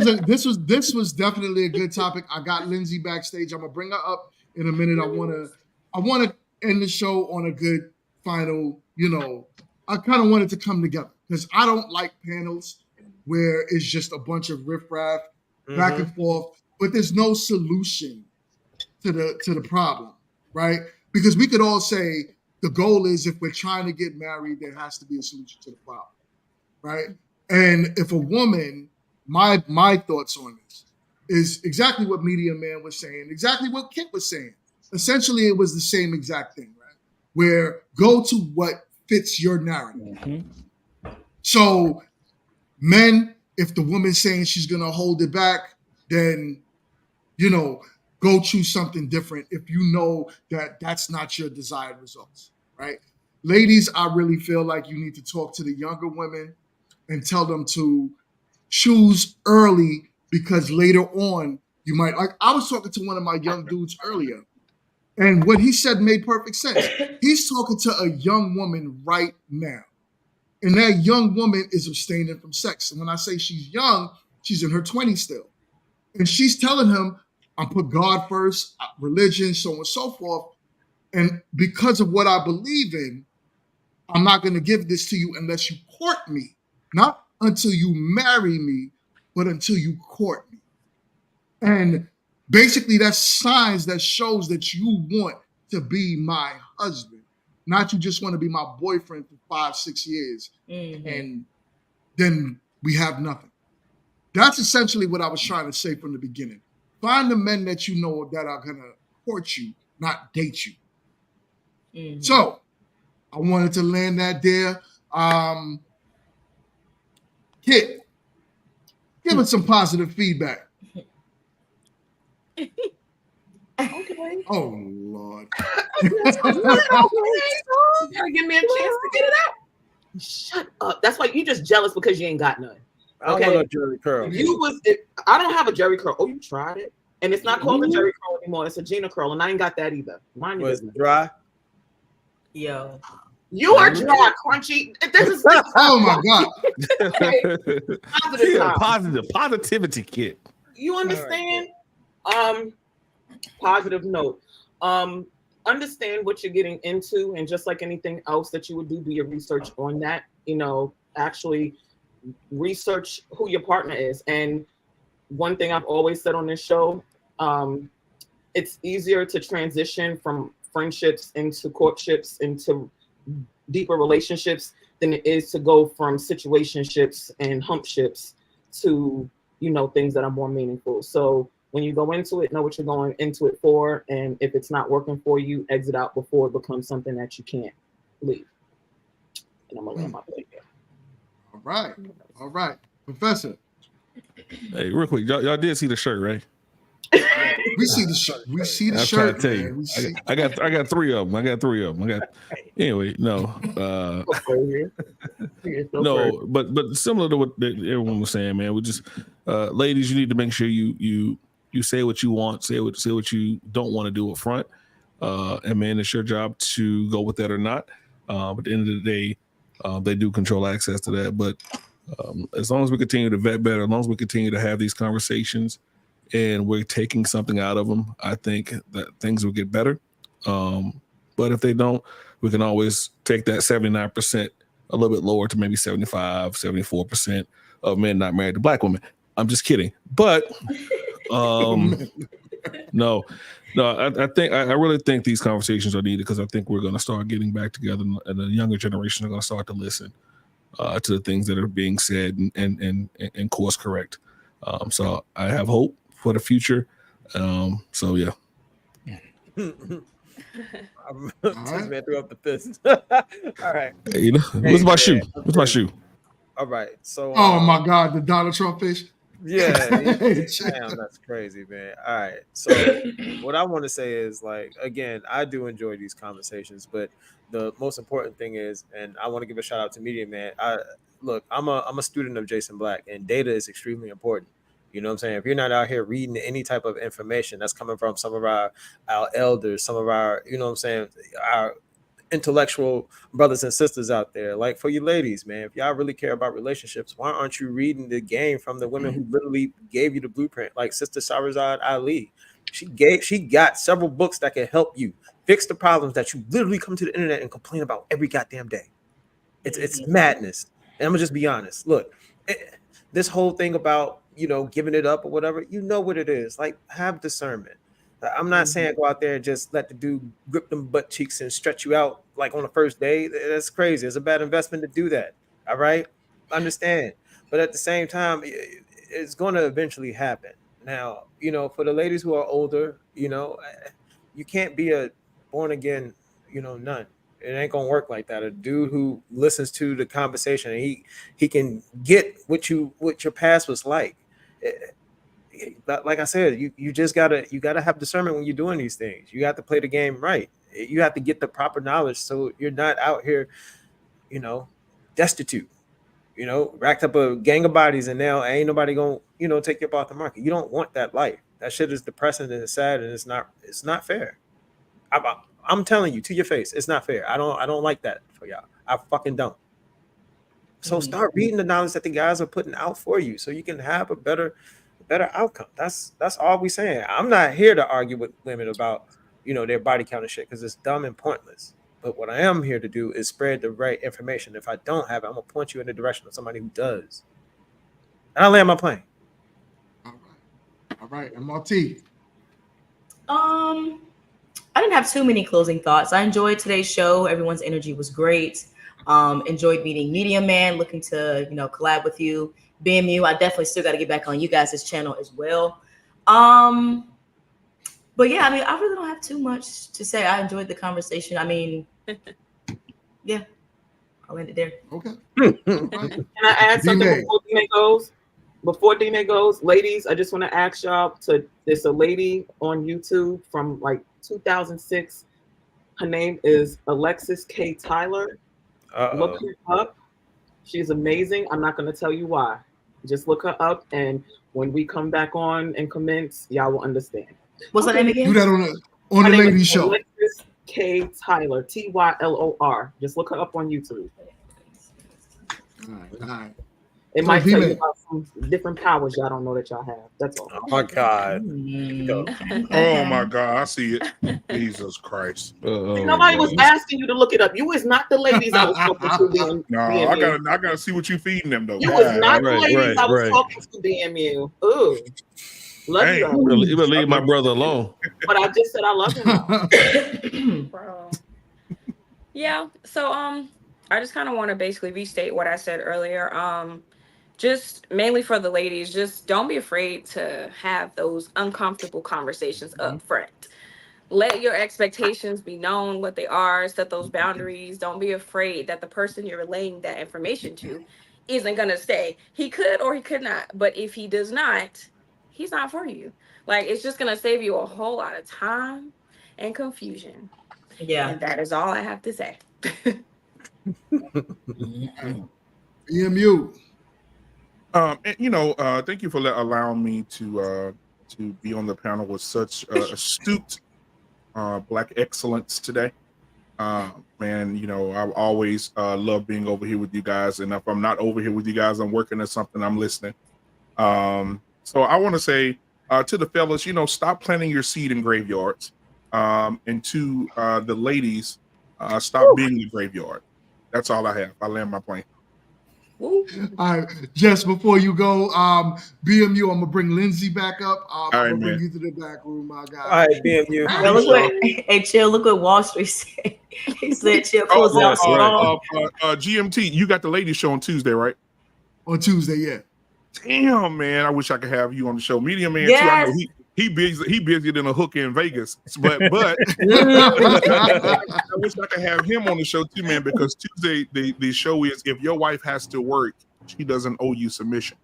was definitely a good topic. I got Lindsay backstage. I'm gonna bring her up in a minute. I wanna end the show on a good final. I kind of want it to come together because I don't like panels where it's just a bunch of riffraff back and forth, but there's no solution to the problem, right? Because we could all say the goal is if we're trying to get married, there has to be a solution to the problem, right? And if a woman, my thoughts on this is exactly what Media Man was saying, exactly what Kit was saying. Essentially, it was the same exact thing, right? Where go to what fits your narrative. So men, if the woman's saying she's gonna hold it back, then, go choose something different if you know that that's not your desired results, right? Ladies, I really feel like you need to talk to the younger women and tell them to choose early because later on you might, like I was talking to one of my young dudes earlier and what he said made perfect sense. He's talking to a young woman right now and that young woman is abstaining from sex. And when I say she's young, she's in her 20s still. And she's telling him, I'm put God first, religion, so on and so forth. And because of what I believe in, I'm not going to give this to you unless you court me. Not until you marry me, but until you court me. And basically that's signs that shows that you want to be my husband. Not you just want to be my boyfriend for 5-6 years. And then we have nothing. That's essentially what I was trying to say from the beginning. Find the men that you know that are going to court you, not date you. So I wanted to land that there. Kit, give us some positive feedback. Okay. Oh, Lord. You gotta give me a chance to get it out. Shut up. That's why you just jealous because you ain't got none. I don't want no Jerry curl. I don't have a Jerry curl. Oh, you tried it? And it's not called a Jerry curl anymore. It's a Gina curl, and I ain't got that either. Mine is dry. Yo. You are dry, crunchy. This is oh my god. Positive positivity kit. You understand? Positive note. Understand what you're getting into, and just like anything else that you would do your research on that. Actually research who your partner is. And one thing I've always said on this show, it's easier to transition from friendships into courtships into deeper relationships than it is to go from situationships and humpships to things that are more meaningful. So when you go into it, know what you're going into it for, and if it's not working for you, exit out before it becomes something that you can't leave. And I'm gonna let my play there. All right, Professor. Hey, real quick, y'all did see the shirt, right? We see the shirt. We see the I'm shirt. trying to tell you. I got 3 of them. Anyway, no. No, but similar to what everyone was saying, man. We just ladies, you need to make sure you say what you want, say what you don't want to do up front. And man, it's your job to go with that or not. But at the end of the day, they do control access to that. But as long as we continue to vet better, as long as we continue to have these conversations and we're taking something out of them, I think that things will get better. But if they don't, we can always take that 79% a little bit lower to maybe 75, 74% of men not married to black women. I'm just kidding. But no, I really think these conversations are needed, because I think we're going to start getting back together, and the younger generation are going to start to listen to the things that are being said and course correct. So I have hope for the future. So yeah. This man threw up the fist. All right. What's my shoe? What's my shoe? All right. So. Oh my God, the Donald Trump fish. Yeah. Damn, that's crazy, man. All right. So what I want to say is, like, again, I do enjoy these conversations, but the most important thing is, and I want to give a shout out to Media Man. I'm a student of Jason Black, and data is extremely important. You know what I'm saying? If you're not out here reading any type of information that's coming from some of our elders, some of our, you know what I'm saying, our intellectual brothers and sisters out there, like, for you ladies, man, if y'all really care about relationships, why aren't you reading the game from the women who literally gave you the blueprint? Like Sister Shahrazad Ali, she got several books that can help you fix the problems that you literally come to the internet and complain about every goddamn day. It's madness. And I'm gonna just be honest. Look, this whole thing about, giving it up or whatever, what it is. Like, have discernment. I'm not saying go out there and just let the dude grip them butt cheeks and stretch you out like on the first day. That's crazy. It's a bad investment to do that. All right, understand. But at the same time, it's going to eventually happen. Now, for the ladies who are older, you can't be a born again, nun. It ain't gonna work like that. A dude who listens to the conversation and he can get what your past was like. Like I said, you just gotta have discernment when you're doing these things. You have to play the game right. You have to get the proper knowledge so you're not out here, destitute. Racked up a gang of bodies and now ain't nobody gonna take you up off the market. You don't want that life. That shit is depressing and it's sad and it's not fair. I'm telling you to your face, it's not fair. I don't like that for y'all. I fucking don't. So start reading the knowledge that the guys are putting out for you so you can have a better outcome. That's all we saying. I'm not here to argue with women about, their body count and shit, because it's dumb and pointless. But what I am here to do is spread the right information. If I don't have it, I'm gonna point you in the direction of somebody who does. And I'll land my plane. All right. MRT. I didn't have too many closing thoughts. I enjoyed today's show. Everyone's energy was great. Enjoyed meeting Media Man, looking to, collab with you. BMU, I definitely still got to get back on you guys' channel as well. But yeah, I really don't have too much to say. I enjoyed the conversation. Yeah, I'll end it there. Okay. Can I add something before D-May goes? Before D-May goes, ladies, I just want to ask y'all there's a lady on YouTube from like 2006. Her name is Alexis K. Tyler. Look her up. She's amazing. I'm not going to tell you why. Just look her up, and when we come back on and commence, y'all will understand. What's her name again? Do that on Her the name ladies is show. Alexis K. Tyler, Tylor. Just look her up on YouTube. All right. It So, might tell you D-Man. about some different powers y'all don't know that y'all have. That's all. Oh my God. Oh my God, I see it. Jesus Christ. Nobody was asking you to look it up. You was not the ladies I was talking to. No, I gotta see what you feeding them though. You was not the ladies I was talking to, DMU. Ooh. Love you. You better leave my brother alone. But I just said I love him. Bro. Yeah. So I just kind of want to basically restate what I said earlier. Just mainly for the ladies, just don't be afraid to have those uncomfortable conversations up front. Let your expectations be known what they are, set those boundaries. Don't be afraid that the person you're relaying that information to isn't gonna stay. He could or he could not, but if he does not, he's not for you. Like, it's just gonna save you a whole lot of time and confusion. Yeah. And that is all I have to say. EMU. And, thank you for allowing me to be on the panel with such astute Black excellence today. Man, I always love being over here with you guys, and if I'm not over here with you guys, I'm working at something, I'm listening. So I want to say to the fellas, stop planting your seed in graveyards, and to the ladies, stop being the graveyard. That's all I have. I land my plane. All right, Jess, before you go, BMU, I'm gonna bring Lindsay back up. I'm gonna bring you to the back room, my guy. All right, BMU. Hey, Chill, look what Wall Street said. He said Chill close out strong. GMT, you got the ladies show on Tuesday, right? On Tuesday, yeah. Damn, man, I wish I could have you on the show. Media Man, yes. too. I know he busy. He busier than a hooker in Vegas. But I wish I could have him on the show too, man. Because Tuesday the show is if your wife has to work, she doesn't owe you submission.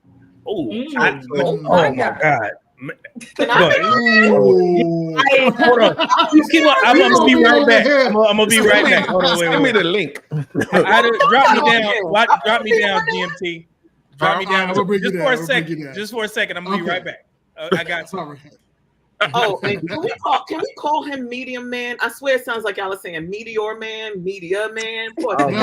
Oh my God. Hold on. I'm gonna be right back. I'm gonna be right back. Hold on, wait. Give me the link. Drop me down, GMT. Drop me down just for a second. Just for a second. I'm gonna be right back. I got you. Oh, and can we call him Medium Man? I swear it sounds like y'all are saying Meteor Man, Media Man.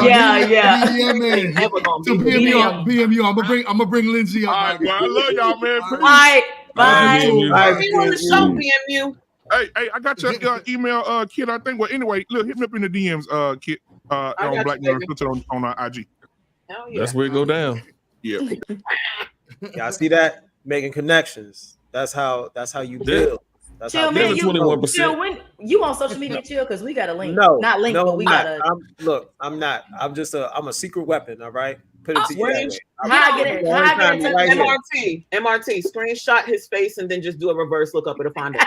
Yeah. Media Man. So BMU, I'm gonna bring Lindsay up. All right, well, I love y'all, man. All right, bye. Be on the show, BMU. Hey, I got your email, Kid. I think. Well, anyway, look, hit me up in the DMs, Kid. On Black Girl Twitter on IG. Hell yeah. That's where it go down. Yeah. Y'all see that? Making connections. That's how you build. That's Chill, how man. you build. Chill, when you on social media, Chill, because we got a link. No, not link, but we got a. I'm not. I'm a secret weapon. All right. Put it to you that way. How I get it? How I get it? Right MRT. Screenshot his face and then just do a reverse look up. It'll find it.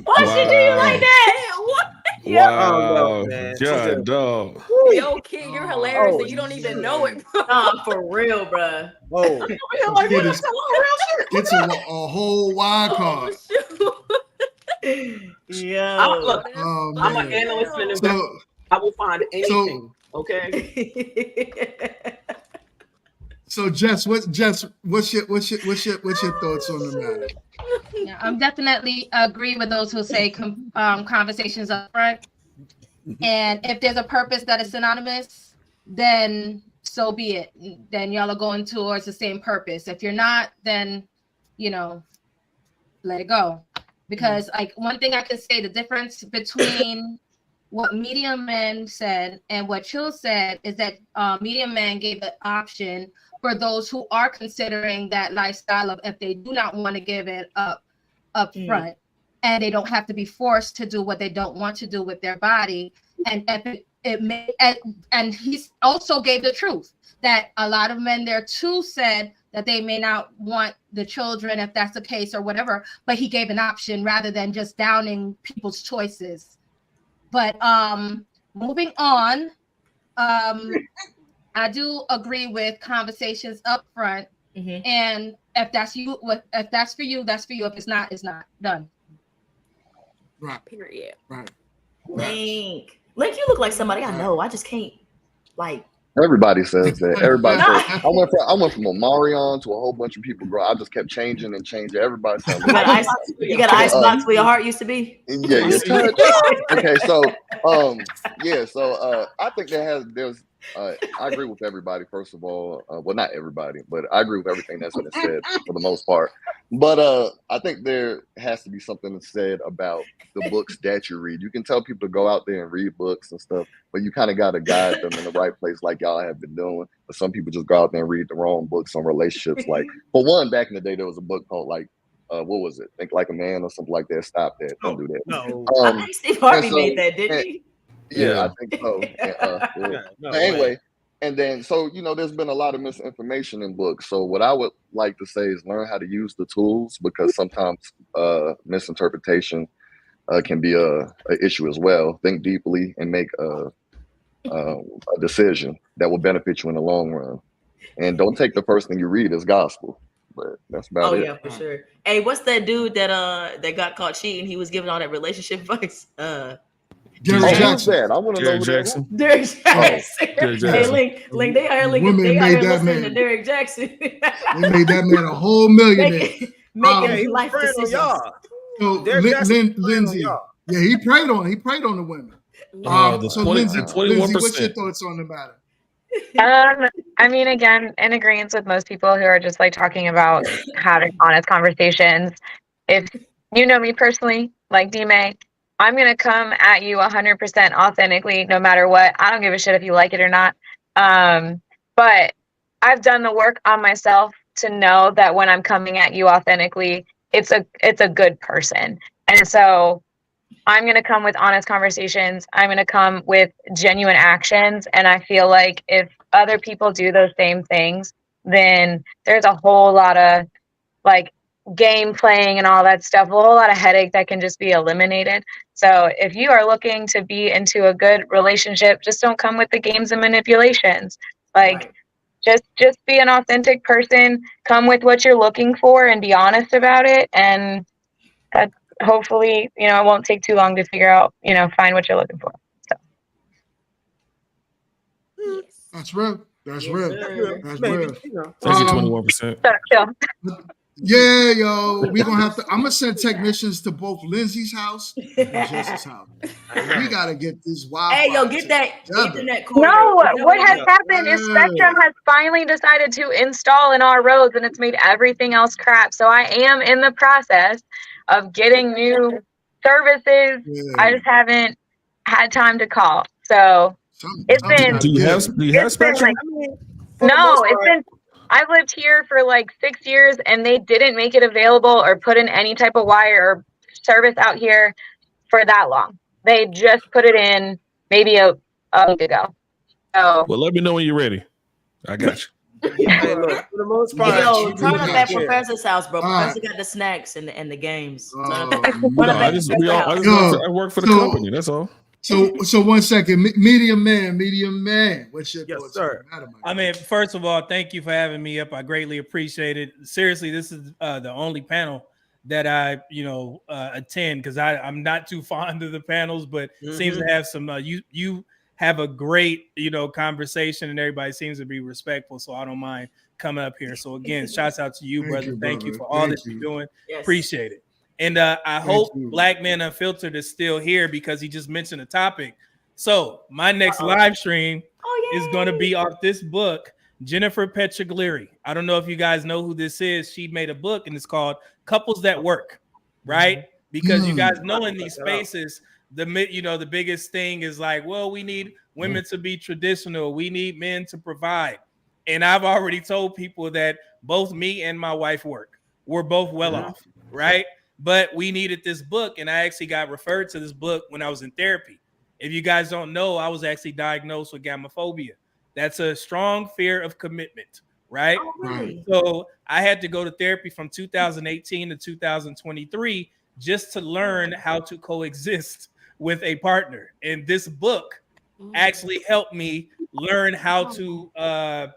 Why she do you like that? What? Wow, God, dog. Yo, Kid, you're hilarious, and you don't even know it, bro. Nah, for real, bro. Oh, it's a whole wild card. Yeah. Look, I'm an analyst and investor. I will find anything. Okay. So Jess, what's your thoughts on the matter? Yeah, I'm definitely agree with those who say conversations up front. And if there's a purpose that is synonymous, then so be it. Then y'all are going towards the same purpose. If you're not, then let it go. Because like one thing I can say, the difference between what Medium Man said and what Chill said is that Medium Man gave the option for those who are considering that lifestyle of if they do not want to give it up front, and they don't have to be forced to do what they don't want to do with their body. And if it may, and he also gave the truth that a lot of men there too said that they may not want the children if that's the case or whatever, but he gave an option rather than just downing people's choices. But moving on, I do agree with conversations up front. And if that's for you, that's for you. If it's not, it's not. Done. Right. Period. Right. Link, you look like somebody I know. I just can't. Like everybody says that. Everybody says I went from Omarion to a whole bunch of people, bro. I just kept changing and changing. Everybody said you got an ice box where your heart used to be. Yeah, your touch. Okay, so I think there's I agree with everybody, first of all. Well, not everybody, but I agree with everything that's been said for the most part. But I think there has to be something said about the books that you read. You can tell people to go out there and read books and stuff, but you kind of got to guide them in the right place, like y'all have been doing. But some people just go out there and read the wrong books on relationships. Like, for one, back in the day, there was a book called what was it? Think Like a Man or something like that. Stop that. Don't do that. No. I think Steve Harvey made that, didn't he? Yeah, I think so. Anyway, and then there's been a lot of misinformation in books. So what I would like to say is learn how to use the tools, because sometimes misinterpretation can be a issue as well. Think deeply and make a decision that will benefit you in the long run. And don't take the first thing you read as gospel. But that's about it. Oh yeah, for sure. Hey, what's that dude that got caught cheating? He was giving all that relationship advice. Derek Jackson. I want to know who Jackson. Derek Jackson. Derek Jackson. Hey, Link, they out here listening to Derek Jackson. They made that man a whole millionaire. Making life decisions. So Lindsay, yeah, he preyed on the women. So Lindsay, what's your thoughts on the matter? I mean, again, in agreement with most people who are just like talking about having honest conversations. If you know me personally, like D-May, I'm going to come at you 100% authentically, no matter what. I don't give a shit if you like it or not. But I've done the work on myself to know that when I'm coming at you authentically, it's a good person. And so I'm going to come with honest conversations. I'm going to come with genuine actions. And I feel like if other people do those same things, then there's a whole lot of like game playing and all that stuff, a whole lot of headache that can just be eliminated. So if you are looking to be into a good relationship, just don't come with the games and manipulations. Like just be an authentic person, come with what you're looking for and be honest about it. And that hopefully, it won't take too long to figure out, find what you're looking for. So. That's real. That's real. That's real. 21%. Yeah, yo, we gonna have to. I'm gonna send technicians to both Lindsay's house and Jess's house. We gotta get this Wi-Fi. Hey, yo, get that internet cord. No, what has happened is Spectrum has finally decided to install in our roads, and it's made everything else crap. So I am in the process of getting new services. Yeah. I just haven't had time to call. So it's been. Do you have Spectrum? No, it's been. I've lived here for like 6 years, and they didn't make it available or put in any type of wire or service out here for that long. They just put it in maybe a week ago. So, well, let me know when you're ready. I got you. Hey, look, for the most part, turn up at Professor's house, bro. Professor got the snacks and the games. I work for the company. That's all. So 1 second, medium man. What's your thoughts? Sir. I mean, first of all, thank you for having me up. I greatly appreciate it. Seriously, this is the only panel that I, attend because I'm not too fond of the panels, but seems to have some. You have a great, conversation, and everybody seems to be respectful. So I don't mind coming up here. So again, shouts out to you, brother. Thank you for all that you're doing. Yes. Appreciate it. And I hope Black Man Unfiltered is still here because he just mentioned a topic. So my next live stream is going to be off this book, Jennifer Petriglieri. I don't know if you guys know who this is. She made a book and it's called Couples That Work, right? Because you guys know in these spaces, the biggest thing is like, well, we need women to be traditional. We need men to provide. And I've already told people that both me and my wife work. We're both well off, right? But we needed this book, and I actually got referred to this book when I was in therapy. If you guys don't know, I was actually diagnosed with gamophobia. That's a strong fear of commitment, right? Oh, really? So I had to go to therapy from 2018 to 2023 just to learn how to coexist with a partner. And this book actually helped me learn how to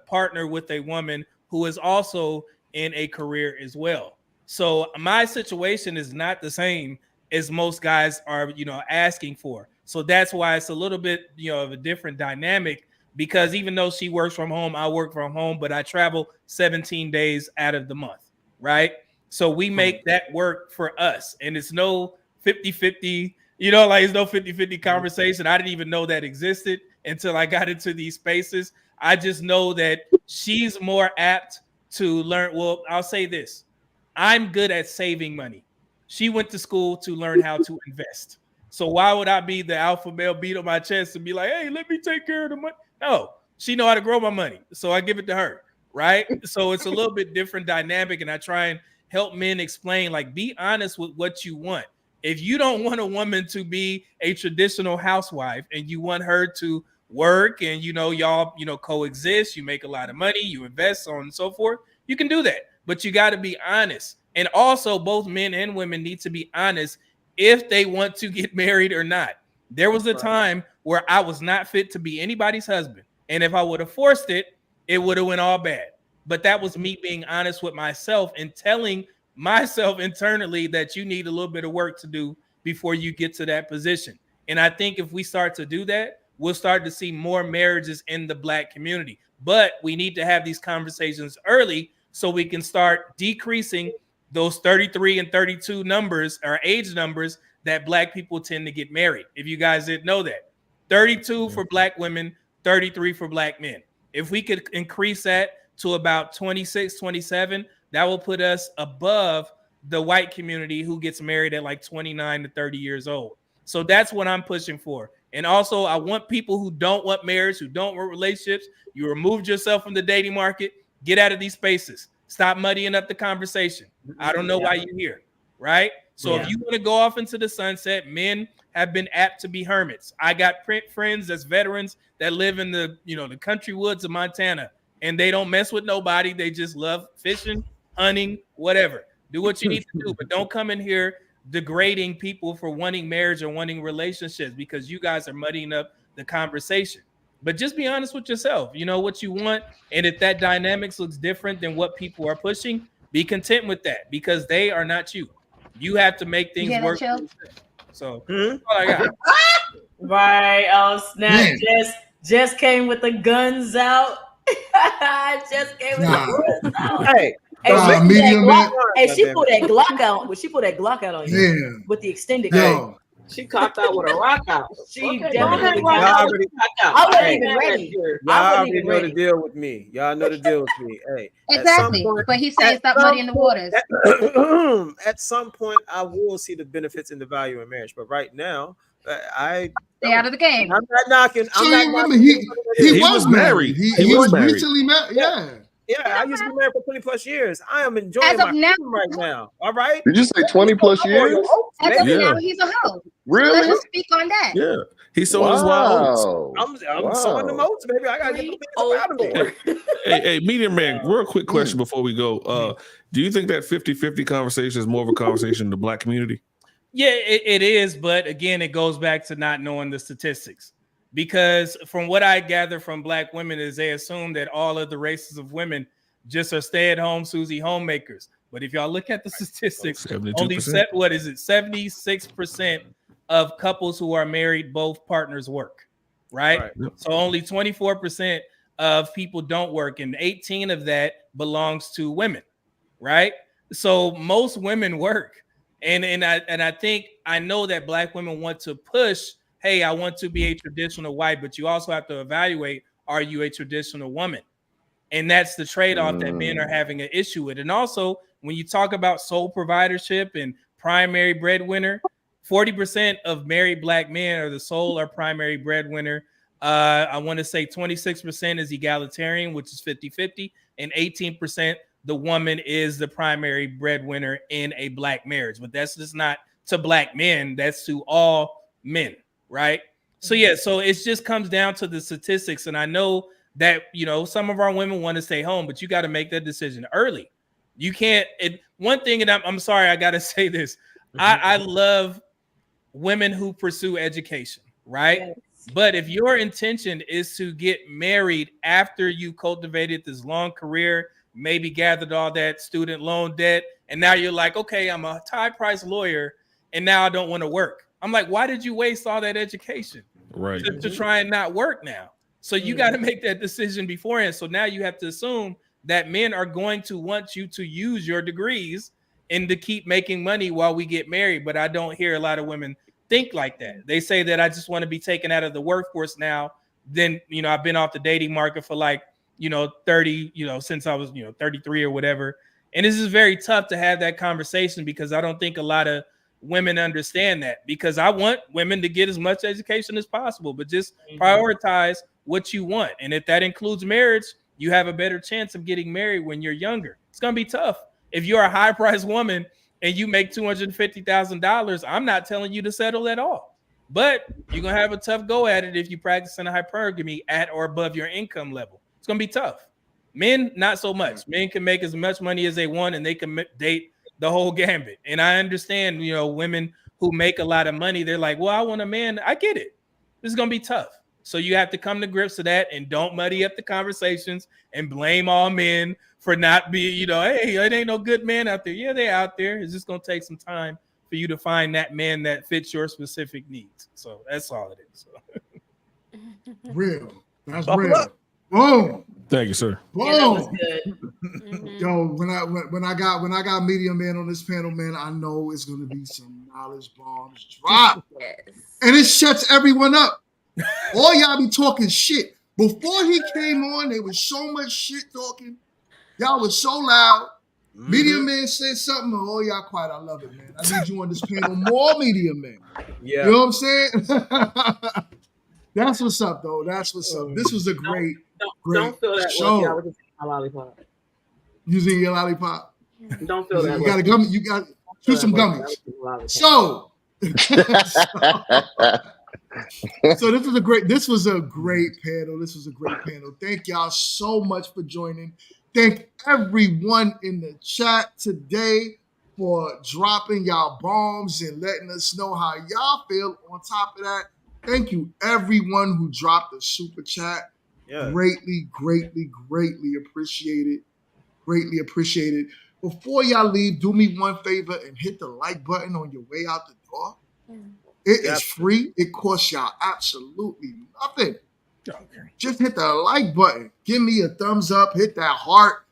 partner with a woman who is also in a career as well. So my situation is not the same as most guys are, asking for. So that's why it's a little bit, of a different dynamic because even though she works from home, I work from home, but I travel 17 days out of the month, right? So we make that work for us, and it's no 50-50, you know, like it's no 50-50 conversation. I didn't even know that existed until I got into these spaces. I just know that she's more apt to learn. Well, I'll say this. I'm good at saving money. She went to school to learn how to invest. So why would I be the alpha male, beat on my chest and be like, hey, let me take care of the money? No, she know how to grow my money. So I give it to her, right? So it's a little bit different dynamic, and I try and help men explain, like, be honest with what you want. If you don't want a woman to be a traditional housewife and you want her to work and, you know, y'all, you know, coexist, you make a lot of money, you invest, so on and so forth, you can do that. But you got to be honest. And also both men and women need to be honest if they want to get married or not. There was a time where I was not fit to be anybody's husband. And if I would have forced it, it would have went all bad. But that was me being honest with myself and telling myself internally that you need a little bit of work to do before you get to that position. And I think if we start to do that, we'll start to see more marriages in the Black community. But we need to have these conversations early so we can start decreasing those 33 and 32 numbers or age numbers that Black people tend to get married. If you guys didn't know that, 32 for Black women, 33 for Black men. If we could increase that to about 26, 27, that will put us above the white community who gets married at like 29 to 30 years old. So that's what I'm pushing for. And also, I want people who don't want marriage, who don't want relationships, you removed yourself from the dating market, get out of these spaces. Stop muddying up the conversation. I don't know why you're here, right? So if you want to go off into the sunset, men have been apt to be hermits. I got friends that's veterans that live in the, you know, the country woods of Montana, and they don't mess with nobody. They just love fishing, hunting, whatever. Do what you need to do, but don't come in here degrading people for wanting marriage or wanting relationships, because you guys are muddying up the conversation. But just be honest with yourself. You know what you want, and if that dynamics looks different than what people are pushing, be content with that, because they are not you. You have to make things work. So that's all I got. Right. Oh snap! Just came with the guns out. Just came with the guns out. Hey, she pulled that Glock out. Well, she pulled that Glock out on you with the extended gun. She copped out with a rock out. She definitely I wasn't even ready. Y'all already know the deal with me. Y'all know the deal with me. Hey, exactly. But he's saying stop muddying the waters. At some point, I will see the benefits and the value in marriage. But right now, I stay out of the game. I'm not knocking. He was married. He was recently married. Yeah, I used to be married for 20 plus years. I am enjoying my freedom right now. All right. Did you say 20 plus years? As of now, he's a hoe. Really? Let's just speak on that. Yeah. He's sowing his wild oats. I'm sowing the oats, baby. I gotta get the things out of me. Hey, Medium Man, real quick question before we go. Do you think that 50-50 conversation is more of a conversation in the Black community? Yeah, it is. But again, it goes back to not knowing the statistics. Because from what I gather from Black women is they assume that all of the races of women just are stay-at-home Susie homemakers. But if y'all look at the statistics, 72%. only 76% of couples who are married, both partners work, right? So only 24% of people don't work, and 18 of that belongs to women, right? So most women work. And I think I know that Black women want to push, hey, I want to be a traditional wife, but you also have to evaluate, are you a traditional woman? And that's the trade-off that men are having an issue with. And also, when you talk about sole providership and primary breadwinner, 40% of married Black men are the sole or primary breadwinner. I want to say 26% is egalitarian, which is 50-50, and 18% the woman is the primary breadwinner in a Black marriage. But that's just not to Black men, that's to all men. Right. So, yeah, so it just comes down to the statistics. And I know that, you know, some of our women want to stay home, but you got to make that decision early. You can't. One thing, and I'm sorry, I got to say this. I love women who pursue education. Right. Yes. But if your intention is to get married after you cultivated this long career, maybe gathered all that student loan debt, and now you're like, OK, I'm a high price lawyer and now I don't want to work. I'm like, why did you waste all that education to try and not work now? So you got to make that decision beforehand. So now you have to assume that men are going to want you to use your degrees and to keep making money while we get married. But I don't hear a lot of women think like that. They say that I just want to be taken out of the workforce now. Then, I've been off the dating market for 30, since I was, 33 or whatever. And this is very tough to have that conversation because I don't think a lot of women understand that, because I want women to get as much education as possible, but just prioritize what you want. And if that includes marriage, you have a better chance of getting married when you're younger. It's going to be tough. If you're a high priced woman and you make $250,000, I'm not telling you to settle at all. But you're going to have a tough go at it if you practice in a hypergamy at or above your income level. It's going to be tough. Men, not so much. Men can make as much money as they want and they can date the whole gambit. And I understand, women who make a lot of money, they're like, well, I want a man. I get it. This is going to be tough. So you have to come to grips with that and don't muddy up the conversations and blame all men for not being, hey, it ain't no good man out there. Yeah, they're out there. It's just going to take some time for you to find that man that fits your specific needs. So that's all it is. So. Real. That's real. Boom. Thank you, sir. Boom. Yeah, that was good. Yo, when I got Media Man on this panel, man, I know it's gonna be some knowledge bombs drop. Yes. And it shuts everyone up. All y'all be talking shit. Before he came on, there was so much shit talking. Y'all was so loud. Media Man said something. Oh, y'all quiet. I love it, man. I need you on this panel more, Media Man. Yeah. You know what I'm saying? That's what's up, though. That's what's up. This was a great Don't feel that show. way. I was just eating my lollipop. Using your lollipop. Don't feel that You way. got a gummy. You got chew some gummies. So, so this was a great panel. This was a great panel. Thank y'all so much for joining. Thank everyone in the chat today for dropping y'all bombs and letting us know how y'all feel. On top of that, thank you everyone who dropped a super chat. Yeah. Greatly appreciate it. Greatly appreciate it. Before y'all leave, do me one favor and hit the like button on your way out the door. It is free. It costs y'all absolutely nothing. Okay. Just hit the like button. Give me a thumbs up. Hit that heart.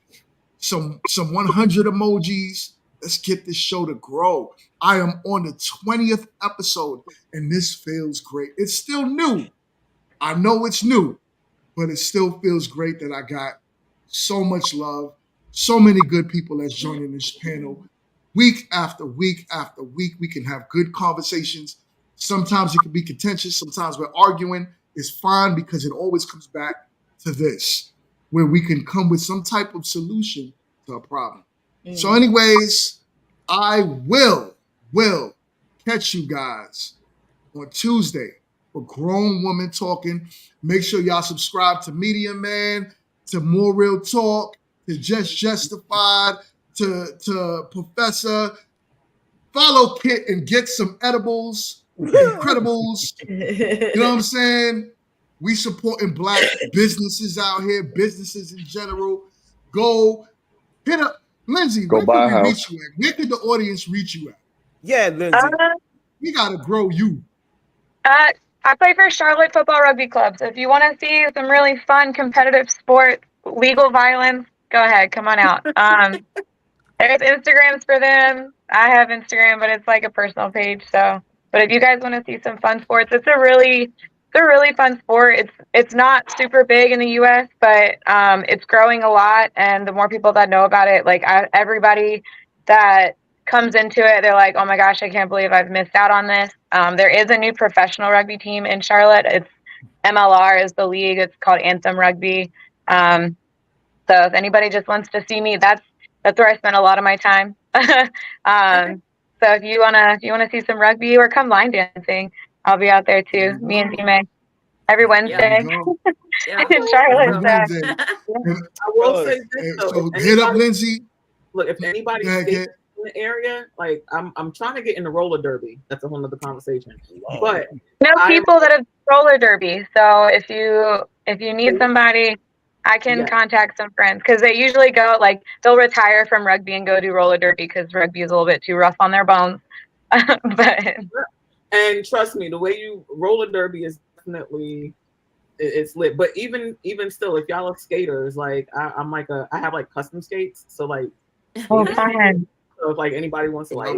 Some 100 emojis. Let's get this show to grow. I am on the 20th episode, and this feels great. It's still new. I know it's new, but it still feels great that I got so much love, so many good people that's joining this panel. Week after week after week, we can have good conversations. Sometimes it can be contentious. Sometimes we're arguing. It's fine because it always comes back to this, where we can come with some type of solution to a problem. So anyways, I will catch you guys on Tuesday for Grown Woman Talking. Make sure y'all subscribe to Media Man, to More Real Talk, to Just Justified, to Professor. Follow Kit and get some edibles, Incredibles. You know what I'm saying? We supporting Black businesses out here, businesses in general. Go hit up Lindsay. Go Where buy a can we house. reach you at? Where can the audience reach you at? Yeah, Lindsay. We gotta grow you. I play for Charlotte Football Rugby Club. So if you want to see some really fun competitive sport, legal violence, go ahead, come on out. There's Instagrams for them. I have Instagram, but it's like a personal page. So, but if you guys want to see some fun sports, it's a really fun sport. It's not super big in the U.S., but it's growing a lot. And the more people that know about it, everybody that comes into it, they're like, oh my gosh, I can't believe I've missed out on this. There is a new professional rugby team in Charlotte. It's MLR is the league. It's called Anthem Rugby. So if anybody just wants to see me, that's where I spend a lot of my time. So if you wanna see some rugby or come line dancing, I'll be out there too. Me and D-May every Wednesday in Charlotte. Wednesday. I will say this though. So if hit up anybody- Lindsay. Look, if anybody's Go ahead, in the area, I'm trying to get in the roller derby. That's a whole nother conversation. But people that have roller derby. So if you need somebody, I can contact some friends because they usually go they'll retire from rugby and go do roller derby because rugby is a little bit too rough on their bones. And trust me, the way you roller derby is definitely it's lit. But even still, if y'all are skaters, like I'm like I have like custom skates. So like, Oh, fun. so if like anybody wants to like,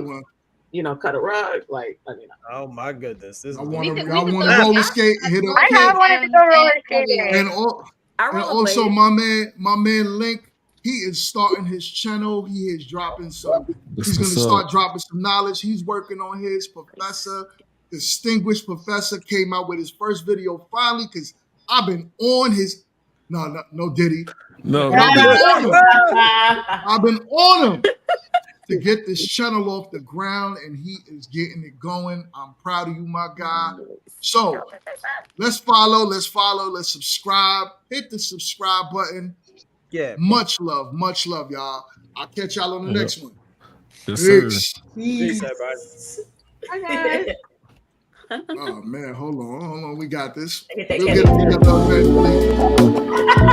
you know, cut a rug, like let me know. Oh my goodness, this I is want We to could roller skate, hit up I have Kid. wanted to go roller skating. And also my man Link, he is starting his channel. He is dropping some. He's going to start dropping some knowledge. He's working on his professor, distinguished professor, came out with his first video finally because I've been on his. No Diddy. No, I've been on him. I've been on him to get this channel off the ground, and he is getting it going. I'm proud of you, my guy. So let's follow, let's subscribe. Hit the subscribe button. Yeah. Much love, y'all. I'll catch y'all on the next one. Yes, Peace. Peace, everybody. Oh man, hold on. We got this. Get that We'll get it together eventually.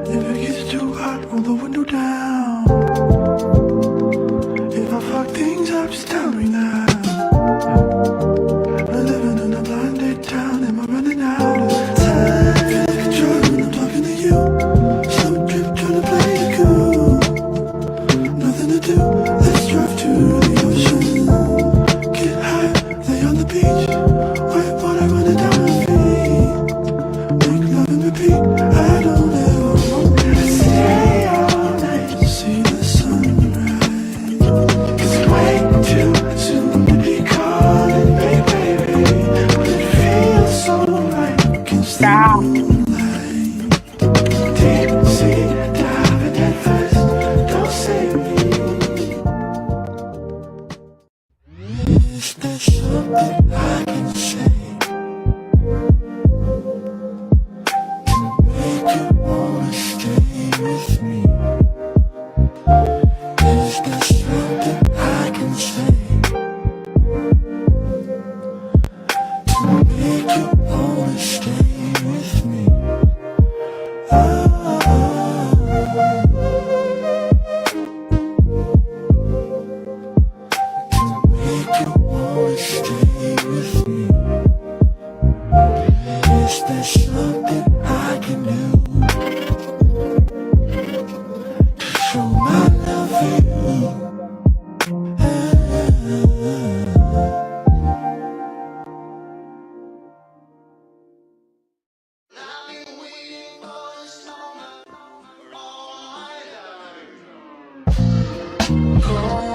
If it gets too hot, roll the window down. If I fuck things up, just tell me now. We're living in a blinded town, and we're running out of time. Feel like a drug when I'm talking to you. Slow trip, trying to play it cool. Nothing to do, let's drive to the ocean. Get high, lay on the beach. Wet water running down my feet. Make love and repeat. I don't ever want to stay all night to see the sunrise. 'Cause it's way too soon to be calling, baby. But it feels so right against the moonlight. Deep sea diving head first, don't save me. Is there something I can say? Make you wanna stay with me. Is there something I can say to make you wanna stay with me? To make you wanna stay with me. Is there something I can do to show my love for you? Call